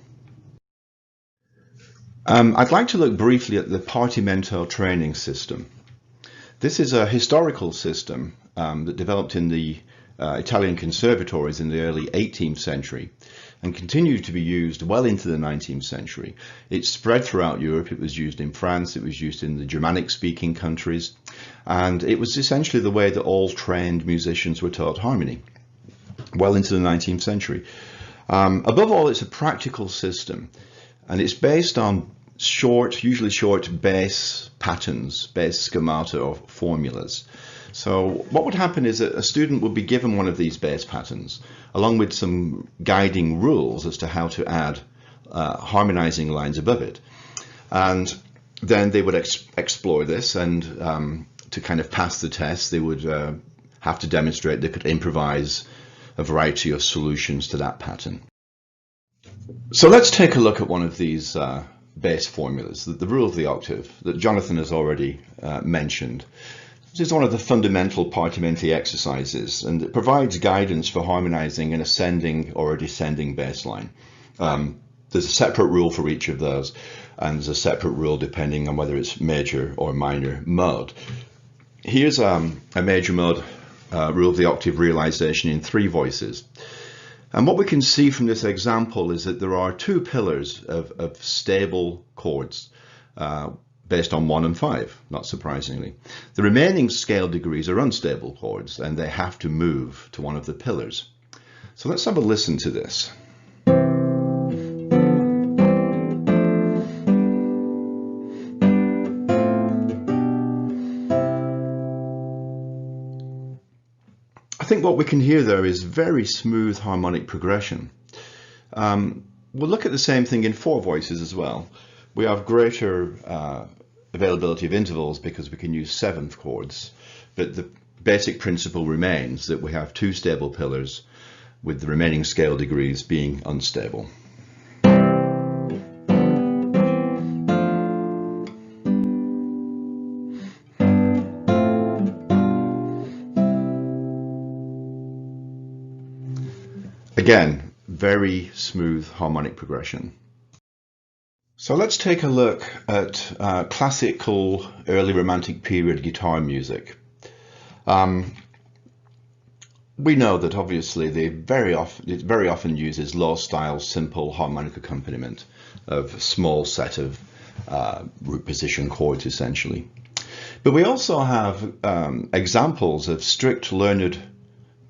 I'd like to look briefly at the Partington training system. This is a historical system that developed in the Italian conservatories in the early 18th century and continued to be used well into the 19th century. It spread throughout Europe. It was used in France, it was used in the Germanic-speaking countries, and it was essentially the way that all trained musicians were taught harmony well into the 19th century. Above all, it's a practical system, and it's based on usually short bass patterns, bass schemata or formulas. So what would happen is that a student would be given one of these bass patterns along with some guiding rules as to how to add harmonizing lines above it. And then they would explore this, and to kind of pass the test, they would have to demonstrate they could improvise a variety of solutions to that pattern. So let's take a look at one of these bass formulas, the rule of the octave that Jonathan has already mentioned. This is one of the fundamental Partimenti exercises, and it provides guidance for harmonizing an ascending or a descending bass line. There's a separate rule for each of those, and there's a separate rule depending on whether it's major or minor mode. Here's a major mode rule of the octave realization in 3 voices. And what we can see from this example is that there are 2 pillars of stable chords based on 1 and 5, not surprisingly. The remaining scale degrees are unstable chords, and they have to move to one of the pillars. So let's have a listen to this. I think what we can hear there is very smooth harmonic progression. We'll look at the same thing in 4 voices as well. We have greater availability of intervals because we can use 7th chords, but the basic principle remains that we have 2 stable pillars with the remaining scale degrees being unstable. Again, very smooth harmonic progression. So let's take a look at classical early Romantic period guitar music. We know that obviously it very often uses low style simple harmonic accompaniment of a small set of root position chords essentially. But we also have examples of strict learned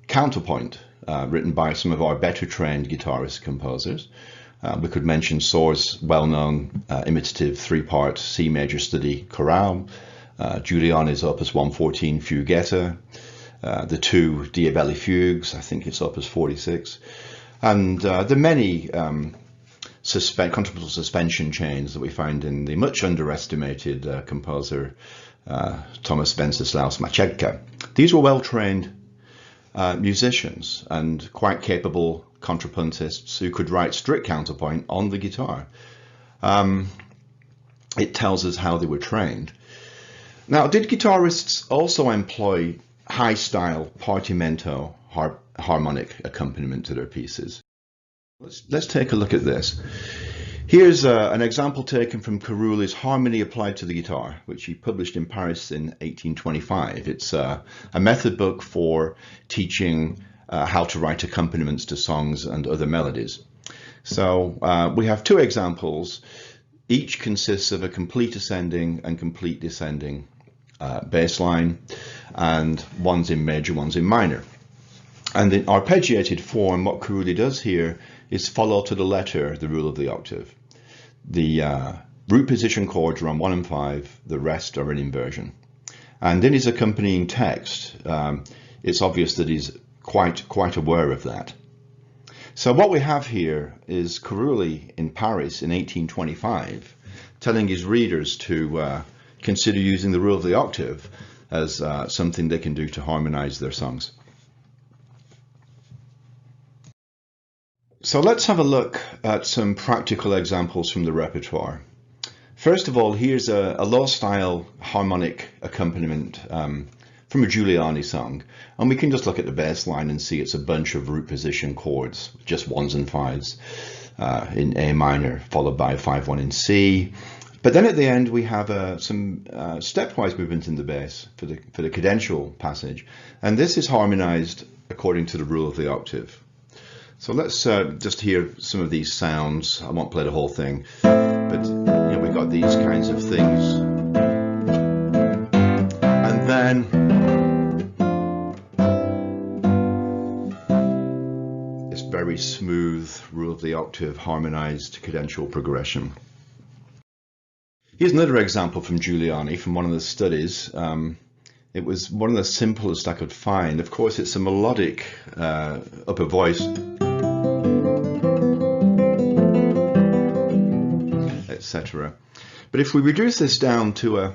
counterpoint written by some of our better trained guitarist composers. We could mention Sohr's well-known imitative 3-part C major study chorale, Giuliani's Opus 114 Fuguetta, the 2 Diabelli fugues, I think it's Opus 46, and the many contrapuntal suspension chains that we find in the much underestimated composer Thomas Wenceslaus Maciejka. These were well-trained musicians and quite capable contrapuntists who could write strict counterpoint on the guitar. It tells us how they were trained. Now, did guitarists also employ high-style partimento harmonic accompaniment to their pieces? Let's take a look at this. Here's an example taken from Carulli's Harmony Applied to the Guitar, which he published in Paris in 1825. It's a method book for teaching how to write accompaniments to songs and other melodies. So we have 2 examples. Each consists of a complete ascending and complete descending bass line, and one's in major, one's in minor. And in arpeggiated form, what Carulli does here is follow to the letter the rule of the octave. The root position chords are on 1 and 5, the rest are in inversion. And in his accompanying text, it's obvious that he's quite aware of that. So what we have here is Carulli in Paris in 1825 telling his readers to consider using the rule of the octave as something they can do to harmonize their songs. So let's have a look at some practical examples from the repertoire. First of all, here's a low-style harmonic accompaniment from a Giuliani song, and we can just look at the bass line and see it's a bunch of root position chords, just 1s and 5s in A minor, followed by a 5-1 in C. But then at the end we have some stepwise movement in the bass for the cadential passage, and this is harmonized according to the rule of the octave. So let's just hear some of these sounds. I won't play the whole thing, but you know, we've got these kinds of things. And then this very smooth rule of the octave harmonized cadential progression. Here's another example from Giuliani from one of the studies. It was one of the simplest I could find. Of course, it's a melodic upper voice, etc. But if we reduce this down to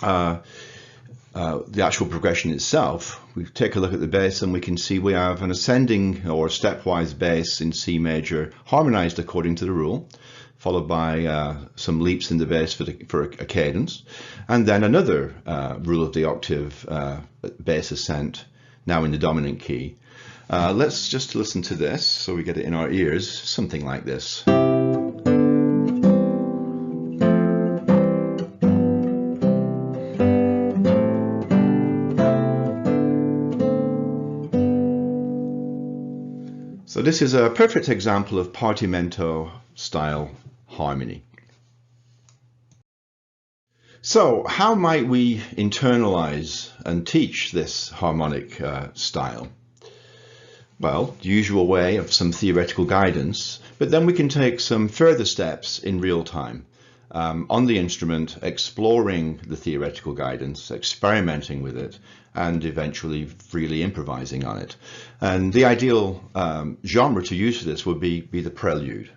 the actual progression itself, we take a look at the bass and we can see we have an ascending or stepwise bass in C major, harmonized according to the rule, followed by some leaps in the bass for a cadence, and then another rule of the octave bass ascent, now in the dominant key. Let's just listen to this so we get it in our ears, something like this. So this is a perfect example of partimento style harmony. So how might we internalize and teach this harmonic style? Well, the usual way of some theoretical guidance, but then we can take some further steps in real time on the instrument, exploring the theoretical guidance, experimenting with it, and eventually freely improvising on it. And the ideal genre to use for this would be the prelude.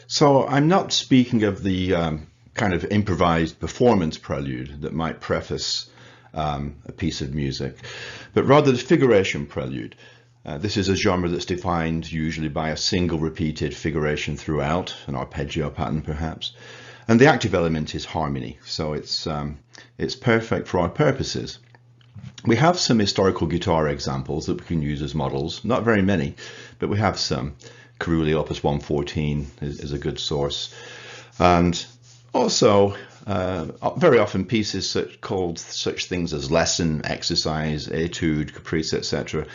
So I'm not speaking of the kind of improvised performance prelude that might preface a piece of music, but rather the figuration prelude. This is a genre that's defined usually by a single repeated figuration throughout, an arpeggio pattern perhaps, and the active element is harmony, so it's perfect for our purposes. We have some historical guitar examples that we can use as models, not very many, but we have some. Carulli Opus 114 is a good source, and also very often pieces called such things as lesson, exercise, etude, caprice, etc.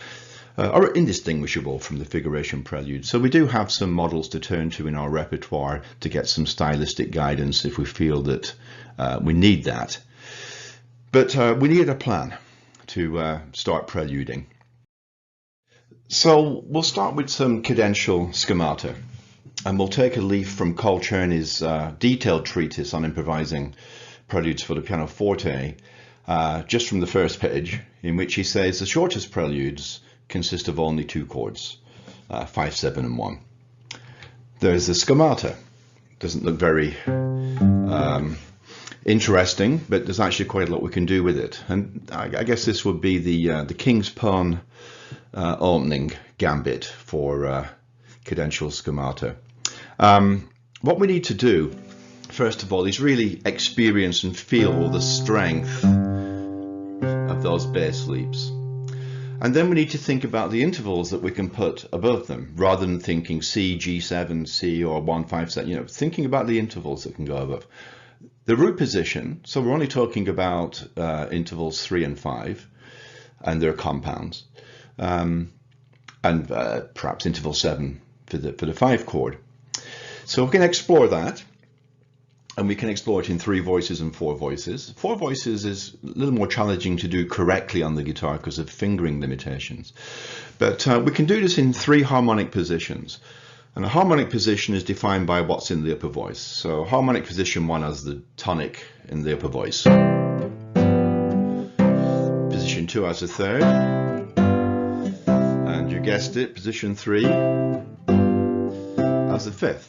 Are indistinguishable from the figuration prelude. So we do have some models to turn to in our repertoire to get some stylistic guidance if we feel that we need that. But we need a plan to start preluding. So we'll start with some cadential schemata, and we'll take a leaf from Cole Czerny's detailed treatise on improvising preludes for the pianoforte, just from the first page, in which he says the shortest preludes consist of only two chords, 5, 7, and 1. There's the schemata. Doesn't look very interesting, but there's actually quite a lot we can do with it. And I guess this would be the King's Pawn opening gambit for cadential schemata. What we need to do, first of all, is really experience and feel all the strength of those bass leaps. And then we need to think about the intervals that we can put above them, rather than thinking C, G7, C, or 1, 5, 7, thinking about the intervals that can go above. The root position, so we're only talking about intervals 3 and 5, and their compounds, and perhaps interval 7 for the 5 chord. So we can explore that, and we can explore it in 3 voices and 4 voices. 4 voices is a little more challenging to do correctly on the guitar because of fingering limitations. But we can do this in 3 harmonic positions. And a harmonic position is defined by what's in the upper voice. So harmonic position 1 has the tonic in the upper voice. Position 2 has a third. And you guessed it, position 3 has the fifth.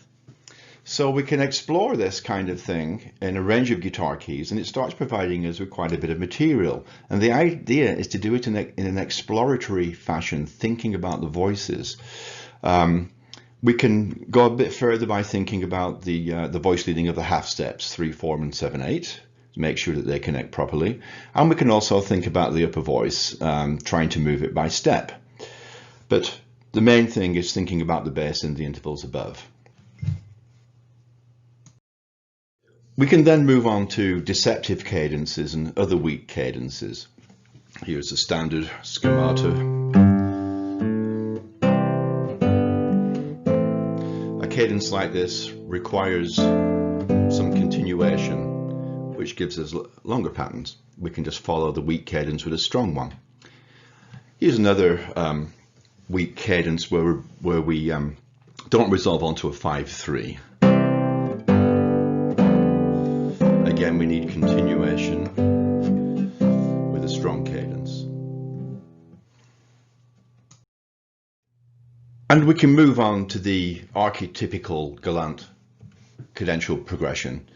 So we can explore this kind of thing in a range of guitar keys, and it starts providing us with quite a bit of material. And the idea is to do it in an exploratory fashion, thinking about the voices. We can go a bit further by thinking about the voice leading of the half steps, 3, 4, and 7, 8, to make sure that they connect properly. And we can also think about the upper voice, trying to move it by step. But the main thing is thinking about the bass and the intervals above. We can then move on to deceptive cadences and other weak cadences. Here's a standard schemata. A cadence like this requires some continuation, which gives us longer patterns. We can just follow the weak cadence with a strong one. Here's another weak cadence where we don't resolve onto a 5-3. Again, we need continuation with a strong cadence. And we can move on to the archetypical galant cadential progression,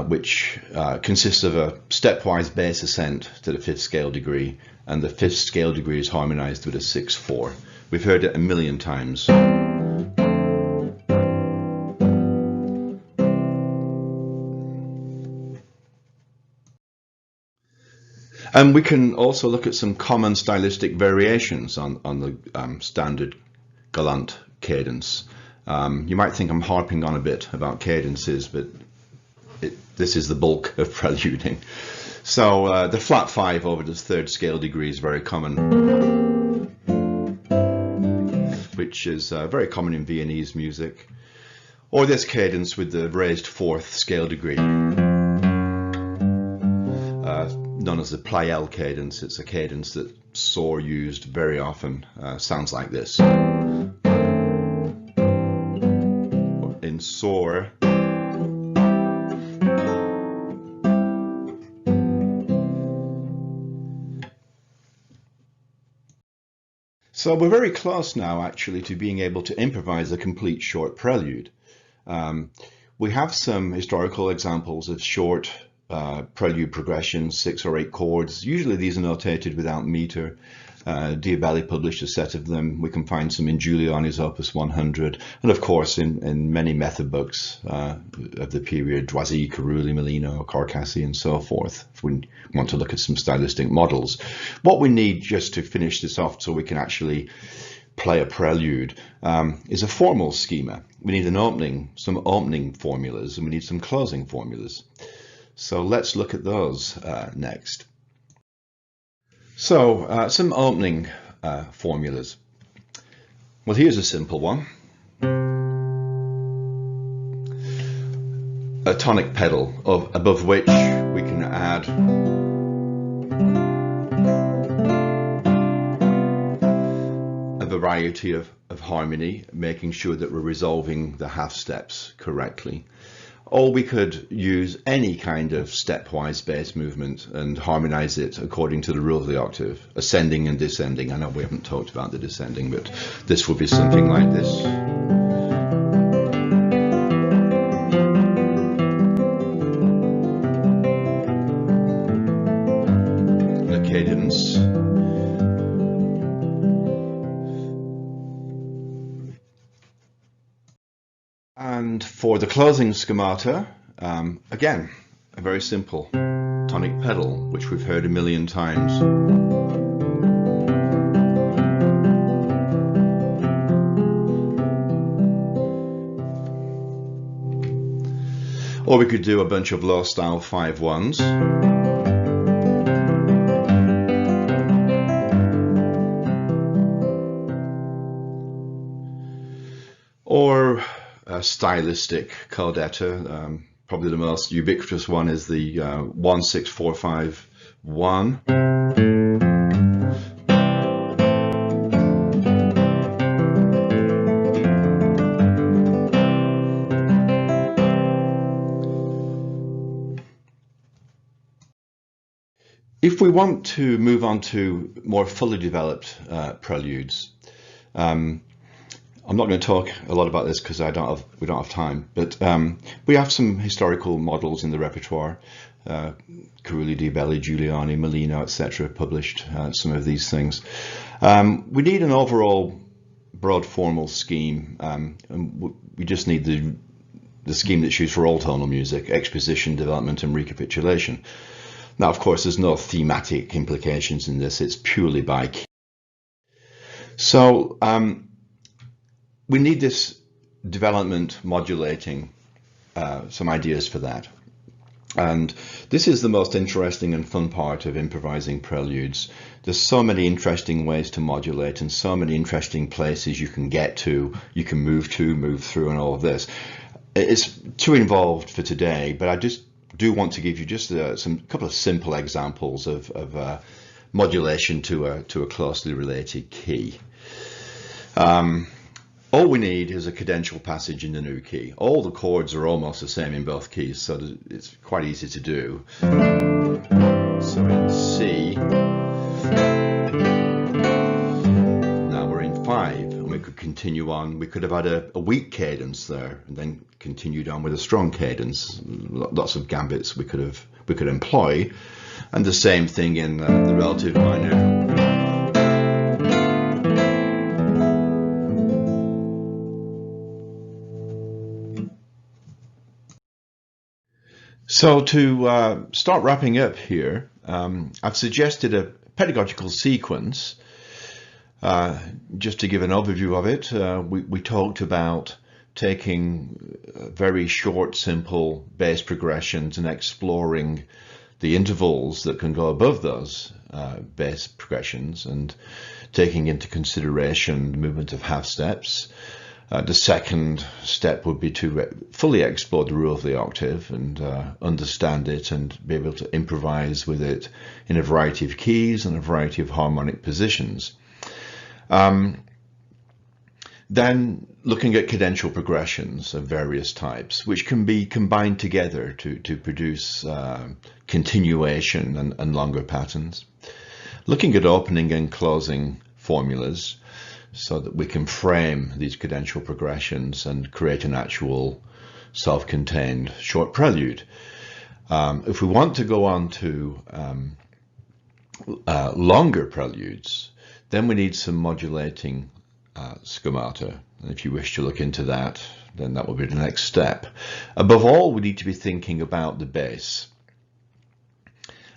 which consists of a stepwise bass ascent to the 5th scale degree, and the 5th scale degree is harmonized with a 6-4. We've heard it a million times. And we can also look at some common stylistic variations on the standard galant cadence. You might think I'm harping on a bit about cadences, but this is the bulk of preluding. So the flat 5 over the 3rd scale degree is very common, which is very common in Viennese music. Or this cadence with the raised 4th scale degree, known as the Pleyel cadence. It's a cadence that Sohr used very often. Sounds like this. In Sohr, so we're very close now actually to being able to improvise a complete short prelude. We have some historical examples of short prelude progressions, 6 or 8 chords. Usually these are notated without meter. Diabelli published a set of them. We can find some in Giuliani's Opus 100, and of course in many method books of the period, Doisy, Carulli, Molino, Carcassi, and so forth, if we want to look at some stylistic models. What we need, just to finish this off so we can actually play a prelude, is a formal schema. We need some opening formulas, and we need some closing formulas. So let's look at those next. So some opening formulas. Well, here's a simple one. A tonic pedal above which we can add a variety of harmony, making sure that we're resolving the half steps correctly. Or we could use any kind of stepwise bass movement and harmonize it according to the rule of the octave, ascending and descending. I know we haven't talked about the descending, but this would be something like this. The cadence. And for the closing schemata, again, a very simple tonic pedal, which we've heard a million times. Or we could do a bunch of low style 5/1s. Or a stylistic codetta. Probably the most ubiquitous one is the 1-6-4-5-1. If we want to move on to more fully developed preludes, I'm not going to talk a lot about this because we don't have time, but we have some historical models in the repertoire. Carulli, Diabelli, Giuliani, Molino, etc. published some of these things. We need an overall broad formal scheme, and we just need the scheme that's used for all tonal music: exposition, development, and recapitulation. Now, of course, there's no thematic implications in this. It's purely by key. So we need this development modulating, some ideas for that. And this is the most interesting and fun part of improvising preludes. There's so many interesting ways to modulate and so many interesting places you can get to, you can move through and all of this. It's too involved for today, but I just do want to give you just some couple of simple examples of modulation to a closely related key. All we need is a cadential passage in the new key. All the chords are almost the same in both keys, so it's quite easy to do. So in C, now we're in 5, and we could continue on. We could have had a weak cadence there, and then continued on with a strong cadence. Lots of gambits we could employ, and the same thing in the relative minor. So to start wrapping up here, I've suggested a pedagogical sequence. Just to give an overview of it, we talked about taking very short, simple bass progressions and exploring the intervals that can go above those bass progressions and taking into consideration the movement of half steps. The second step would be to fully explore the rule of the octave and understand it and be able to improvise with it in a variety of keys and a variety of harmonic positions. Then looking at cadential progressions of various types, which can be combined together to produce continuation and longer patterns. Looking at opening and closing formulas so that we can frame these cadential progressions and create an actual self-contained short prelude. If we want to go on to longer preludes, then we need some modulating schemata. And if you wish to look into that, then that will be the next step. Above all, we need to be thinking about the bass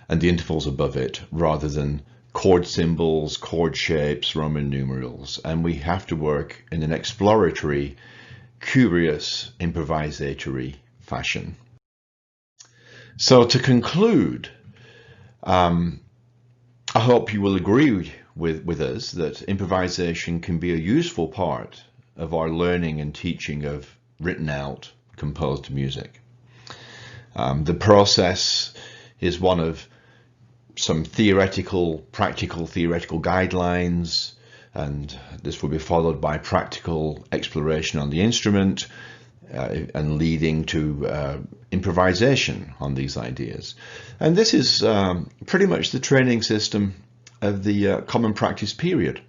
and the intervals above it rather than chord symbols, chord shapes, Roman numerals. And we have to work in an exploratory, curious, improvisatory fashion. So to conclude, I hope you will agree with us that improvisation can be a useful part of our learning and teaching of written out, composed music. The process is one of some practical theoretical guidelines, and this will be followed by practical exploration on the instrument and leading to improvisation on these ideas. And this is pretty much the training system of the common practice period.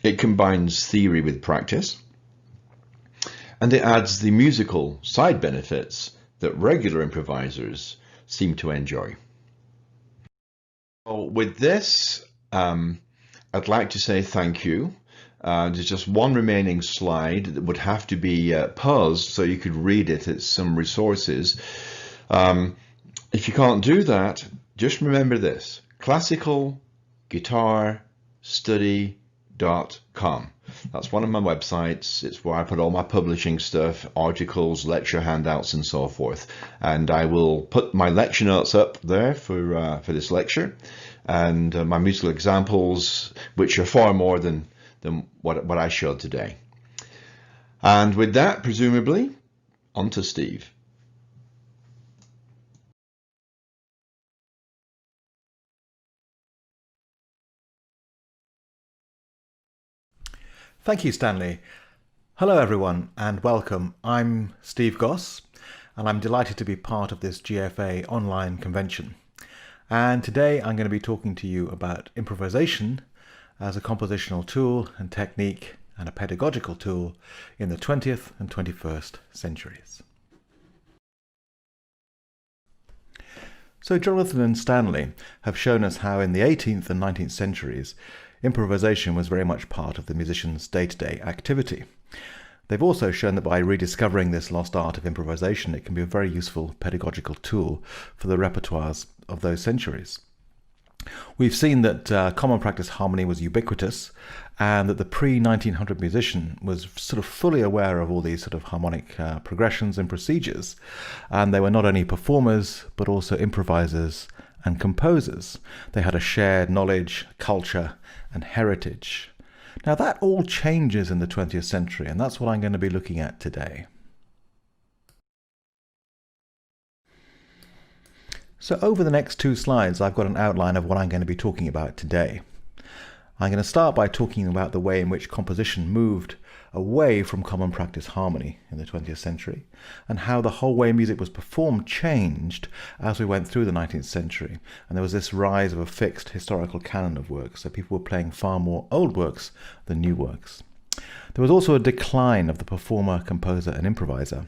It combines theory with practice, and it adds the musical side benefits that regular improvisers seem to enjoy. So with this, I'd like to say thank you. There's just one remaining slide that would have to be paused so you could read it. It's some resources. If you can't do that, just remember this: classicalguitarstudy.com. That's one of my websites. It's where I put all my publishing stuff, articles, lecture handouts, and so forth. And I will put my lecture notes up there for this lecture, and my musical examples, which are far more than what I showed today. And with that, presumably, on to Steve. Thank you, Stanley. Hello, everyone, and welcome. I'm Steve Goss, and I'm delighted to be part of this GFA online convention. And today I'm going to be talking to you about improvisation as a compositional tool and technique and a pedagogical tool in the 20th and 21st centuries. So Jonathan and Stanley have shown us how in the 18th and 19th centuries improvisation was very much part of the musician's day-to-day activity. They've also shown that by rediscovering this lost art of improvisation, it can be a very useful pedagogical tool for the repertoires of those centuries. We've seen that common practice harmony was ubiquitous, and that the pre-1900 musician was sort of fully aware of all these sort of harmonic progressions and procedures, and they were not only performers but also improvisers and composers. They had a shared knowledge, culture, and heritage. Now that all changes in the 20th century, and that's what I'm going to be looking at today. So over the next two slides, I've got an outline of what I'm going to be talking about today. I'm going to start by talking about the way in which composition moved away from common practice harmony in the 20th century, and how the whole way music was performed changed as we went through the 19th century, and there was this rise of a fixed historical canon of works, so people were playing far more old works than new works. There was also a decline of the performer, composer, and improviser,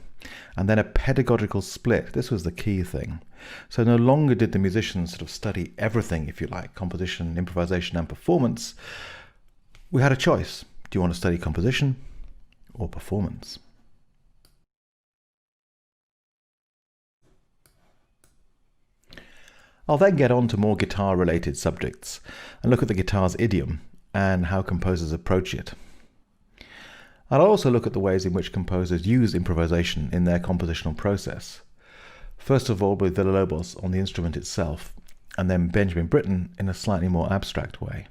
and then a pedagogical split. This was the key thing. So no longer did the musicians sort of study everything, if you like, composition, improvisation, and performance. We had a choice. Do you want to study composition or performance? I'll then get on to more guitar-related subjects and look at the guitar's idiom and how composers approach it. I'll also look at the ways in which composers use improvisation in their compositional process. First of all with Villalobos on the instrument itself, and then Benjamin Britten in a slightly more abstract way.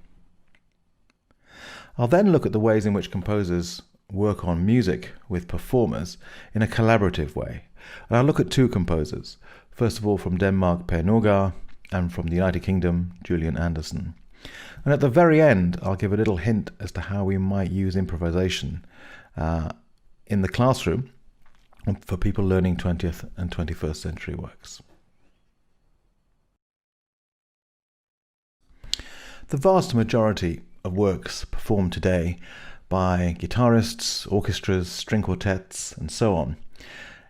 I'll then look at the ways in which composers work on music with performers in a collaborative way. And I'll look at two composers, first of all from Denmark, Per Norgard, and from the United Kingdom, Julian Anderson. And at the very end, I'll give a little hint as to how we might use improvisation in the classroom for people learning 20th and 21st century works. The vast majority of works performed today by guitarists, orchestras, string quartets, and so on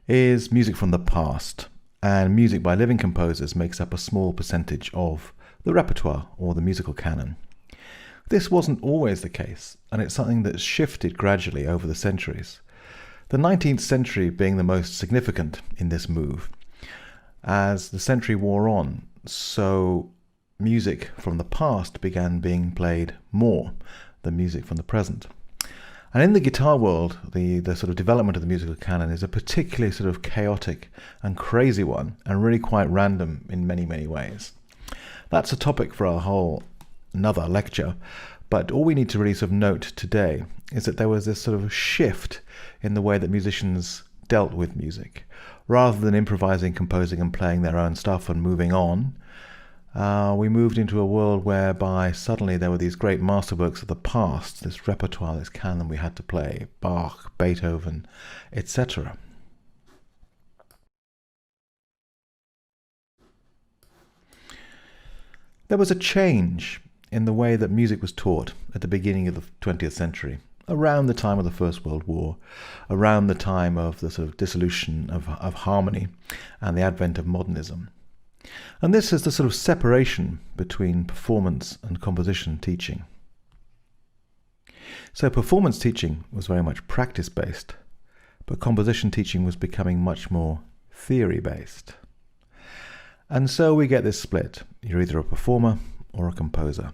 is music from the past, and music by living composers makes up a small percentage of the repertoire or the musical canon. This wasn't always the case, and it's something that's shifted gradually over the centuries. The 19th century being the most significant in this move. As the century wore on, so music from the past began being played more than music from the present. And in the guitar world, the sort of development of the musical canon is a particularly sort of chaotic and crazy one, and really quite random in many, many ways. That's a topic for another lecture, but all we need to really sort of note today is that there was this sort of shift in the way that musicians dealt with music. Rather than improvising, composing and playing their own stuff and moving on, we moved into a world whereby suddenly there were these great masterworks of the past, this repertoire, this canon we had to play, Bach, Beethoven, etc. There was a change in the way that music was taught at the beginning of the 20th century, around the time of the First World War, around the time of the sort of dissolution of harmony and the advent of modernism. And this is the sort of separation between performance and composition teaching. So performance teaching was very much practice-based, but composition teaching was becoming much more theory-based. And so we get this split. You're either a performer or a composer.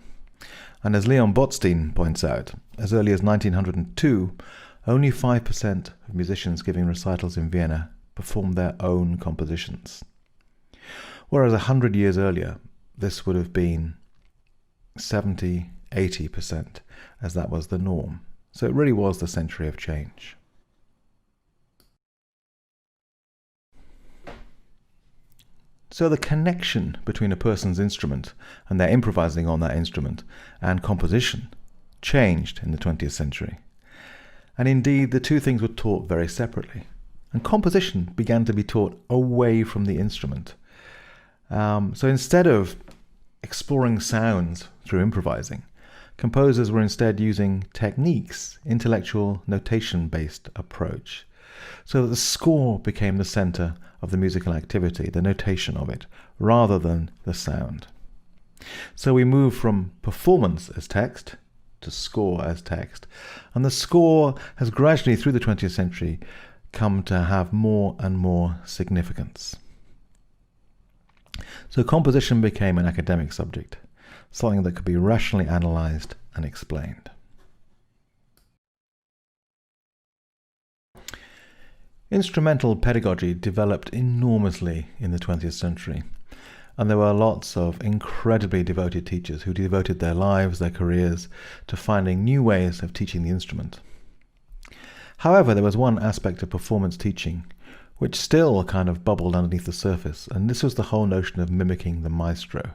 And as Leon Botstein points out, as early as 1902, only 5% of musicians giving recitals in Vienna performed their own compositions. Whereas 100 years earlier, this would have been 70, 80%, as that was the norm. So it really was the century of change. So the connection between a person's instrument and their improvising on that instrument and composition changed in the 20th century. And indeed, the two things were taught very separately. And composition began to be taught away from the instrument. So instead of exploring sounds through improvising, composers were instead using techniques, intellectual notation-based approach. So that the score became the center of the musical activity, the notation of it, rather than the sound. So we move from performance as text to score as text. And the score has gradually, through the 20th century, come to have more and more significance. So composition became an academic subject, something that could be rationally analyzed and explained. Instrumental pedagogy developed enormously in the 20th century, and there were lots of incredibly devoted teachers who devoted their lives, their careers, to finding new ways of teaching the instrument. However, there was one aspect of performance teaching which still kind of bubbled underneath the surface, and this was the whole notion of mimicking the maestro.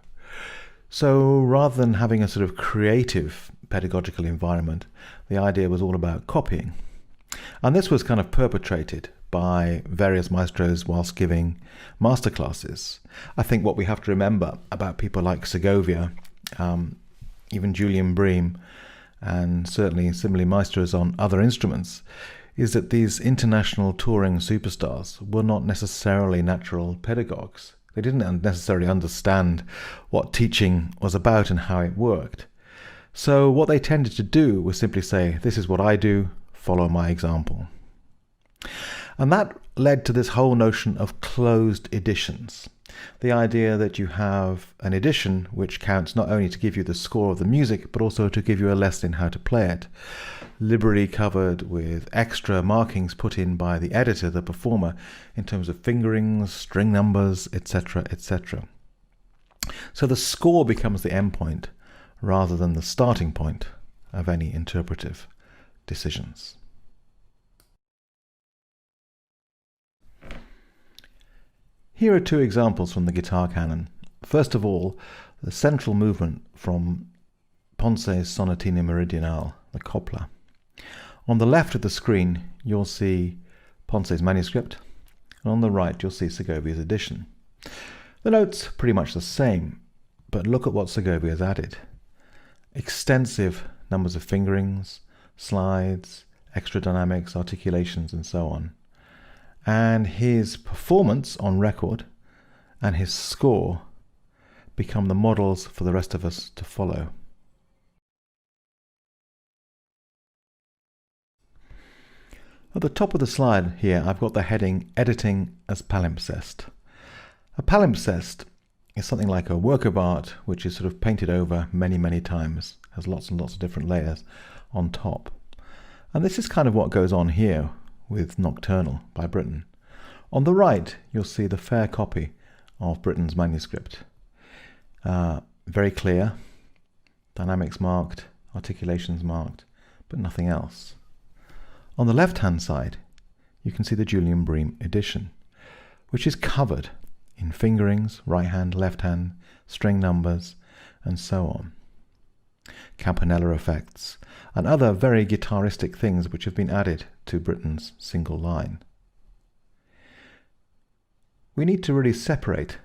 So rather than having a sort of creative pedagogical environment, the idea was all about copying. And this was kind of perpetrated by various maestros whilst giving masterclasses. I think what we have to remember about people like Segovia, even Julian Bream, and certainly similarly maestros on other instruments, is that these international touring superstars were not necessarily natural pedagogues. They didn't necessarily understand what teaching was about and how it worked. So what they tended to do was simply say, this is what I do, follow my example. And that led to this whole notion of closed editions. The idea that you have an edition which counts not only to give you the score of the music, but also to give you a lesson in how to play it, liberally covered with extra markings put in by the editor, the performer, in terms of fingerings, string numbers, etc., etc. So the score becomes the end point rather than the starting point of any interpretive decisions. Here are two examples from the guitar canon. First of all, the central movement from Ponce's Sonatina Meridionale, the Copla. On the left of the screen, you'll see Ponce's manuscript, and on the right, you'll see Segovia's edition. The notes are pretty much the same, but look at what Segovia has added. Extensive numbers of fingerings, slides, extra dynamics, articulations, and so on. And his performance on record and his score become the models for the rest of us to follow. At the top of the slide here, I've got the heading Editing as Palimpsest. A palimpsest is something like a work of art which is sort of painted over many, many times, has lots and lots of different layers on top. And this is kind of what goes on here with Nocturnal by Britten. On the right, you'll see the fair copy of Britten's manuscript. Very clear, dynamics marked, articulations marked, but nothing else. On the left-hand side, you can see the Julian Bream edition, which is covered in fingerings, right hand, left hand, string numbers, and so on. Campanella effects, and other very guitaristic things which have been added to Britten's single line. We need to really separate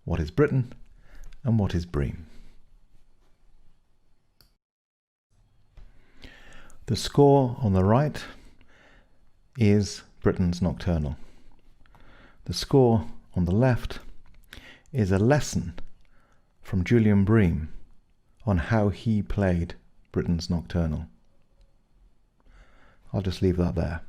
what is Britten and what is Bream. The score on the right is Britten's Nocturnal. The score on the left is a lesson from Julian Bream on how he played Britten's Nocturnal. I'll just leave that there.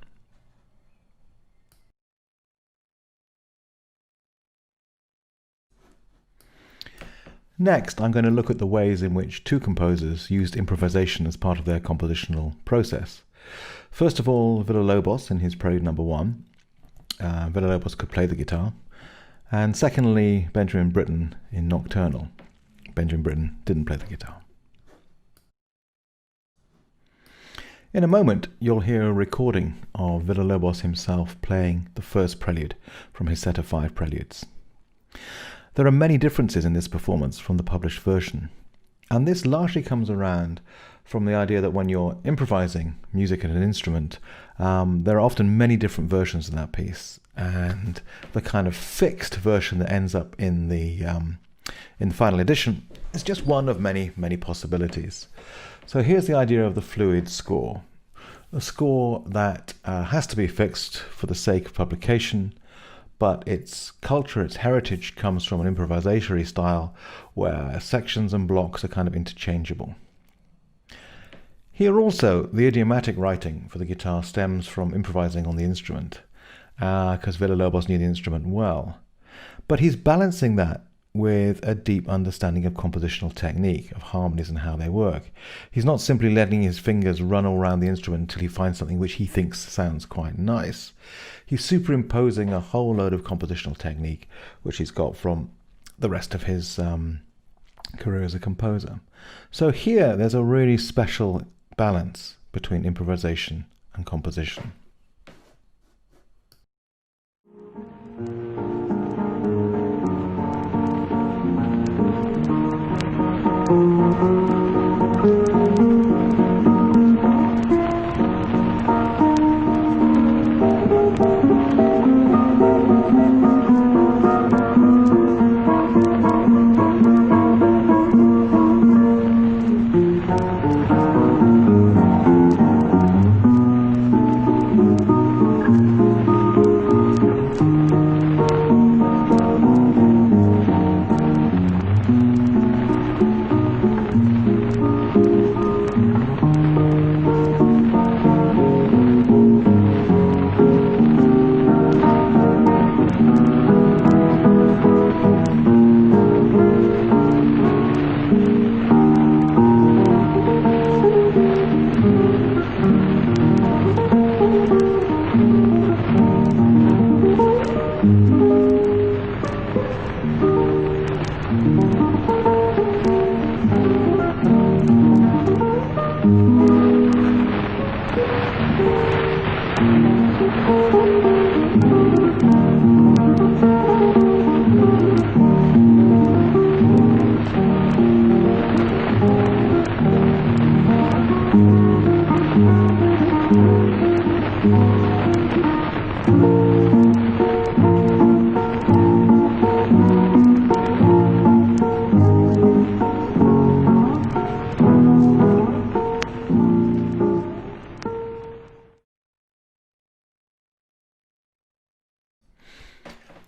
Next, I'm going to look at the ways in which two composers used improvisation as part of their compositional process. First of all, Villa-Lobos in his Prelude No. 1. Villa-Lobos could play the guitar. And secondly, Benjamin Britten in Nocturnal. Benjamin Britten didn't play the guitar. In a moment, you'll hear a recording of Villa-Lobos himself playing the first prelude from his set of 5 preludes. There are many differences in this performance from the published version, and this largely comes around from the idea that when you're improvising music and an instrument, there are often many different versions of that piece, and the kind of fixed version that ends up in the final edition is just one of many, many possibilities. So here's the idea of the fluid score. A score that has to be fixed for the sake of publication, but its culture, its heritage comes from an improvisatory style where sections and blocks are kind of interchangeable. Here also, the idiomatic writing for the guitar stems from improvising on the instrument, because Villa-Lobos knew the instrument well. But he's balancing that with a deep understanding of compositional technique, of harmonies and how they work. He's not simply letting his fingers run all around the instrument until he finds something which he thinks sounds quite nice. He's superimposing a whole load of compositional technique which he's got from the rest of his career as a composer. So here there's a really special balance between improvisation and composition.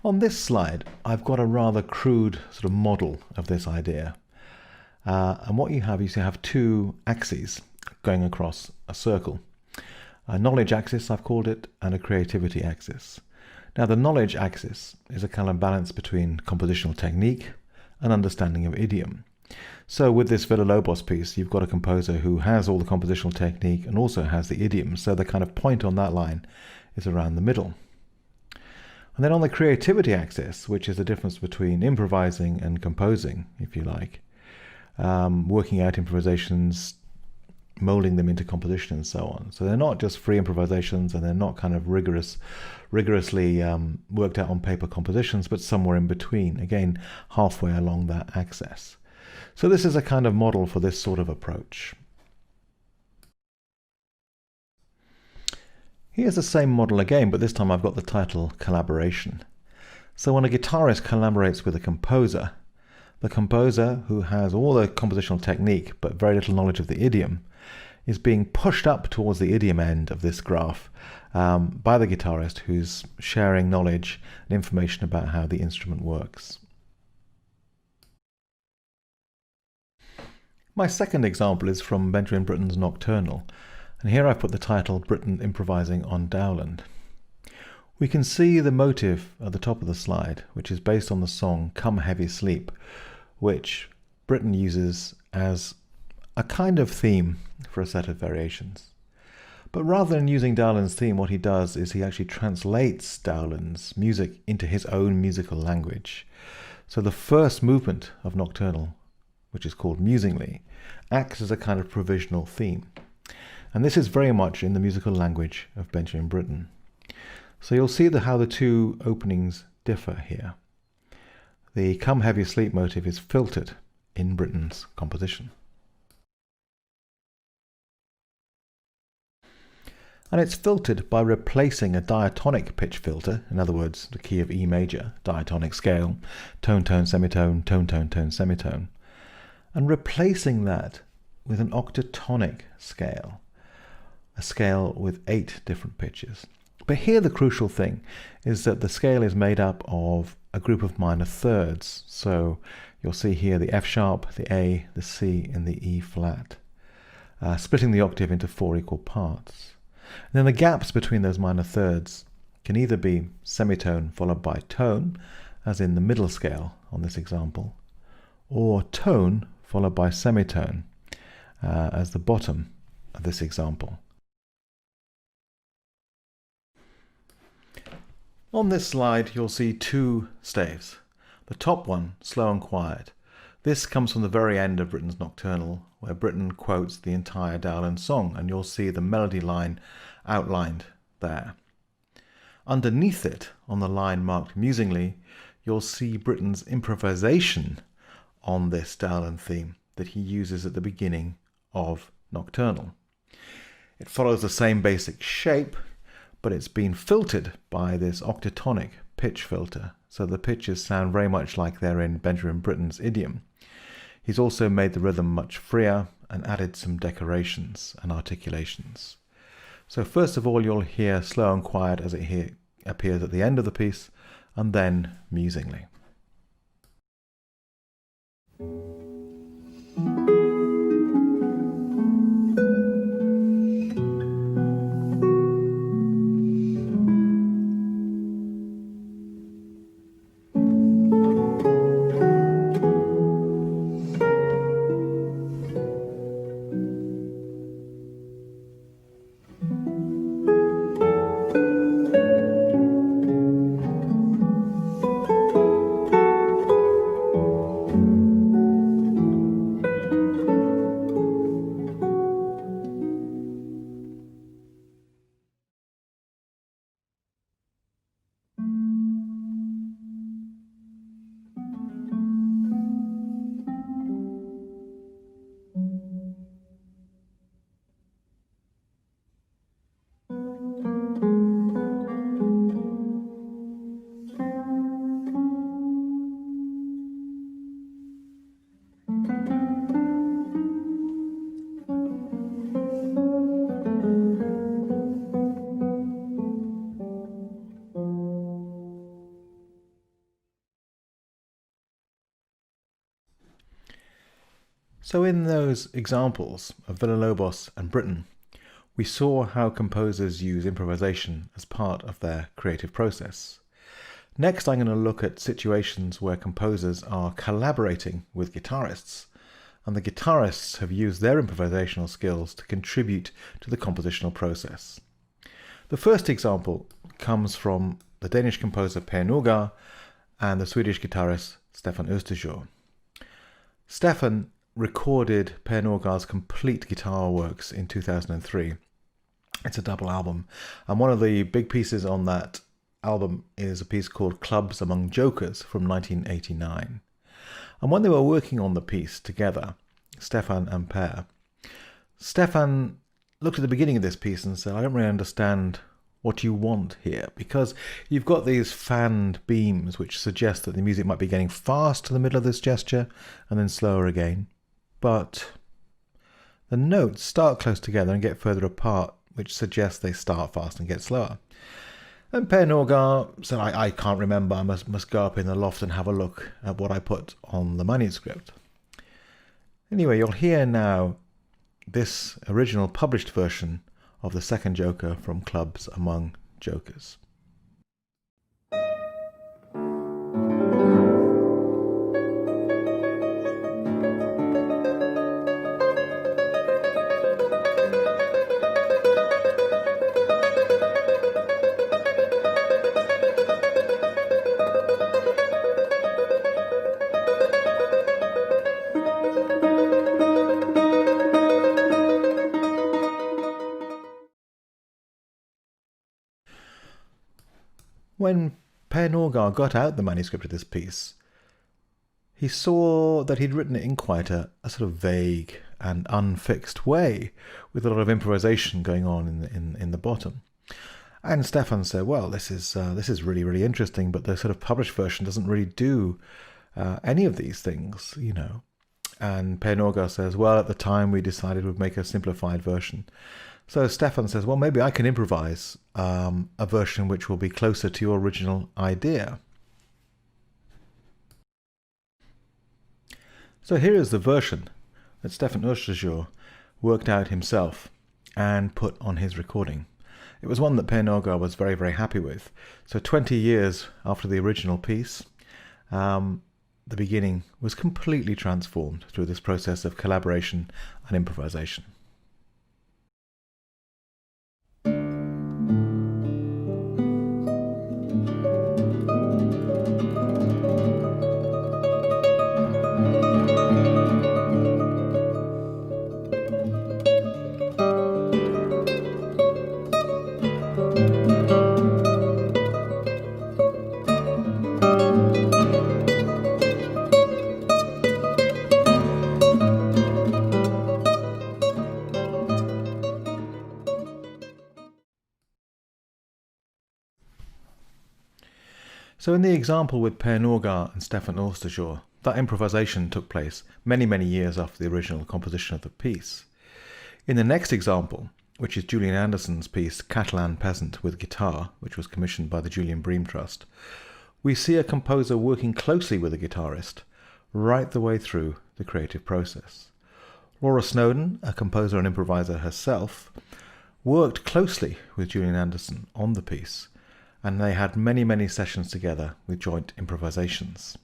On this slide, I've got a rather crude sort of model of this idea. And what you have is you have two axes going across a circle. A knowledge axis, I've called it, and a creativity axis. Now, the knowledge axis is a kind of balance between compositional technique and understanding of idiom. So with this Villa-Lobos piece, you've got a composer who has all the compositional technique and also has the idiom. So the kind of point on that line is around the middle. And then on the creativity axis, which is the difference between improvising and composing, if you like, working out improvisations, molding them into composition and so on. So they're not just free improvisations and they're not kind of rigorously worked out on paper compositions, but somewhere in between, again, halfway along that axis. So this is a kind of model for this sort of approach. Here's the same model again, but this time I've got the title Collaboration. So when a guitarist collaborates with a composer, the composer, who has all the compositional technique but very little knowledge of the idiom, is being pushed up towards the idiom end of this graph by the guitarist, who's sharing knowledge and information about how the instrument works. My second example is from Benjamin Britten's Nocturnal, and here I've put the title Britten Improvising on Dowland. We can see the motive at the top of the slide, which is based on the song Come Heavy Sleep, which Britten uses as a kind of theme for a set of variations. But rather than using Dowland's theme, what he does is he actually translates Dowland's music into his own musical language. So the first movement of Nocturnal, which is called Musingly, acts as a kind of provisional theme. And this is very much in the musical language of Benjamin Britten. So you'll see how the two openings differ here. The Come Heavy Sleep motive is filtered in Britten's composition. And it's filtered by replacing a diatonic pitch filter, in other words, the key of E major, diatonic scale, tone, tone, semitone, tone, tone, tone, semitone, and replacing that with an octatonic scale, a scale with 8 different pitches. But here the crucial thing is that the scale is made up of a group of minor thirds. So you'll see here the F sharp, the A, the C, and the E flat, splitting the octave into 4 equal parts. And then the gaps between those minor thirds can either be semitone followed by tone, as in the middle scale on this example, or tone followed by semitone, as the bottom of this example. On this slide, you'll see 2 staves. The top one, slow and quiet. This comes from the very end of Britten's Nocturnal, where Britten quotes the entire Dowland song, and you'll see the melody line outlined there. Underneath it, on the line marked Musingly, you'll see Britten's improvisation on this Dowland theme that he uses at the beginning of Nocturnal. It follows the same basic shape, but it's been filtered by this octatonic pitch filter, so the pitches sound very much like they're in Benjamin Britten's idiom. He's also made the rhythm much freer and added some decorations and articulations. So first of all, you'll hear slow and quiet as it appears at the end of the piece, and then musingly. So in those examples of Villa-Lobos and Britten, we saw how composers use improvisation as part of their creative process. Next, I'm going to look at situations where composers are collaborating with guitarists, and the guitarists have used their improvisational skills to contribute to the compositional process. The first example comes from the Danish composer Per Nørgaard and the Swedish guitarist Stefan Østergaard. Stefan recorded Per Nørgaard's complete guitar works in 2003. It's a double album, and one of the big pieces on that album is a piece called Clubs Among Jokers from 1989. And when they were working on the piece together, Stefan and Per, Stefan looked at the beginning of this piece and said, I don't really understand what you want here, because you've got these fanned beams which suggest that the music might be getting fast to the middle of this gesture and then slower again. But the notes start close together and get further apart, which suggests they start fast and get slower. And Per Nørgaard said, I can't remember, I must go up in the loft and have a look at what I put on the manuscript. Anyway, you'll hear now this original published version of the second joker from Clubs Among Jokers. When Per Nørgaard got out the manuscript of this piece, he saw that he'd written it in quite a sort of vague and unfixed way, with a lot of improvisation going on in the bottom. And Stefan said, well, this is really, really interesting, but the sort of published version doesn't really do any of these things, you know. And Per Nørgaard says, well, at the time we decided we'd make a simplified version. So Stefan says, well, maybe I can improvise a version which will be closer to your original idea. So here is the version that Stefan Østergaard worked out himself and put on his recording. It was one that Per Nørgaard was very, very happy with. So 20 years after the original piece, the beginning was completely transformed through this process of collaboration and improvisation. So in the example with Per Nørgaard and Stefan Østergaard, that improvisation took place many, many years after the original composition of the piece. In the next example, which is Julian Anderson's piece Katalin Peasant with Guitar, which was commissioned by the Julian Bream Trust, we see a composer working closely with a guitarist right the way through the creative process. Laura Snowden, a composer and improviser herself, worked closely with Julian Anderson on the piece, and they had many, many sessions together with joint improvisations.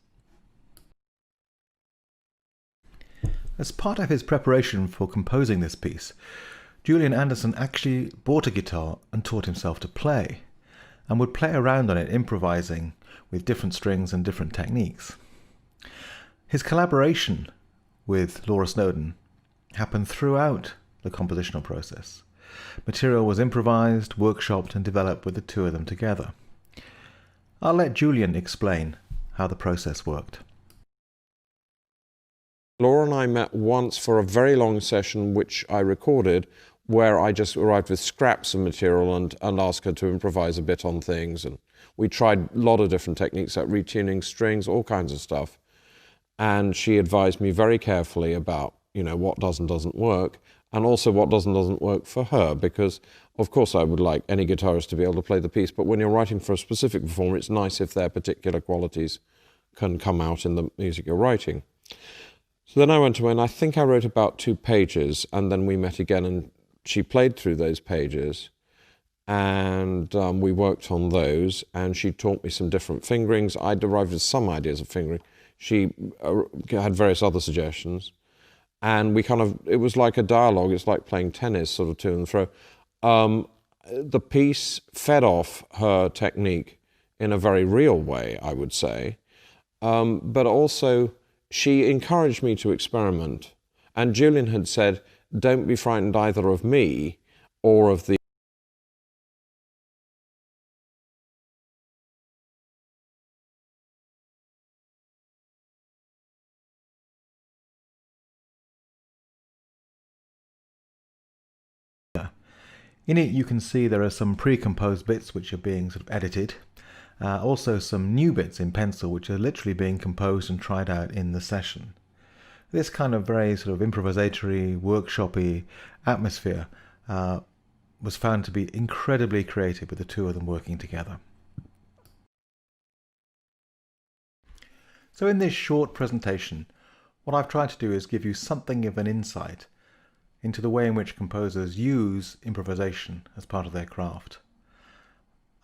As part of his preparation for composing this piece, Julian Anderson actually bought a guitar and taught himself to play, and would play around on it, improvising with different strings and different techniques. His collaboration with Laura Snowden happened throughout the compositional process. Material was improvised, workshopped and developed with the two of them together. I'll let Julian explain how the process worked. Laura and I met once for a very long session which I recorded, where I just arrived with scraps of material and asked her to improvise a bit on things. And we tried a lot of different techniques like retuning strings, all kinds of stuff. And she advised me very carefully about, you know, what does and doesn't work, and also what does and doesn't work for her, because of course I would like any guitarist to be able to play the piece, but when you're writing for a specific performer, it's nice if their particular qualities can come out in the music you're writing. So then I went away, and I think I wrote about 2 pages, and then we met again, and she played through those pages, and we worked on those, and she taught me some different fingerings. I derived some ideas of fingering. She had various other suggestions, and we it was like a dialogue. It's like playing tennis, sort of to and fro. The piece fed off her technique in a very real way, I would say, but also she encouraged me to experiment. And Julian had said, don't be frightened either of me or of the In it, you can see there are some pre-composed bits which are being sort of edited. Also some new bits in pencil which are literally being composed and tried out in the session. This kind of very sort of improvisatory, workshopy atmosphere was found to be incredibly creative with the two of them working together. So in this short presentation, what I've tried to do is give you something of an insight into the way in which composers use improvisation as part of their craft,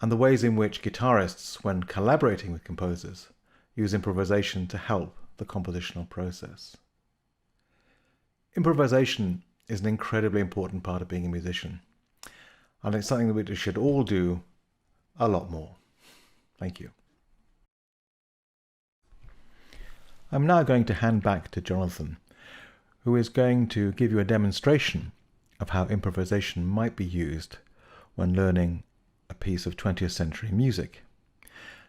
and the ways in which guitarists, when collaborating with composers, use improvisation to help the compositional process. Improvisation is an incredibly important part of being a musician, and it's something that we should all do a lot more. Thank you. I'm now going to hand back to Jonathan, who is going to give you a demonstration of how improvisation might be used when learning a piece of 20th century music.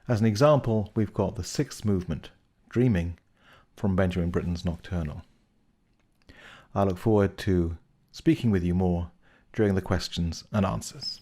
As an example, we've got the 6th movement, Dreaming, from Benjamin Britten's Nocturnal. I look forward to speaking with you more during the questions and answers.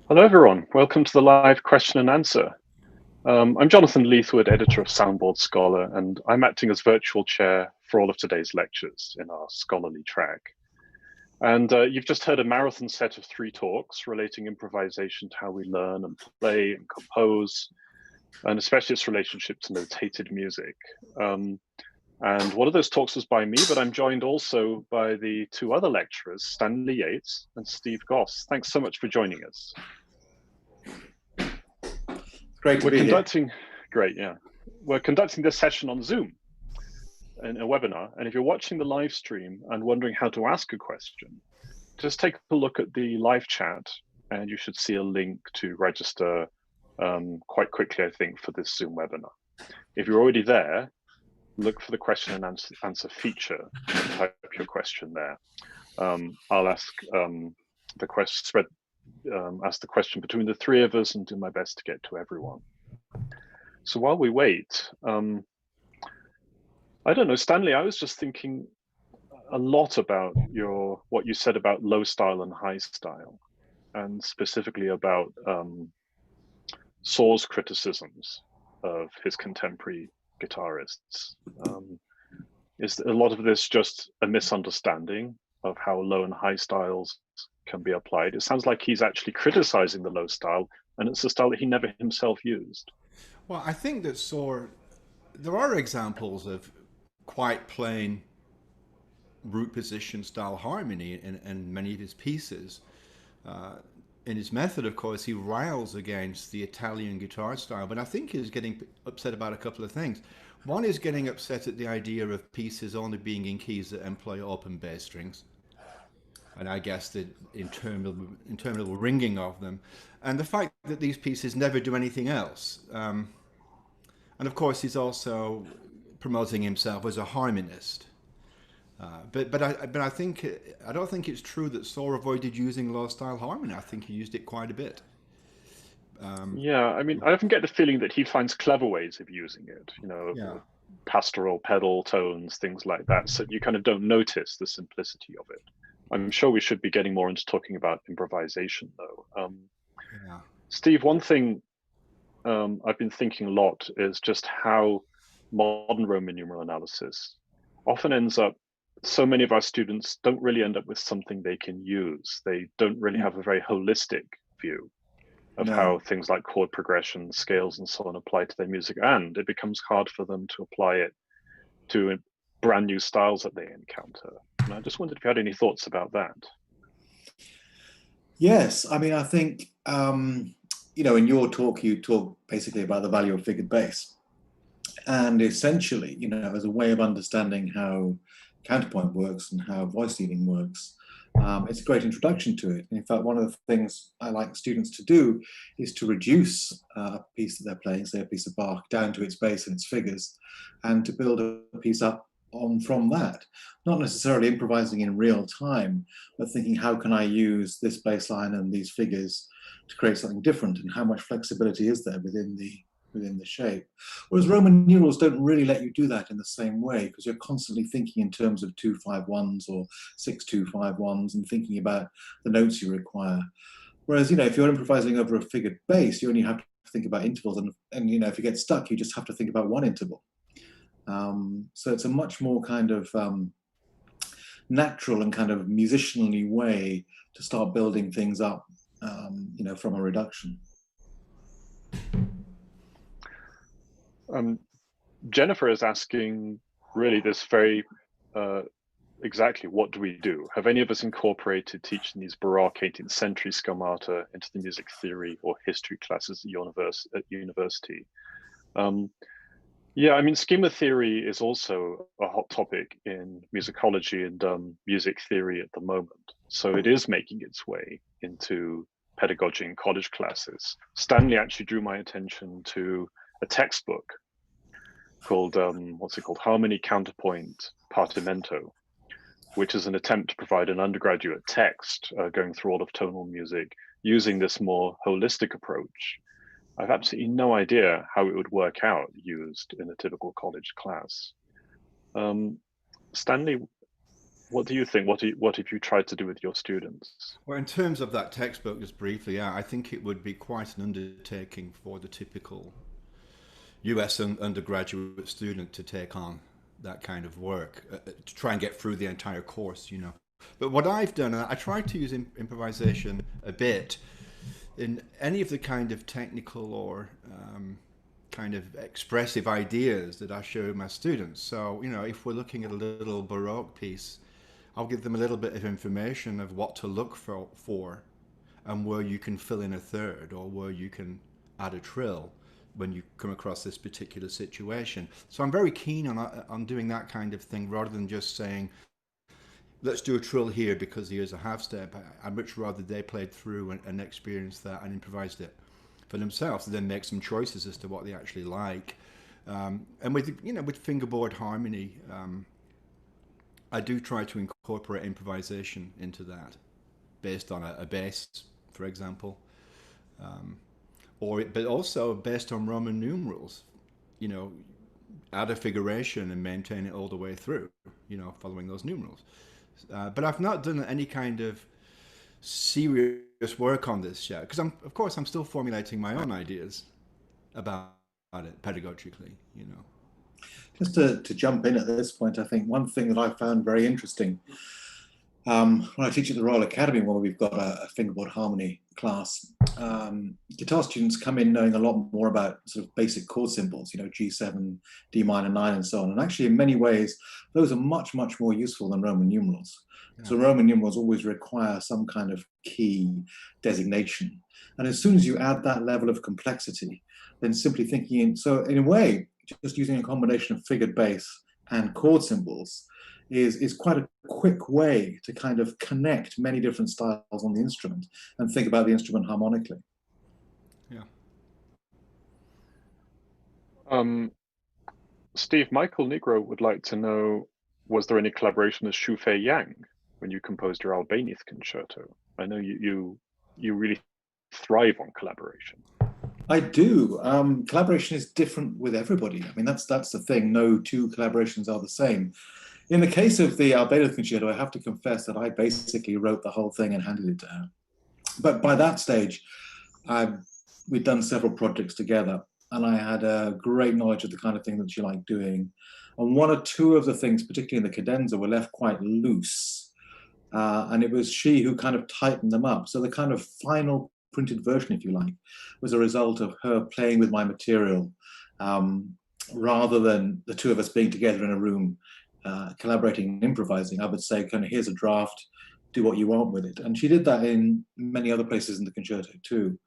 Hello, everyone. Welcome to the live question and answer. I'm Jonathan Leathwood, editor of Soundboard Scholar, and I'm acting as virtual chair for all of today's lectures in our scholarly track. And you've just heard a marathon set of 3 talks relating improvisation to how we learn and play and compose, and especially its relationship to notated music. And one of those talks was by me, but I'm joined also by the 2 other lecturers, Stanley Yates and Steve Goss. Thanks so much for joining us. Great to be here. Great, yeah. We're conducting this session on Zoom in a webinar, and if you're watching the live stream and wondering how to ask a question, just take a look at the live chat, and you should see a link to register quite quickly, I think, for this Zoom webinar. If you're already there, look for the question and answer feature and type your question there. I'll ask the question between the 3 of us and do my best to get to everyone. So while we wait, I don't know, Stanley, I was just thinking a lot about what you said about low style and high style, and specifically about Saw's criticisms of his contemporary guitarists. Is a lot of this just a misunderstanding of how low and high styles can be applied? It sounds like he's actually criticizing the low style, and it's a style that he never himself used. Well, I think that there are examples of quite plain root position style harmony in many of his pieces. In his method, of course, he rails against the Italian guitar style, but I think he's getting upset about a couple of things. One is getting upset at the idea of pieces only being in keys that employ open bass strings, and I guess the interminable ringing of them, and the fact that these pieces never do anything else. And of course, he's also promoting himself as a harmonist. But I don't think it's true that Saw avoided using low style harmony. I think he used it quite a bit. Yeah, I mean, I often get the feeling that he finds clever ways of using it, you know, Yeah. pastoral pedal tones, things like that. So you kind of don't notice the simplicity of it. I'm sure we should be getting more into talking about improvisation, though. Yeah. Steve, one thing I've been thinking a lot is just how modern Roman numeral analysis often ends up, so many of our students don't really end up with something they can use. They don't really have a very holistic view of No. how things like chord progression, scales, and so on apply to their music, and it becomes hard for them to apply it to brand new styles that they encounter. And I just wondered if you had any thoughts about that. Yes, I mean, I think, you know, in your talk, you talk basically about the value of figured bass. And essentially, you know, as a way of understanding how counterpoint works and how voice leading works, it's a great introduction to it. In fact, one of the things I like students to do is to reduce a piece that they're playing, say a piece of Bach, down to its bass and its figures, and to build a piece up on from that. Not necessarily improvising in real time, but thinking, how can I use this bass line and these figures to create something different, and how much flexibility is there within the shape. Whereas Roman numerals don't really let you do that in the same way, because you're constantly thinking in terms of 2-5-1s or 6-2-5-1s and thinking about the notes you require. Whereas, you know, if you're improvising over a figured bass, you only have to think about intervals, and you know, if you get stuck, you just have to think about one interval. So it's a much more kind of natural and kind of musicianly way to start building things up, you know, from a reduction. Jennifer is asking really this very exactly, what do we do? Have any of us incorporated teaching these Baroque 18th century schemata into the music theory or history classes at university? Yeah, I mean, schema theory is also a hot topic in musicology and music theory at the moment. So it is making its way into pedagogy in college classes. Stanley actually drew my attention to a textbook called, what's it called? Harmony Counterpoint Partimento, which is an attempt to provide an undergraduate text going through all of tonal music using this more holistic approach. I have absolutely no idea how it would work out used in a typical college class. Stanley, what do you think? What have you tried to do with your students? Well, in terms of that textbook, just briefly, yeah, I think it would be quite an undertaking for the typical US undergraduate student to take on that kind of work, to try and get through the entire course, you know. But what I've done, I tried to use improvisation a bit in any of the kind of technical or kind of expressive ideas that I show my students. So, you know, if we're looking at a little Baroque piece, I'll give them a little bit of information of what to look for and where you can fill in a third or where you can add a trill when you come across this particular situation. So I'm very keen on doing that kind of thing rather than just saying, let's do a trill here because here's a half step. I'd much rather they played through and experienced that and improvised it for themselves, and then make some choices as to what they actually like. And with, you know, with fingerboard harmony, I do try to incorporate improvisation into that, based on a bass, for example, but also based on Roman numerals. You know, add a figuration and maintain it all the way through. You know, following those numerals. But I've not done any kind of serious work on this yet, because of course I'm still formulating my own ideas about it pedagogically, you know. Just to jump in at this point, I think one thing that I found very interesting when I teach at the Royal Academy, where we've got a fingerboard harmony class, guitar students come in knowing a lot more about sort of basic chord symbols, you know, G7, D minor 9, and so on. And actually, in many ways, those are much, much more useful than Roman numerals. Yeah. So Roman numerals always require some kind of key designation. And as soon as you add that level of complexity, then simply thinking so in a way, just using a combination of figured bass and chord symbols is quite a quick way to kind of connect many different styles on the instrument and think about the instrument harmonically. Yeah. Steve, Michael Negro would like to know, was there any collaboration with Xu Fei Yang when you composed your Albanian concerto? I know you really thrive on collaboration. I do. Collaboration is different with everybody. I mean, that's the thing. No two collaborations are the same. In the case of the Albedo Concerto, I have to confess that I basically wrote the whole thing and handed it to her. But by that stage, we'd done several projects together, and I had a great knowledge of the kind of thing that she liked doing. And one or two of the things, particularly in the cadenza, were left quite loose. And it was she who kind of tightened them up. So the kind of final printed version, if you like, was a result of her playing with my material, rather than the two of us being together in a room, collaborating and improvising. I would say, kind of, here's a draft, do what you want with it. And she did that in many other places in the concerto too,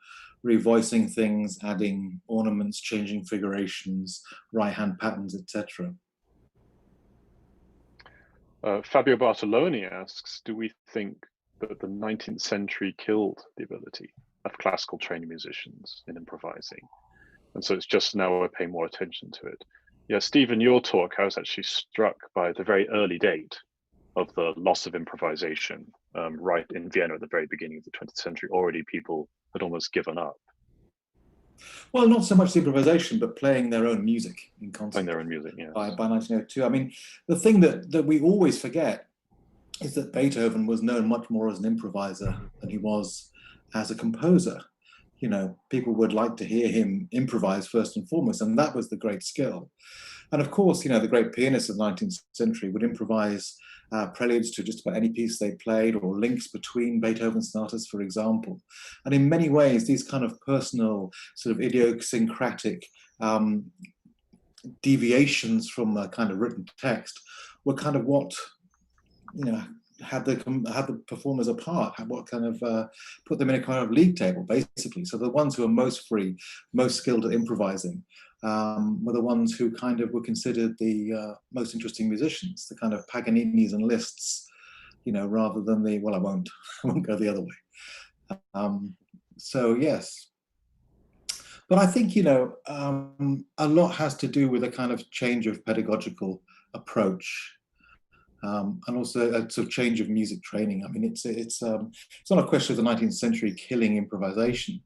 revoicing things, adding ornaments, changing figurations, right hand patterns, etc. Fabio Bartoloni asks, do we think that the 19th century killed the ability of classical trained musicians in improvising? And so it's just now we're paying more attention to it. Yeah, Steve, in your talk, I was actually struck by the very early date of the loss of improvisation, right in Vienna at the very beginning of the 20th century. Already people had almost given up. Well, not so much the improvisation, but playing their own music in concert. Playing their own music, yeah. By 1902. I mean, the thing that we always forget is that Beethoven was known much more as an improviser than he was as a composer. You know, people would like to hear him improvise first and foremost, and that was the great skill. And of course, you know, the great pianists of the 19th century would improvise preludes to just about any piece they played, or links between Beethoven sonatas, for example. And in many ways, these kind of personal, sort of idiosyncratic deviations from a kind of written text were kind of what, you know, had the performers apart, what kind of put them in a kind of league table, basically. So the ones who are most free, most skilled at improvising, were the ones who kind of were considered the most interesting musicians, the kind of Paganinis and Liszts, you know, rather than the, well, I won't go the other way. So yes. But I think, you know, a lot has to do with a kind of change of pedagogical approach. And also a sort of change of music training. I mean, it's not a question of the 19th century killing improvisation.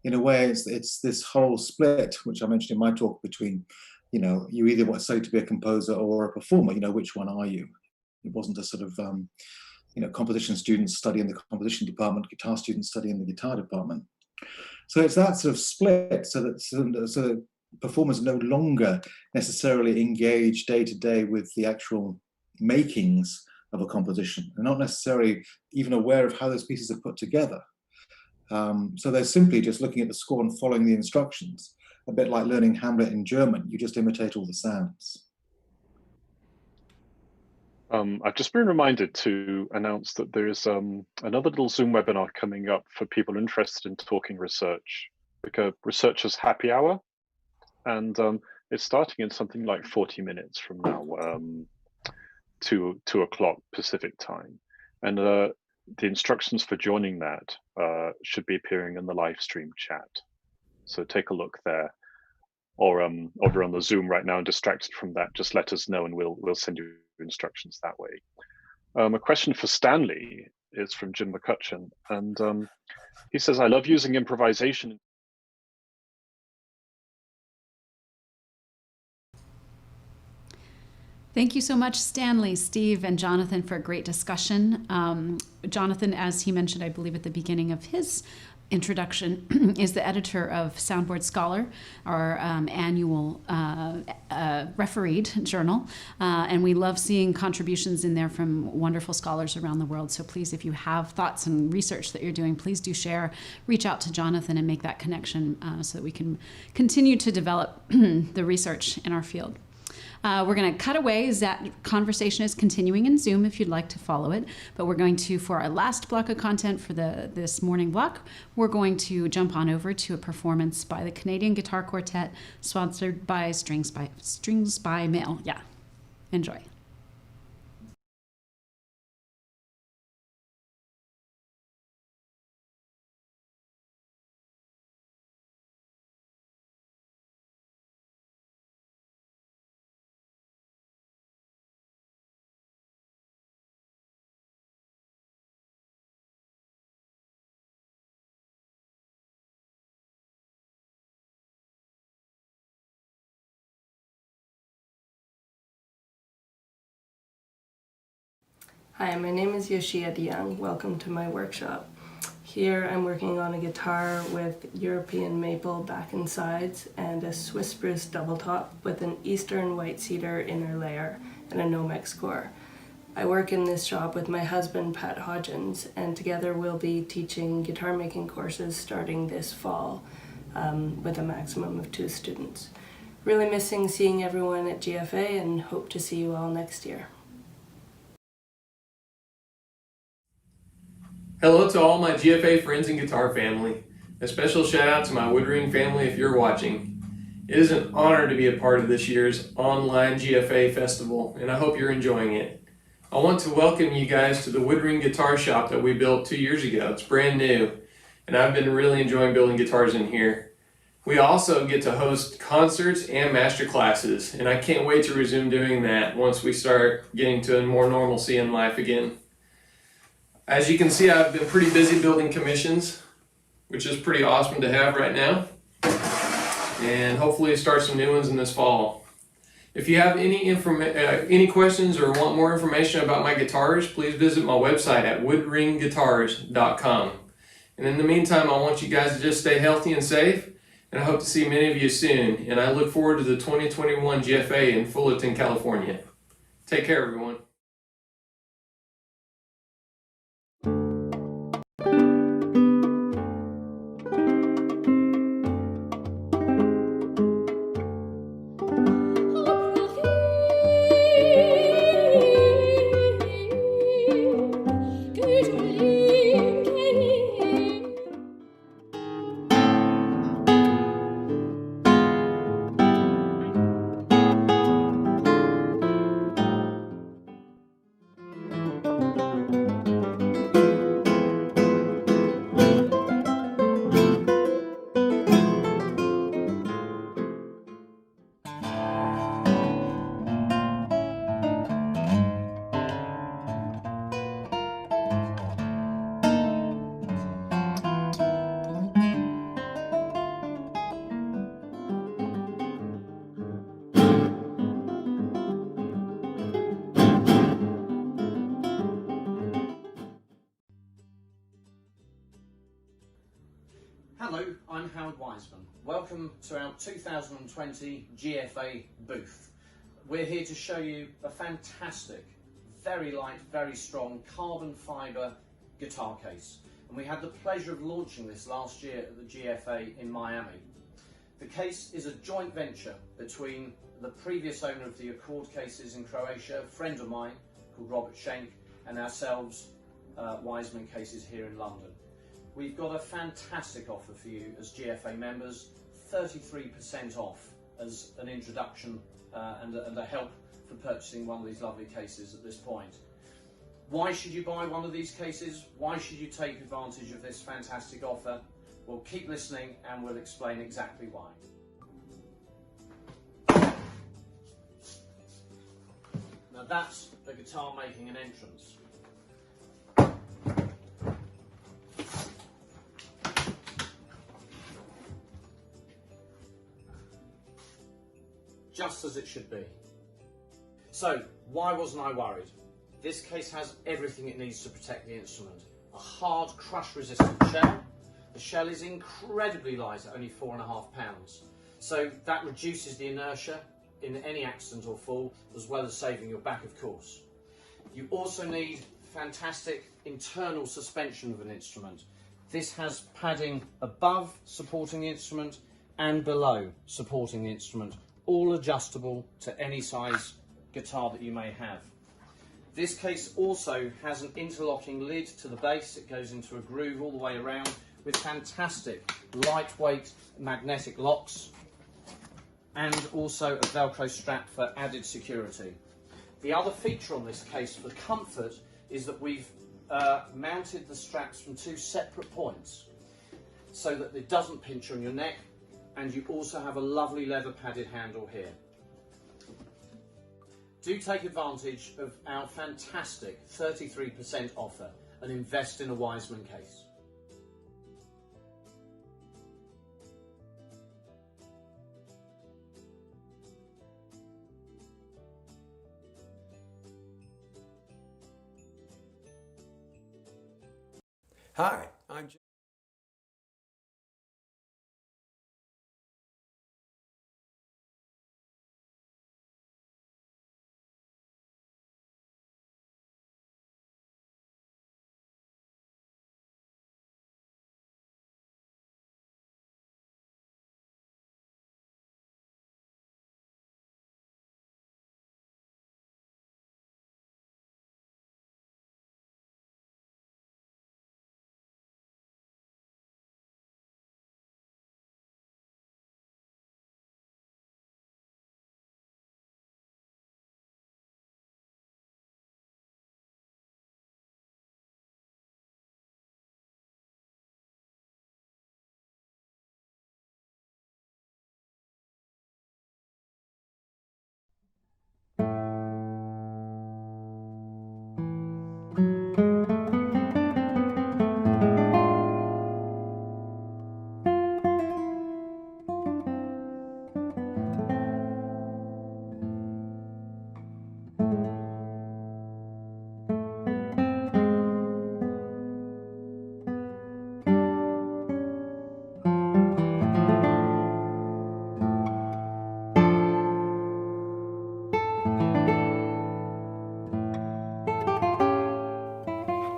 In a way, it's this whole split, which I mentioned in my talk, between, you know, you either want to say to be a composer or a performer. You know, which one are you? It wasn't a sort of, you know, composition students study in the composition department, guitar students study in the guitar department. So it's that sort of split, so that performers no longer necessarily engage day to day with the actual makings of a composition. They're not necessarily even aware of how those pieces are put together. So they're simply just looking at the score and following the instructions, a bit like learning Hamlet in German. You just imitate all the sounds. I've just been reminded to announce that there is another little Zoom webinar coming up for people interested in talking research, like a researcher's happy hour. And it's starting in something like 40 minutes from now, 2 o'clock Pacific time. And the instructions for joining that should be appearing in the live stream chat. So take a look there, or over on the Zoom right now and distracted from that, just let us know and we'll send you instructions that way. A question for Stanley is from Jim McCutcheon, and he says, I love using improvisation. Thank you so much, Stanley, Steve, and Jonathan, for a great discussion. Jonathan, as he mentioned, I believe at the beginning of his introduction, is the editor of Soundboard Scholar, our annual refereed journal. And we love seeing contributions in there from wonderful scholars around the world. So please, if you have thoughts and research that you're doing, please do share, reach out to Jonathan and make that connection so that we can continue to develop the research in our field. We're going to cut away. That conversation is continuing in Zoom if you'd like to follow it. But we're going to, for our last block of content for this morning block, we're going to jump on over to a performance by the Canadian Guitar Quartet, sponsored by Strings by Mail. Yeah, enjoy. Hi, my name is Yoshia DeYoung. Welcome to my workshop. Here I'm working on a guitar with European maple back and sides and a Swiss spruce double top with an Eastern white cedar inner layer and a Nomex core. I work in this shop with my husband Pat Hodgins, and together we'll be teaching guitar making courses starting this fall with a maximum of 2 students. Really missing seeing everyone at GFA and hope to see you all next year. Hello to all my GFA friends and guitar family. A special shout out to my Woodring family if you're watching. It is an honor to be a part of this year's online GFA festival, and I hope you're enjoying it. I want to welcome you guys to the Woodring guitar shop that we built 2 years ago. It's brand new, and I've been really enjoying building guitars in here. We also get to host concerts and master classes, and I can't wait to resume doing that once we start getting to more normalcy in life again. As you can see, I've been pretty busy building commissions, which is pretty awesome to have right now. And hopefully start some new ones in this fall. If you have any questions or want more information about my guitars, please visit my website at woodringguitars.com. And in the meantime, I want you guys to just stay healthy and safe, and I hope to see many of you soon. And I look forward to the 2021 GFA in Fullerton, California. Take care, everyone. Hello, I'm Howard Wiseman. Welcome to our 2020 GFA booth. We're here to show you a fantastic, very light, very strong carbon fibre guitar case. And we had the pleasure of launching this last year at the GFA in Miami. The case is a joint venture between the previous owner of the Accord cases in Croatia, a friend of mine called Robert Schenk, and ourselves, Wiseman Cases here in London. We've got a fantastic offer for you as GFA members, 33% off as an introduction and a help for purchasing one of these lovely cases at this point. Why should you buy one of these cases? Why should you take advantage of this fantastic offer? Well, keep listening and we'll explain exactly why. Now that's the guitar making an entrance. Just as it should be. So, why wasn't I worried? This case has everything it needs to protect the instrument. A hard, crush-resistant shell. The shell is incredibly light at only 4.5 pounds. So that reduces the inertia in any accident or fall, as well as saving your back, of course. You also need fantastic internal suspension of an instrument. This has padding above supporting the instrument and below supporting the instrument, all adjustable to any size guitar that you may have. This case also has an interlocking lid to the base. It goes into a groove all the way around with fantastic lightweight magnetic locks and also a Velcro strap for added security. The other feature on this case for comfort is that we've mounted the straps from 2 separate points so that it doesn't pinch on your neck, and you also have a lovely leather padded handle here. Do take advantage of our fantastic 33% offer and invest in a Wiseman case. Hi, I'm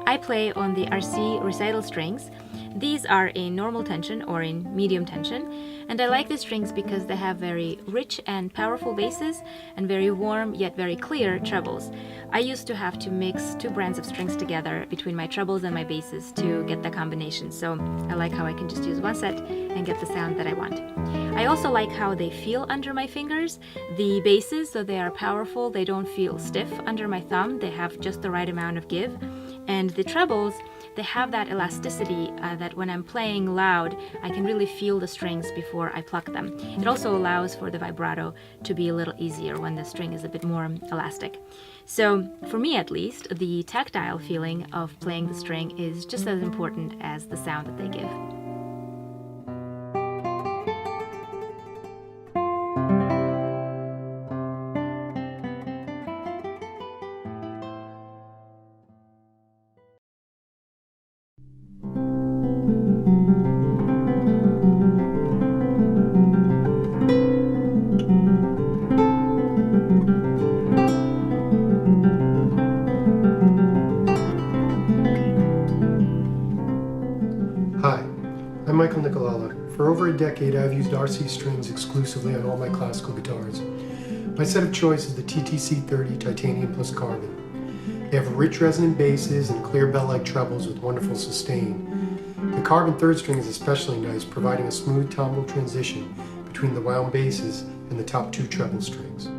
I play on the RC recital strings. These are in normal tension or in medium tension, and I like the strings because they have very rich and powerful basses and very warm yet very clear trebles. I used to have to mix two brands of strings together between my trebles and my basses to get the combination, so I like how I can just use one set and get the sound that I want. I also like how they feel under my fingers. The basses, so they are powerful, they don't feel stiff under my thumb, they have just the right amount of give. And the trebles, they have that elasticity that when I'm playing loud, I can really feel the strings before I pluck them. It also allows for the vibrato to be a little easier when the string is a bit more elastic. So for me at least, the tactile feeling of playing the string is just as important as the sound that they give. For over a decade, I've used RC strings exclusively on all my classical guitars. My set of choice is the TTC-30 Titanium plus Carbon. They have rich resonant basses and clear bell-like trebles with wonderful sustain. The Carbon third string is especially nice, providing a smooth tombo transition between the wound basses and the top two treble strings.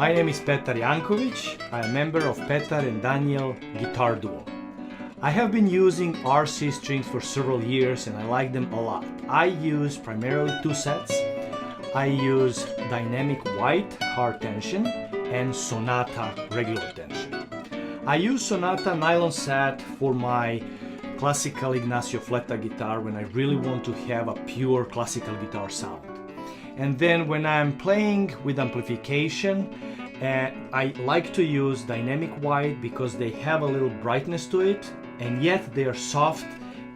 My name is Petar Jankovic. I am a member of Petar and Daniel Guitar Duo. I have been using RC strings for several years and I like them a lot. I use primarily two sets. I use Dynamic White hard tension and Sonata regular tension. I use Sonata nylon set for my classical Ignacio Fleta guitar when I really want to have a pure classical guitar sound. And then when I'm playing with amplification, I like to use dynamic white because they have a little brightness to it, and yet they are soft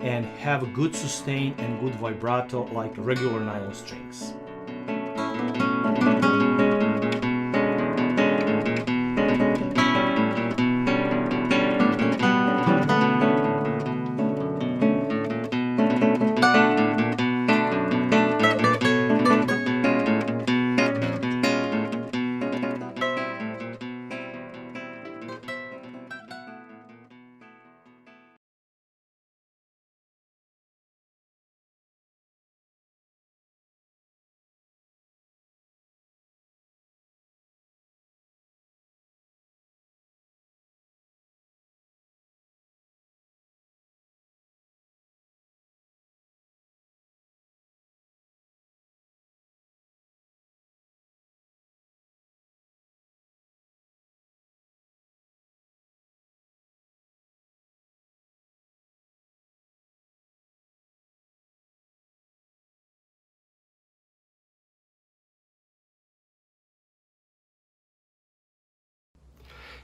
and have a good sustain and good vibrato like regular nylon strings.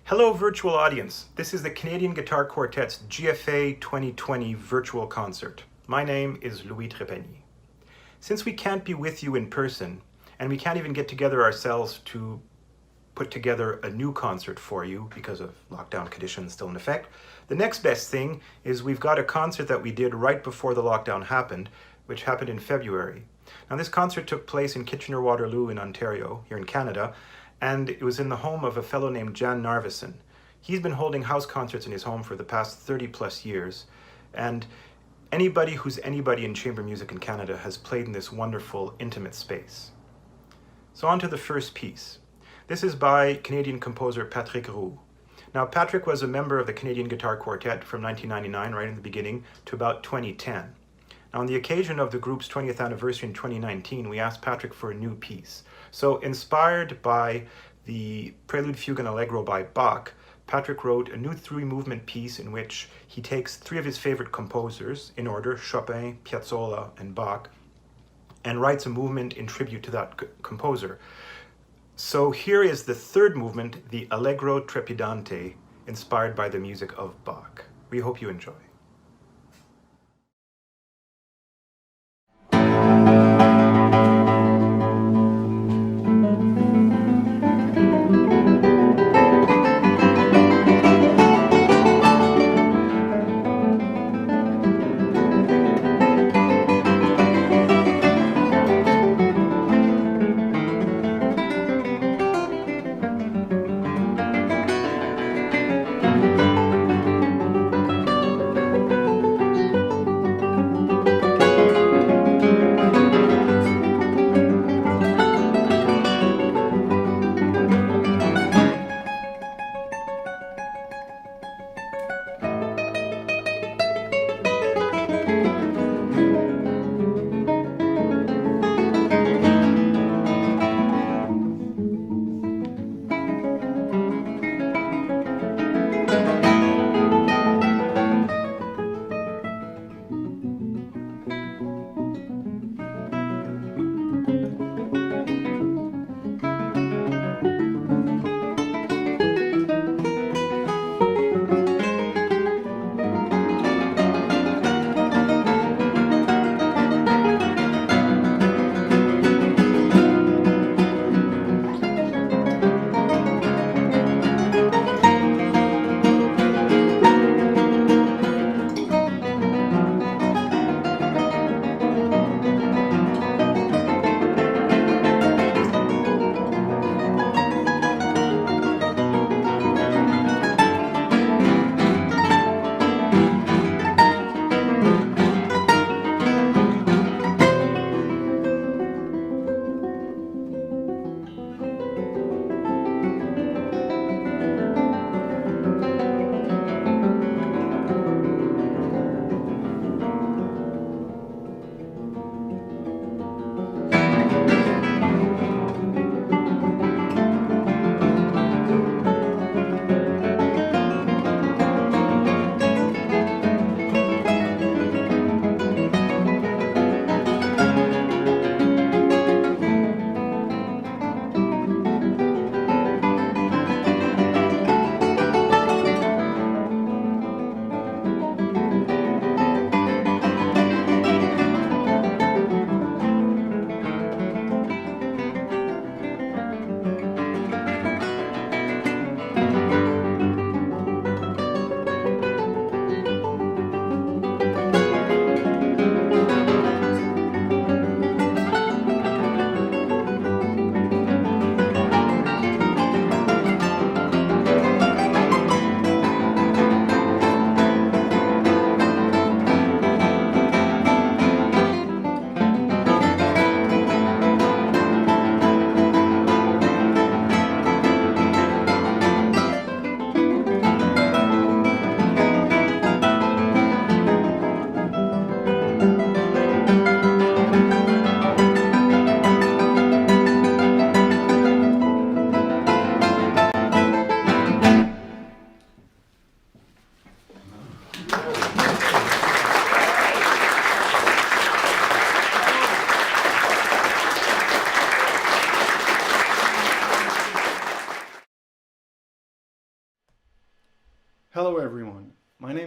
Hello, virtual audience. This is the Canadian Guitar Quartet's GFA 2020 virtual concert. My name is Louis Trepagny. Since we can't be with you in person, and we can't even get together ourselves to put together a new concert for you because of lockdown conditions still in effect, the next best thing is we've got a concert that we did right before the lockdown happened, which happened in February. Now, this concert took place in Kitchener-Waterloo in Ontario, here in Canada, and it was in the home of a fellow named Jan Narveson. He's been holding house concerts in his home for the past 30 plus years, and anybody who's anybody in chamber music in Canada has played in this wonderful, intimate space. So on to the first piece. This is by Canadian composer Patrick Roux. Now, Patrick was a member of the Canadian Guitar Quartet from 1999, right in the beginning, to about 2010. Now, on the occasion of the group's 20th anniversary in 2019, we asked Patrick for a new piece. So, inspired by the Prelude, Fugue, and Allegro by Bach, Patrick wrote a new three-movement piece in which he takes three of his favorite composers, in order, Chopin, Piazzolla, and Bach, and writes a movement in tribute to that composer. So here is the third movement, the Allegro Trepidante, inspired by the music of Bach. We hope you enjoy.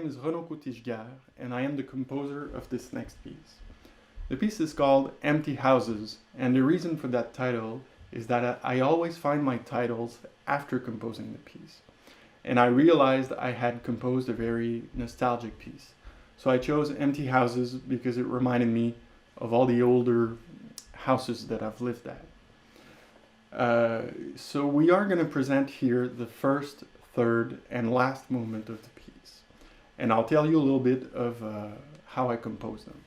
name is Renaud Coutige-Gare, and I am the composer of this next piece. The piece is called Empty Houses, and the reason for that title is that I always find my titles after composing the piece. And I realized I had composed a very nostalgic piece. So I chose Empty Houses because it reminded me of all the older houses that I've lived at. So we are going to present here the first, third, and last movement of the piece. And I'll tell you a little bit of how I composed them.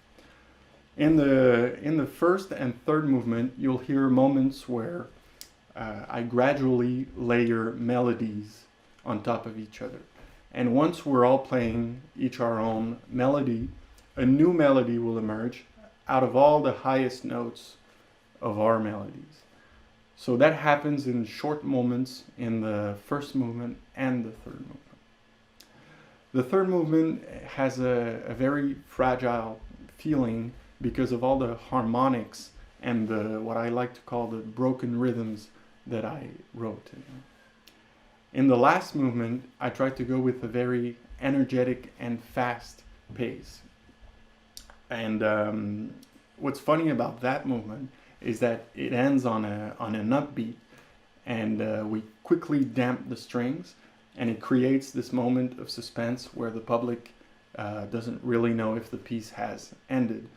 In the first and third movement, you'll hear moments where I gradually layer melodies on top of each other. And once we're all playing each our own melody, a new melody will emerge out of all the highest notes of our melodies. So that happens in short moments in the first movement and the third movement. The third movement has a very fragile feeling because of all the harmonics and what I like to call the broken rhythms that I wrote in. In the last movement, I tried to go with a very energetic and fast pace. And what's funny about that movement is that it ends on an upbeat, and we quickly damp the strings, and it creates this moment of suspense where the public doesn't really know if the piece has ended.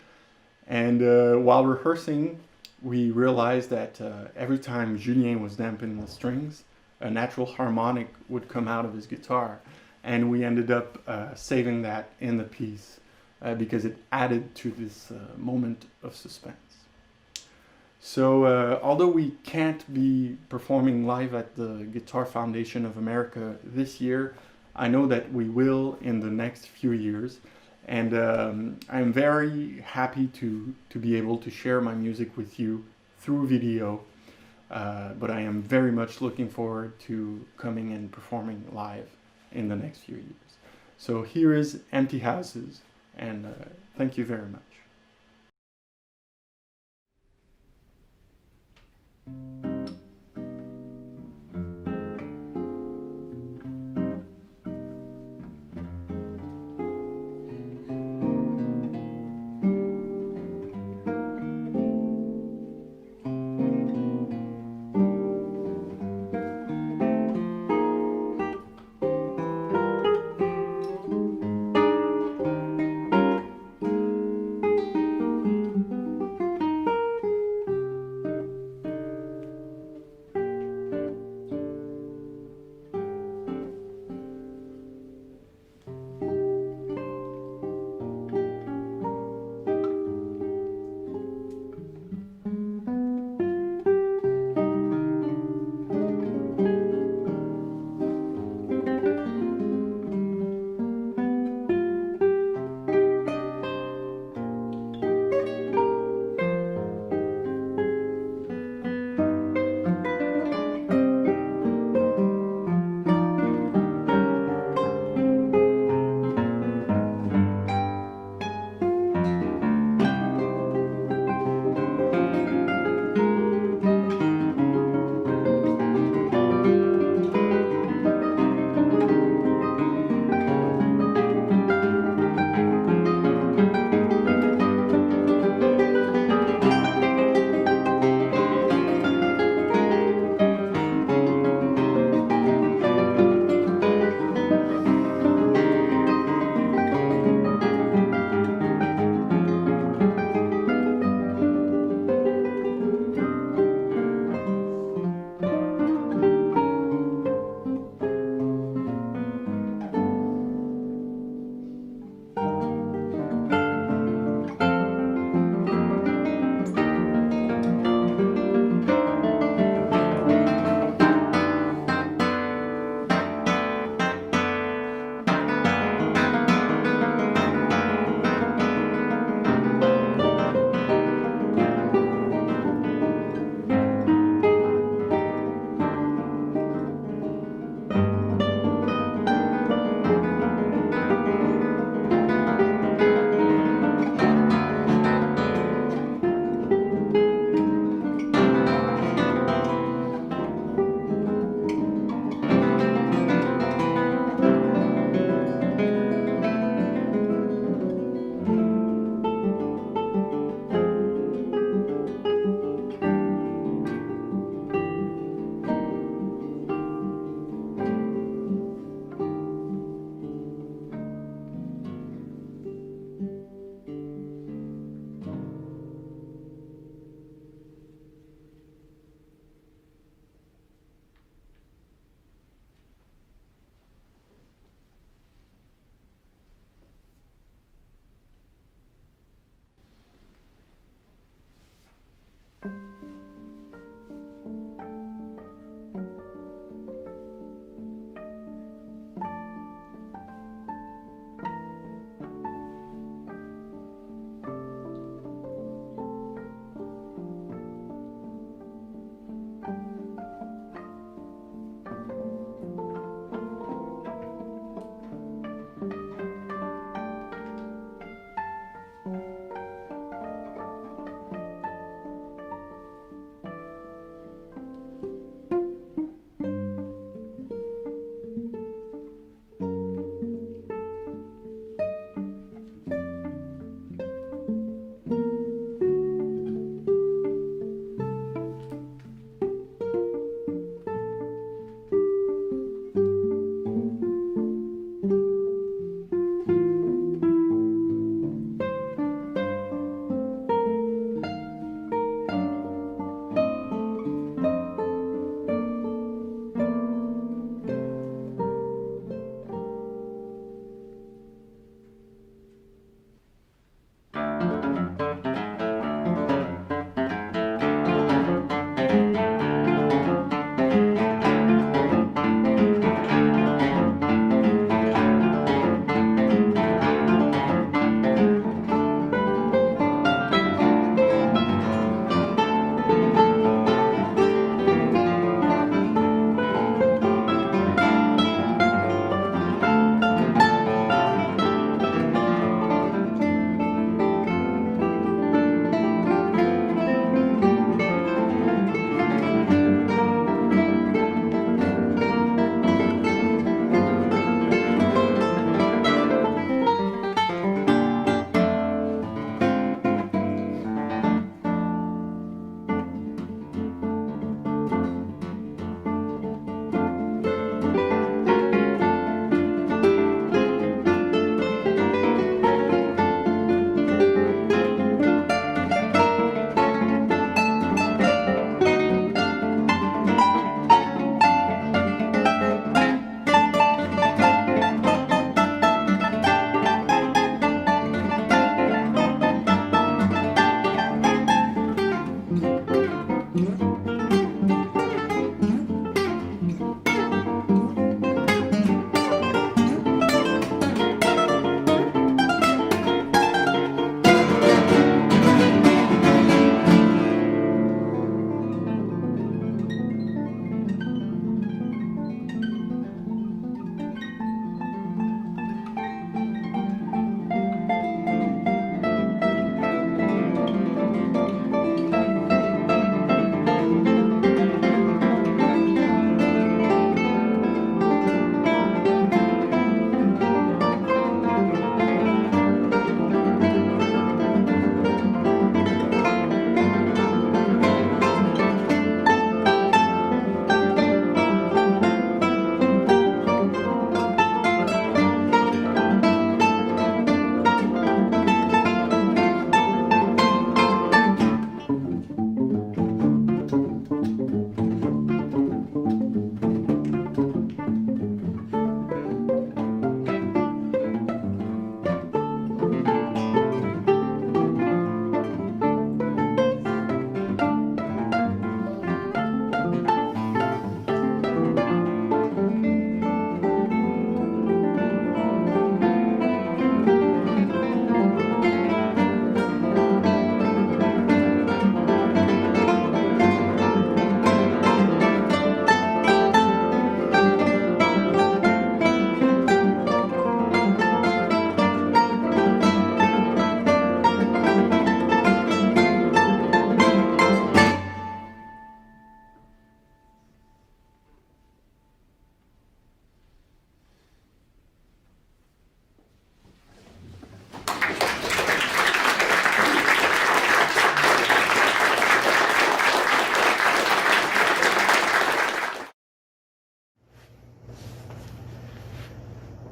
And while rehearsing, we realized that every time Julien was damping the strings, a natural harmonic would come out of his guitar. And we ended up saving that in the piece because it added to this moment of suspense. So although we can't be performing live at the Guitar Foundation of America this year, I know that we will in the next few years. And I'm very happy to be able to share my music with you through video. But I am very much looking forward to coming and performing live in the next few years. So here is Empty Houses, and thank you very much.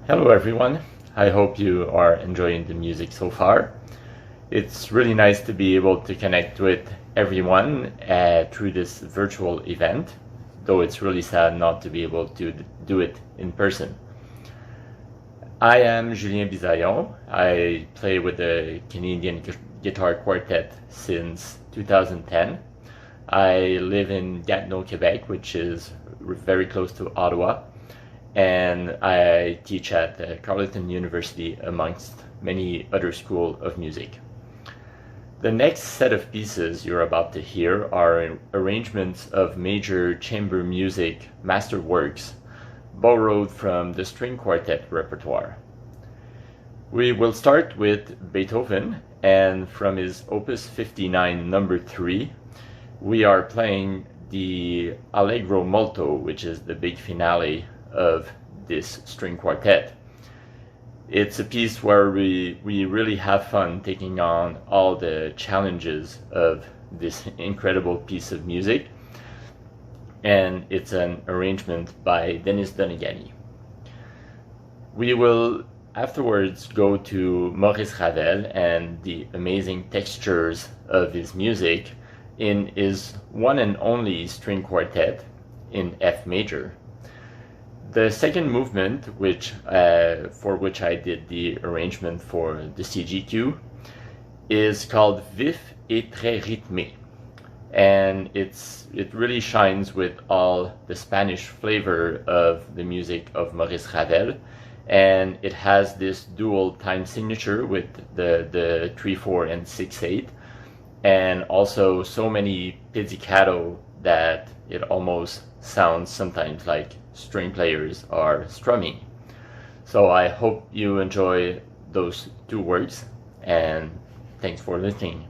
Hello everyone, I hope you are enjoying the music so far. It's really nice to be able to connect with everyone through this virtual event, though it's really sad not to be able to do it in person. I am Julien Bisaillon. I play with the Canadian Guitar Quartet since 2010. I live in Gatineau, Quebec, which is very close to Ottawa, and I teach at Carleton University amongst many other schools of music. The next set of pieces you're about to hear are arrangements of major chamber music masterworks borrowed from the string quartet repertoire. We will start with Beethoven, and from his Opus 59 number 3, we are playing the Allegro Molto, which is the big finale of this string quartet. It's a piece where we really have fun taking on all the challenges of this incredible piece of music, and it's an arrangement by Denis Donegani. We will afterwards go to Maurice Ravel and the amazing textures of his music in his one and only string quartet in F major. The second movement, for which I did the arrangement for the CGQ, is called Vif et très rythmé, and it really shines with all the Spanish flavor of the music of Maurice Ravel, and it has this dual time signature with the 3/4 and 6/8, and also so many pizzicato that it almost sounds sometimes like string players are strumming. So I hope you enjoy those two works, and thanks for listening.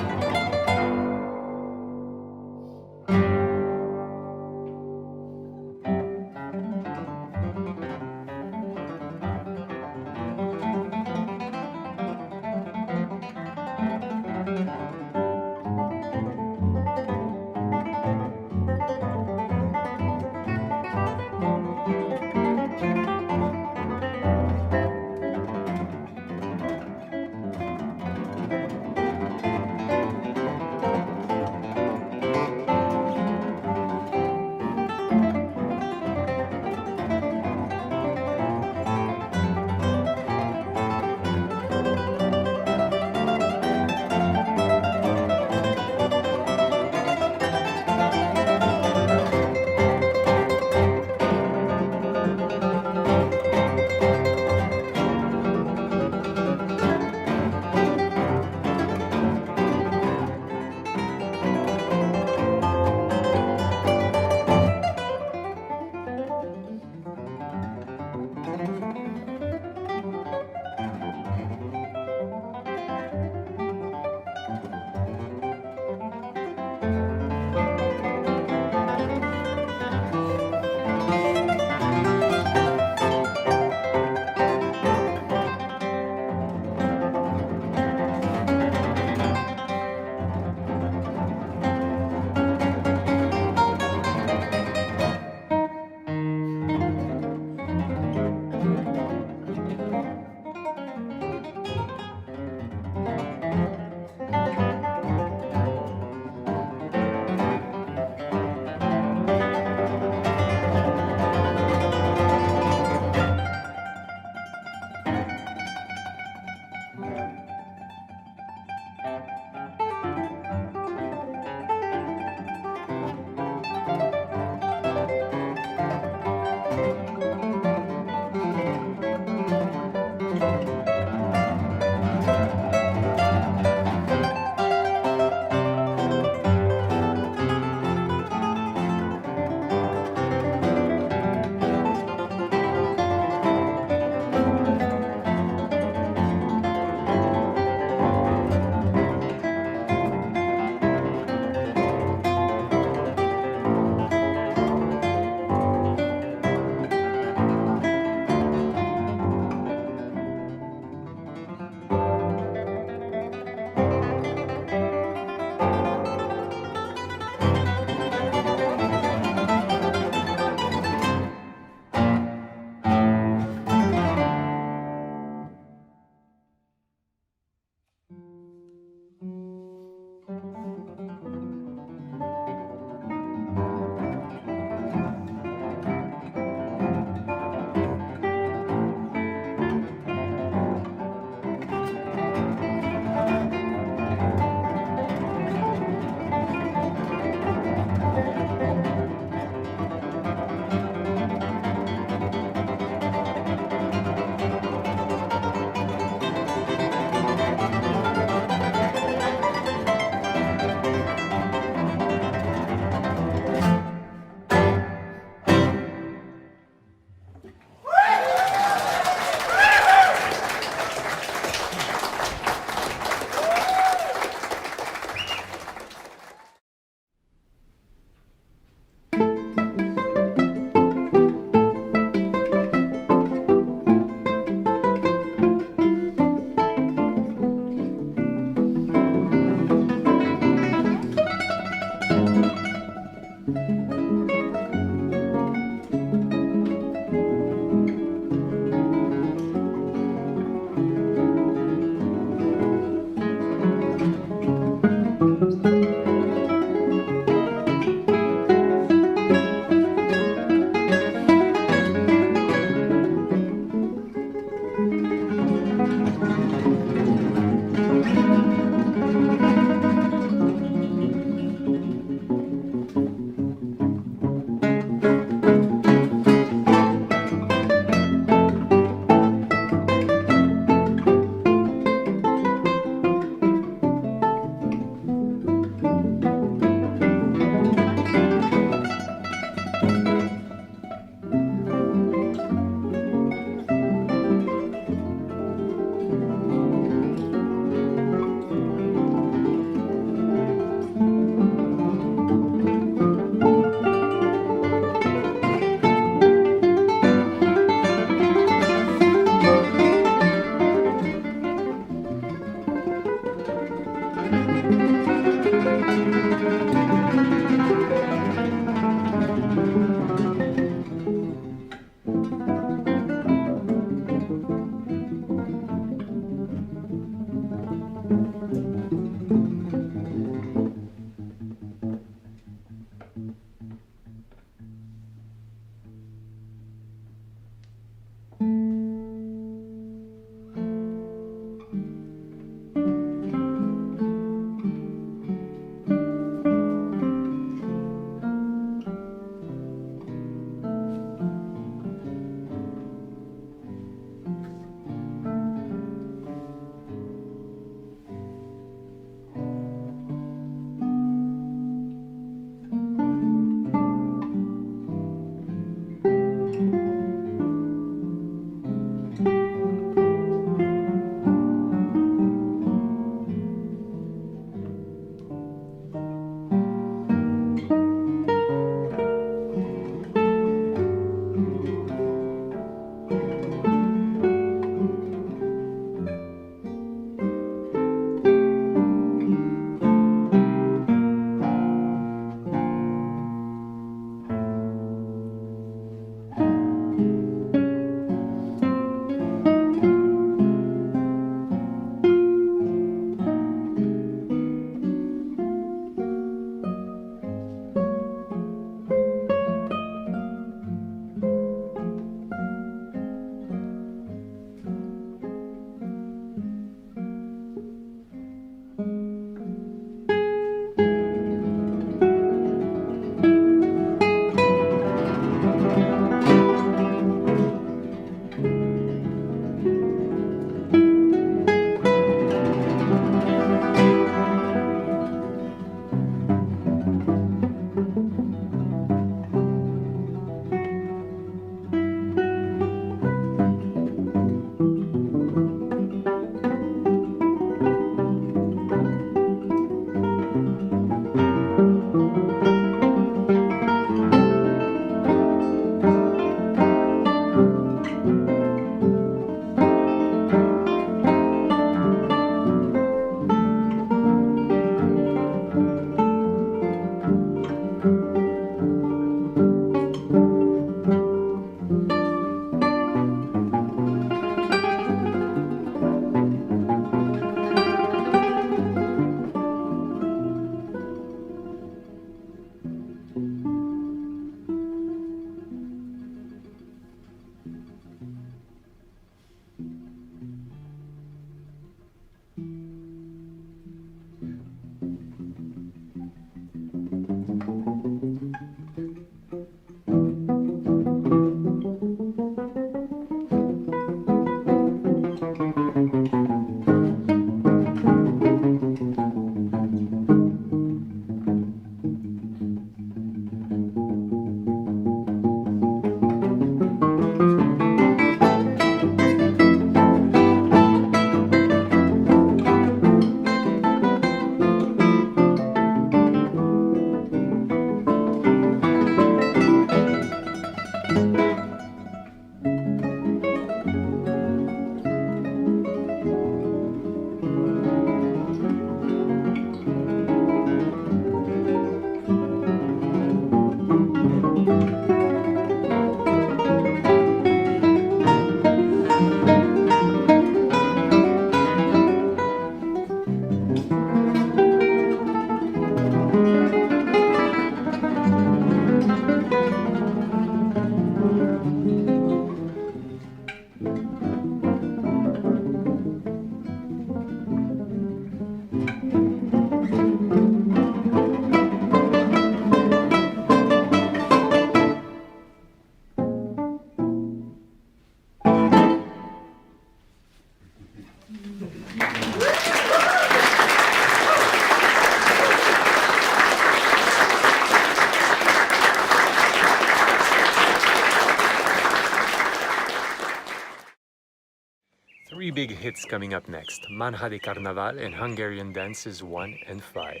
Three big hits coming up next, Manha de Carnaval and Hungarian Dances 1 and 5.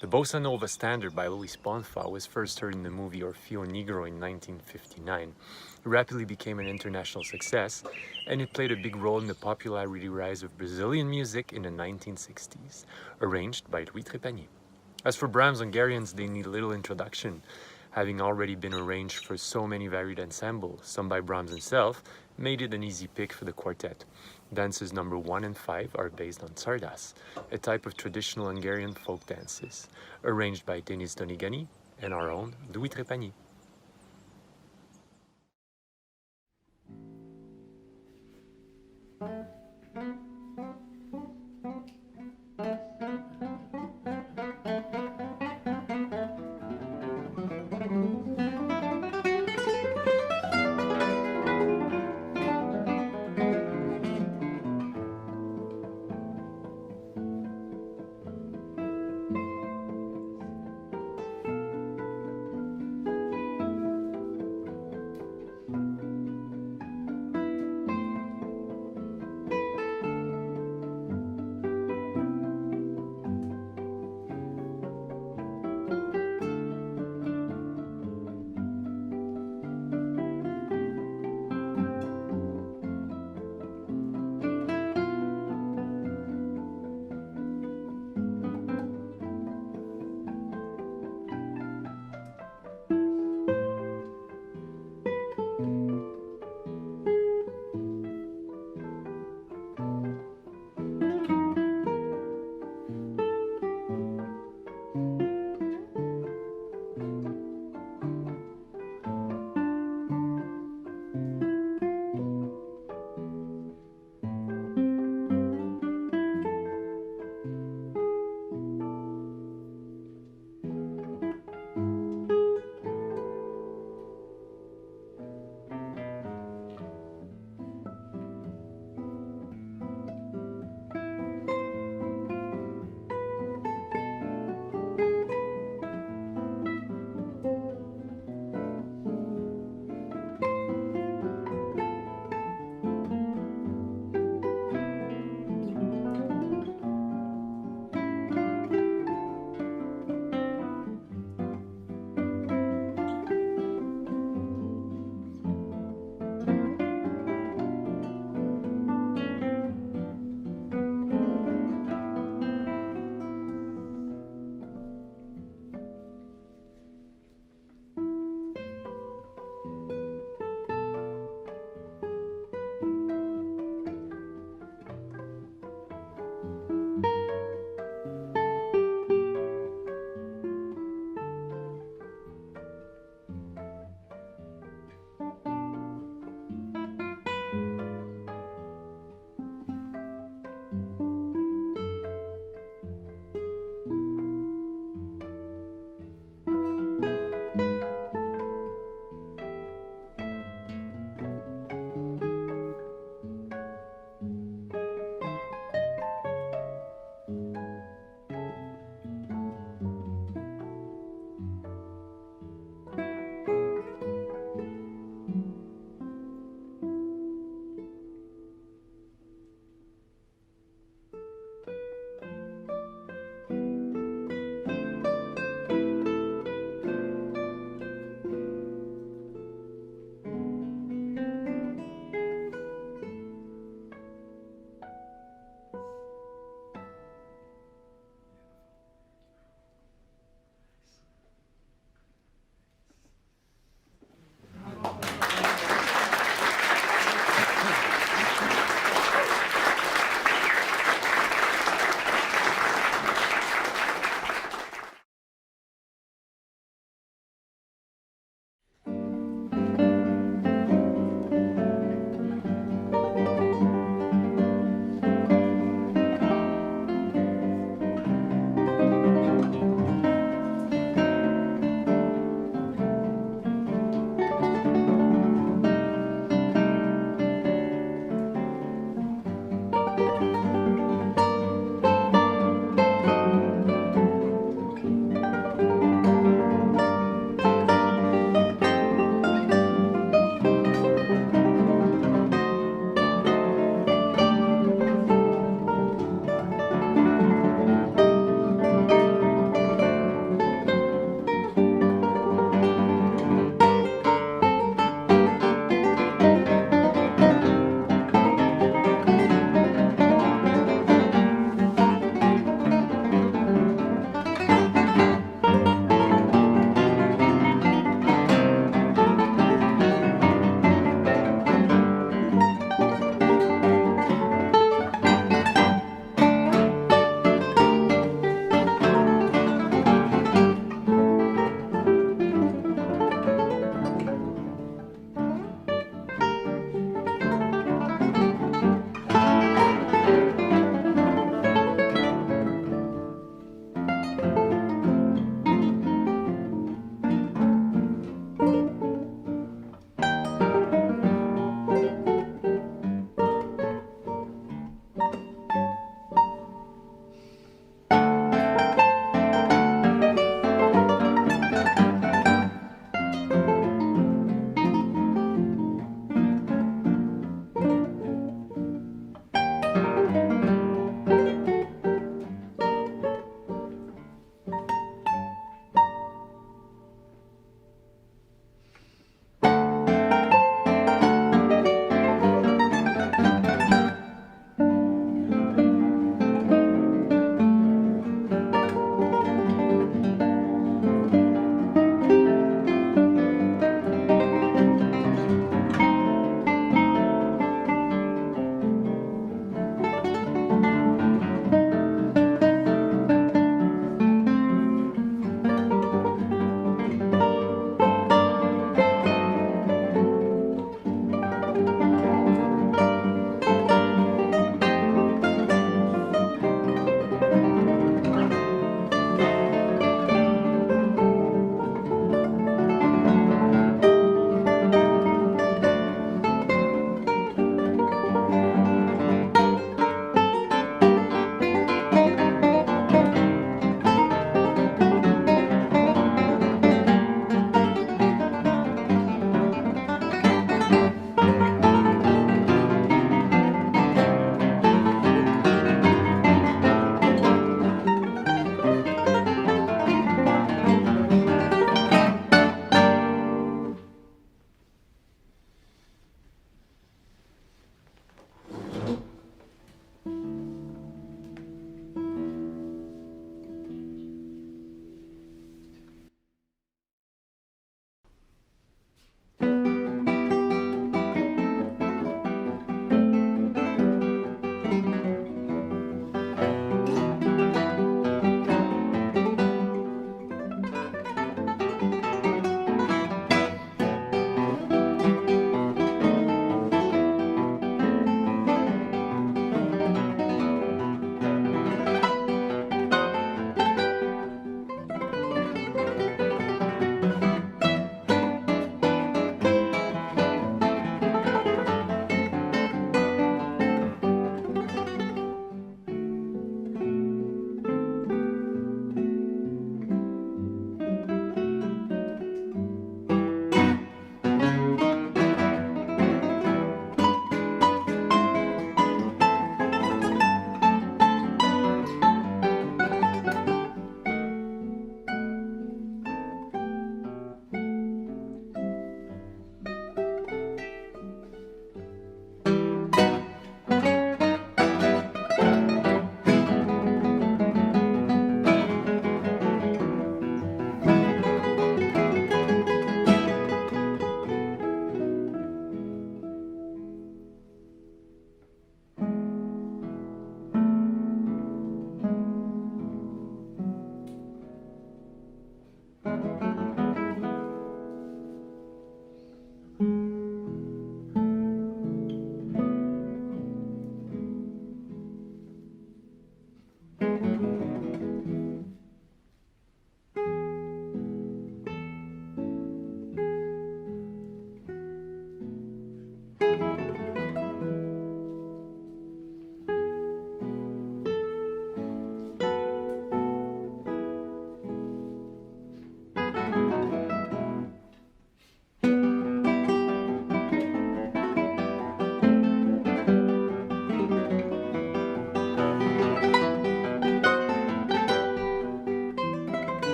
The Bossa Nova standard by Luis Bonfa was first heard in the movie Orfeo Negro in 1959. It rapidly became an international success, and it played a big role in the popularity rise of Brazilian music in the 1960s, arranged by Louis Trepagny. As for Brahms' Hungarians, they need little introduction, having already been arranged for so many varied ensembles, some by Brahms himself, made it an easy pick for the quartet. Dances number 1 and 5 are based on Czardas, a type of traditional Hungarian folk dances, arranged by Denis Donigany and our own Louis Trepagny.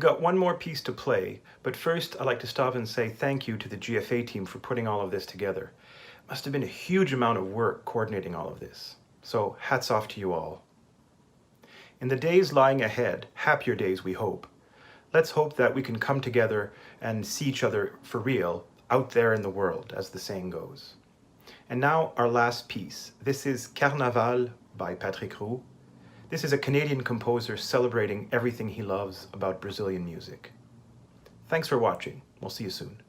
We've got one more piece to play, but first I'd like to stop and say thank you to the GFA team for putting all of this together. It must have been a huge amount of work coordinating all of this. So hats off to you all. In the days lying ahead, happier days we hope, let's hope that we can come together and see each other for real out there in the world, as the saying goes. And now our last piece. This is Carnaval by Patrick Roux. This is a Canadian composer celebrating everything he loves about Brazilian music. Thanks for watching. We'll see you soon.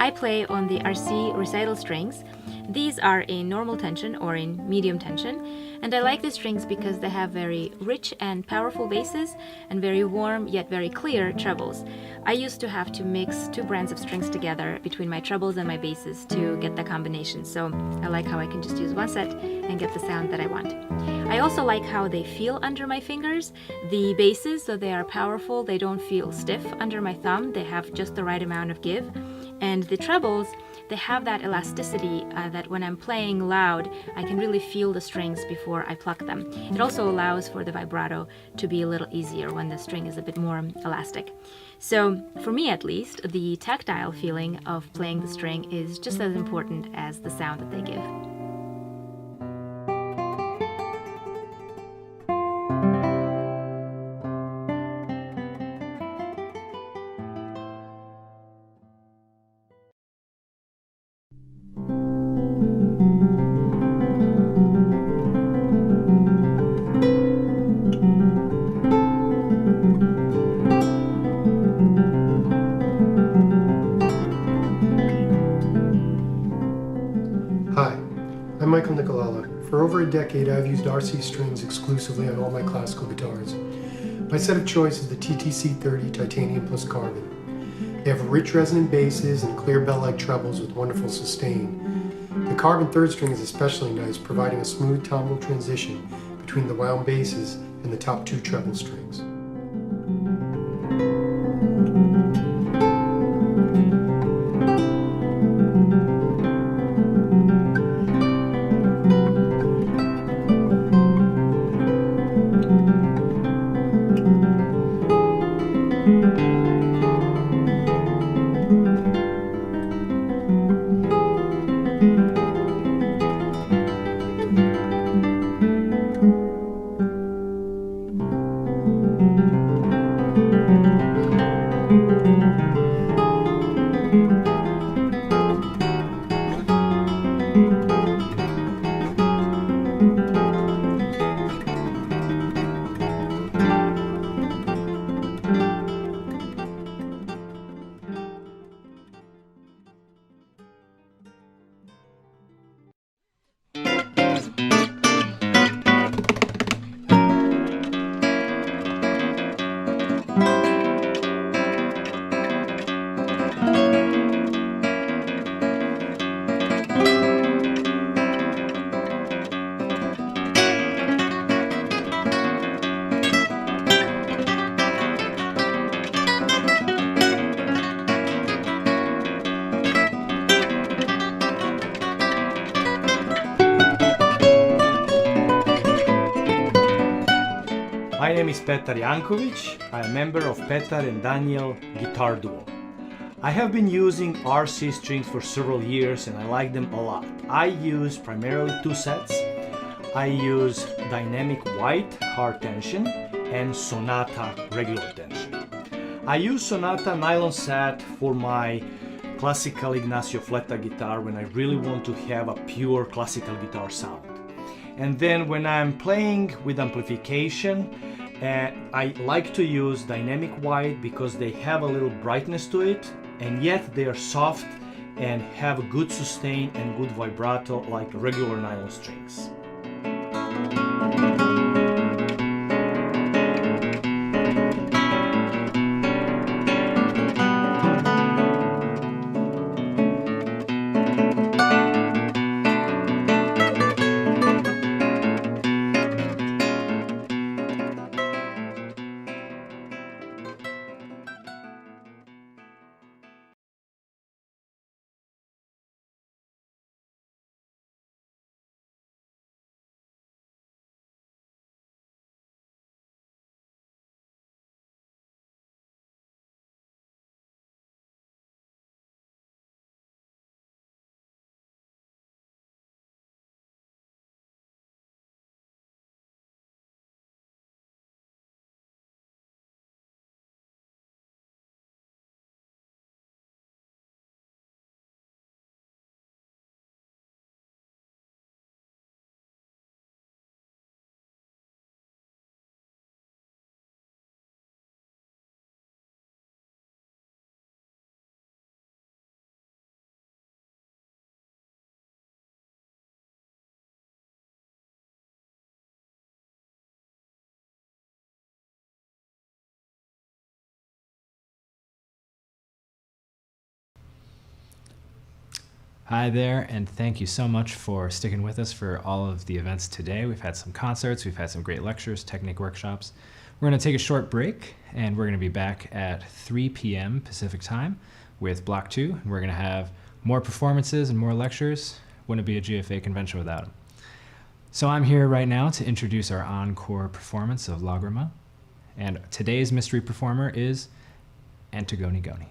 I play on the RC recital strings. These are in normal tension or in medium tension, and I like these strings because they have very rich and powerful basses and very warm yet very clear trebles. I used to have to mix two brands of strings together between my trebles and my basses to get the combination, so I like how I can just use one set and get the sound that I want. I also like how they feel under my fingers. The basses, so they are powerful, they don't feel stiff under my thumb, they have just the right amount of give. And the trebles, they have that elasticity that when I'm playing loud, I can really feel the strings before I pluck them. It also allows for the vibrato to be a little easier when the string is a bit more elastic. So for me at least, the tactile feeling of playing the string is just as important as the sound that they give. For over a decade, I've used RC strings exclusively on all my classical guitars. My set of choice is the TTC-30 Titanium plus Carbon. They have rich resonant basses and clear bell-like trebles with wonderful sustain. The Carbon third string is especially nice, providing a smooth tonal transition between the wound basses and the top two treble strings. My name is Petar Jankovic. I am a member of Petar and Daniel Guitar Duo. I have been using RC strings for several years and I like them a lot. I use primarily two sets. I use Dynamic White hard tension and Sonata regular tension. I use Sonata nylon set for my classical Ignacio Fleta guitar when I really want to have a pure classical guitar sound. And then when I'm playing with amplification, I like to use Dynamic White because they have a little brightness to it, and yet they are soft and have a good sustain and good vibrato like regular nylon strings. Hi there, and thank you so much for sticking with us for all of the events today. We've had some concerts, we've had some great lectures, technique workshops. We're going to take a short break, and we're going to be back at 3 p.m. Pacific time with Block 2. And we're going to have more performances and more lectures. Wouldn't be a GFA convention without them. So I'm here right now to introduce our encore performance of Lagrima. And today's mystery performer is Antigone Goni.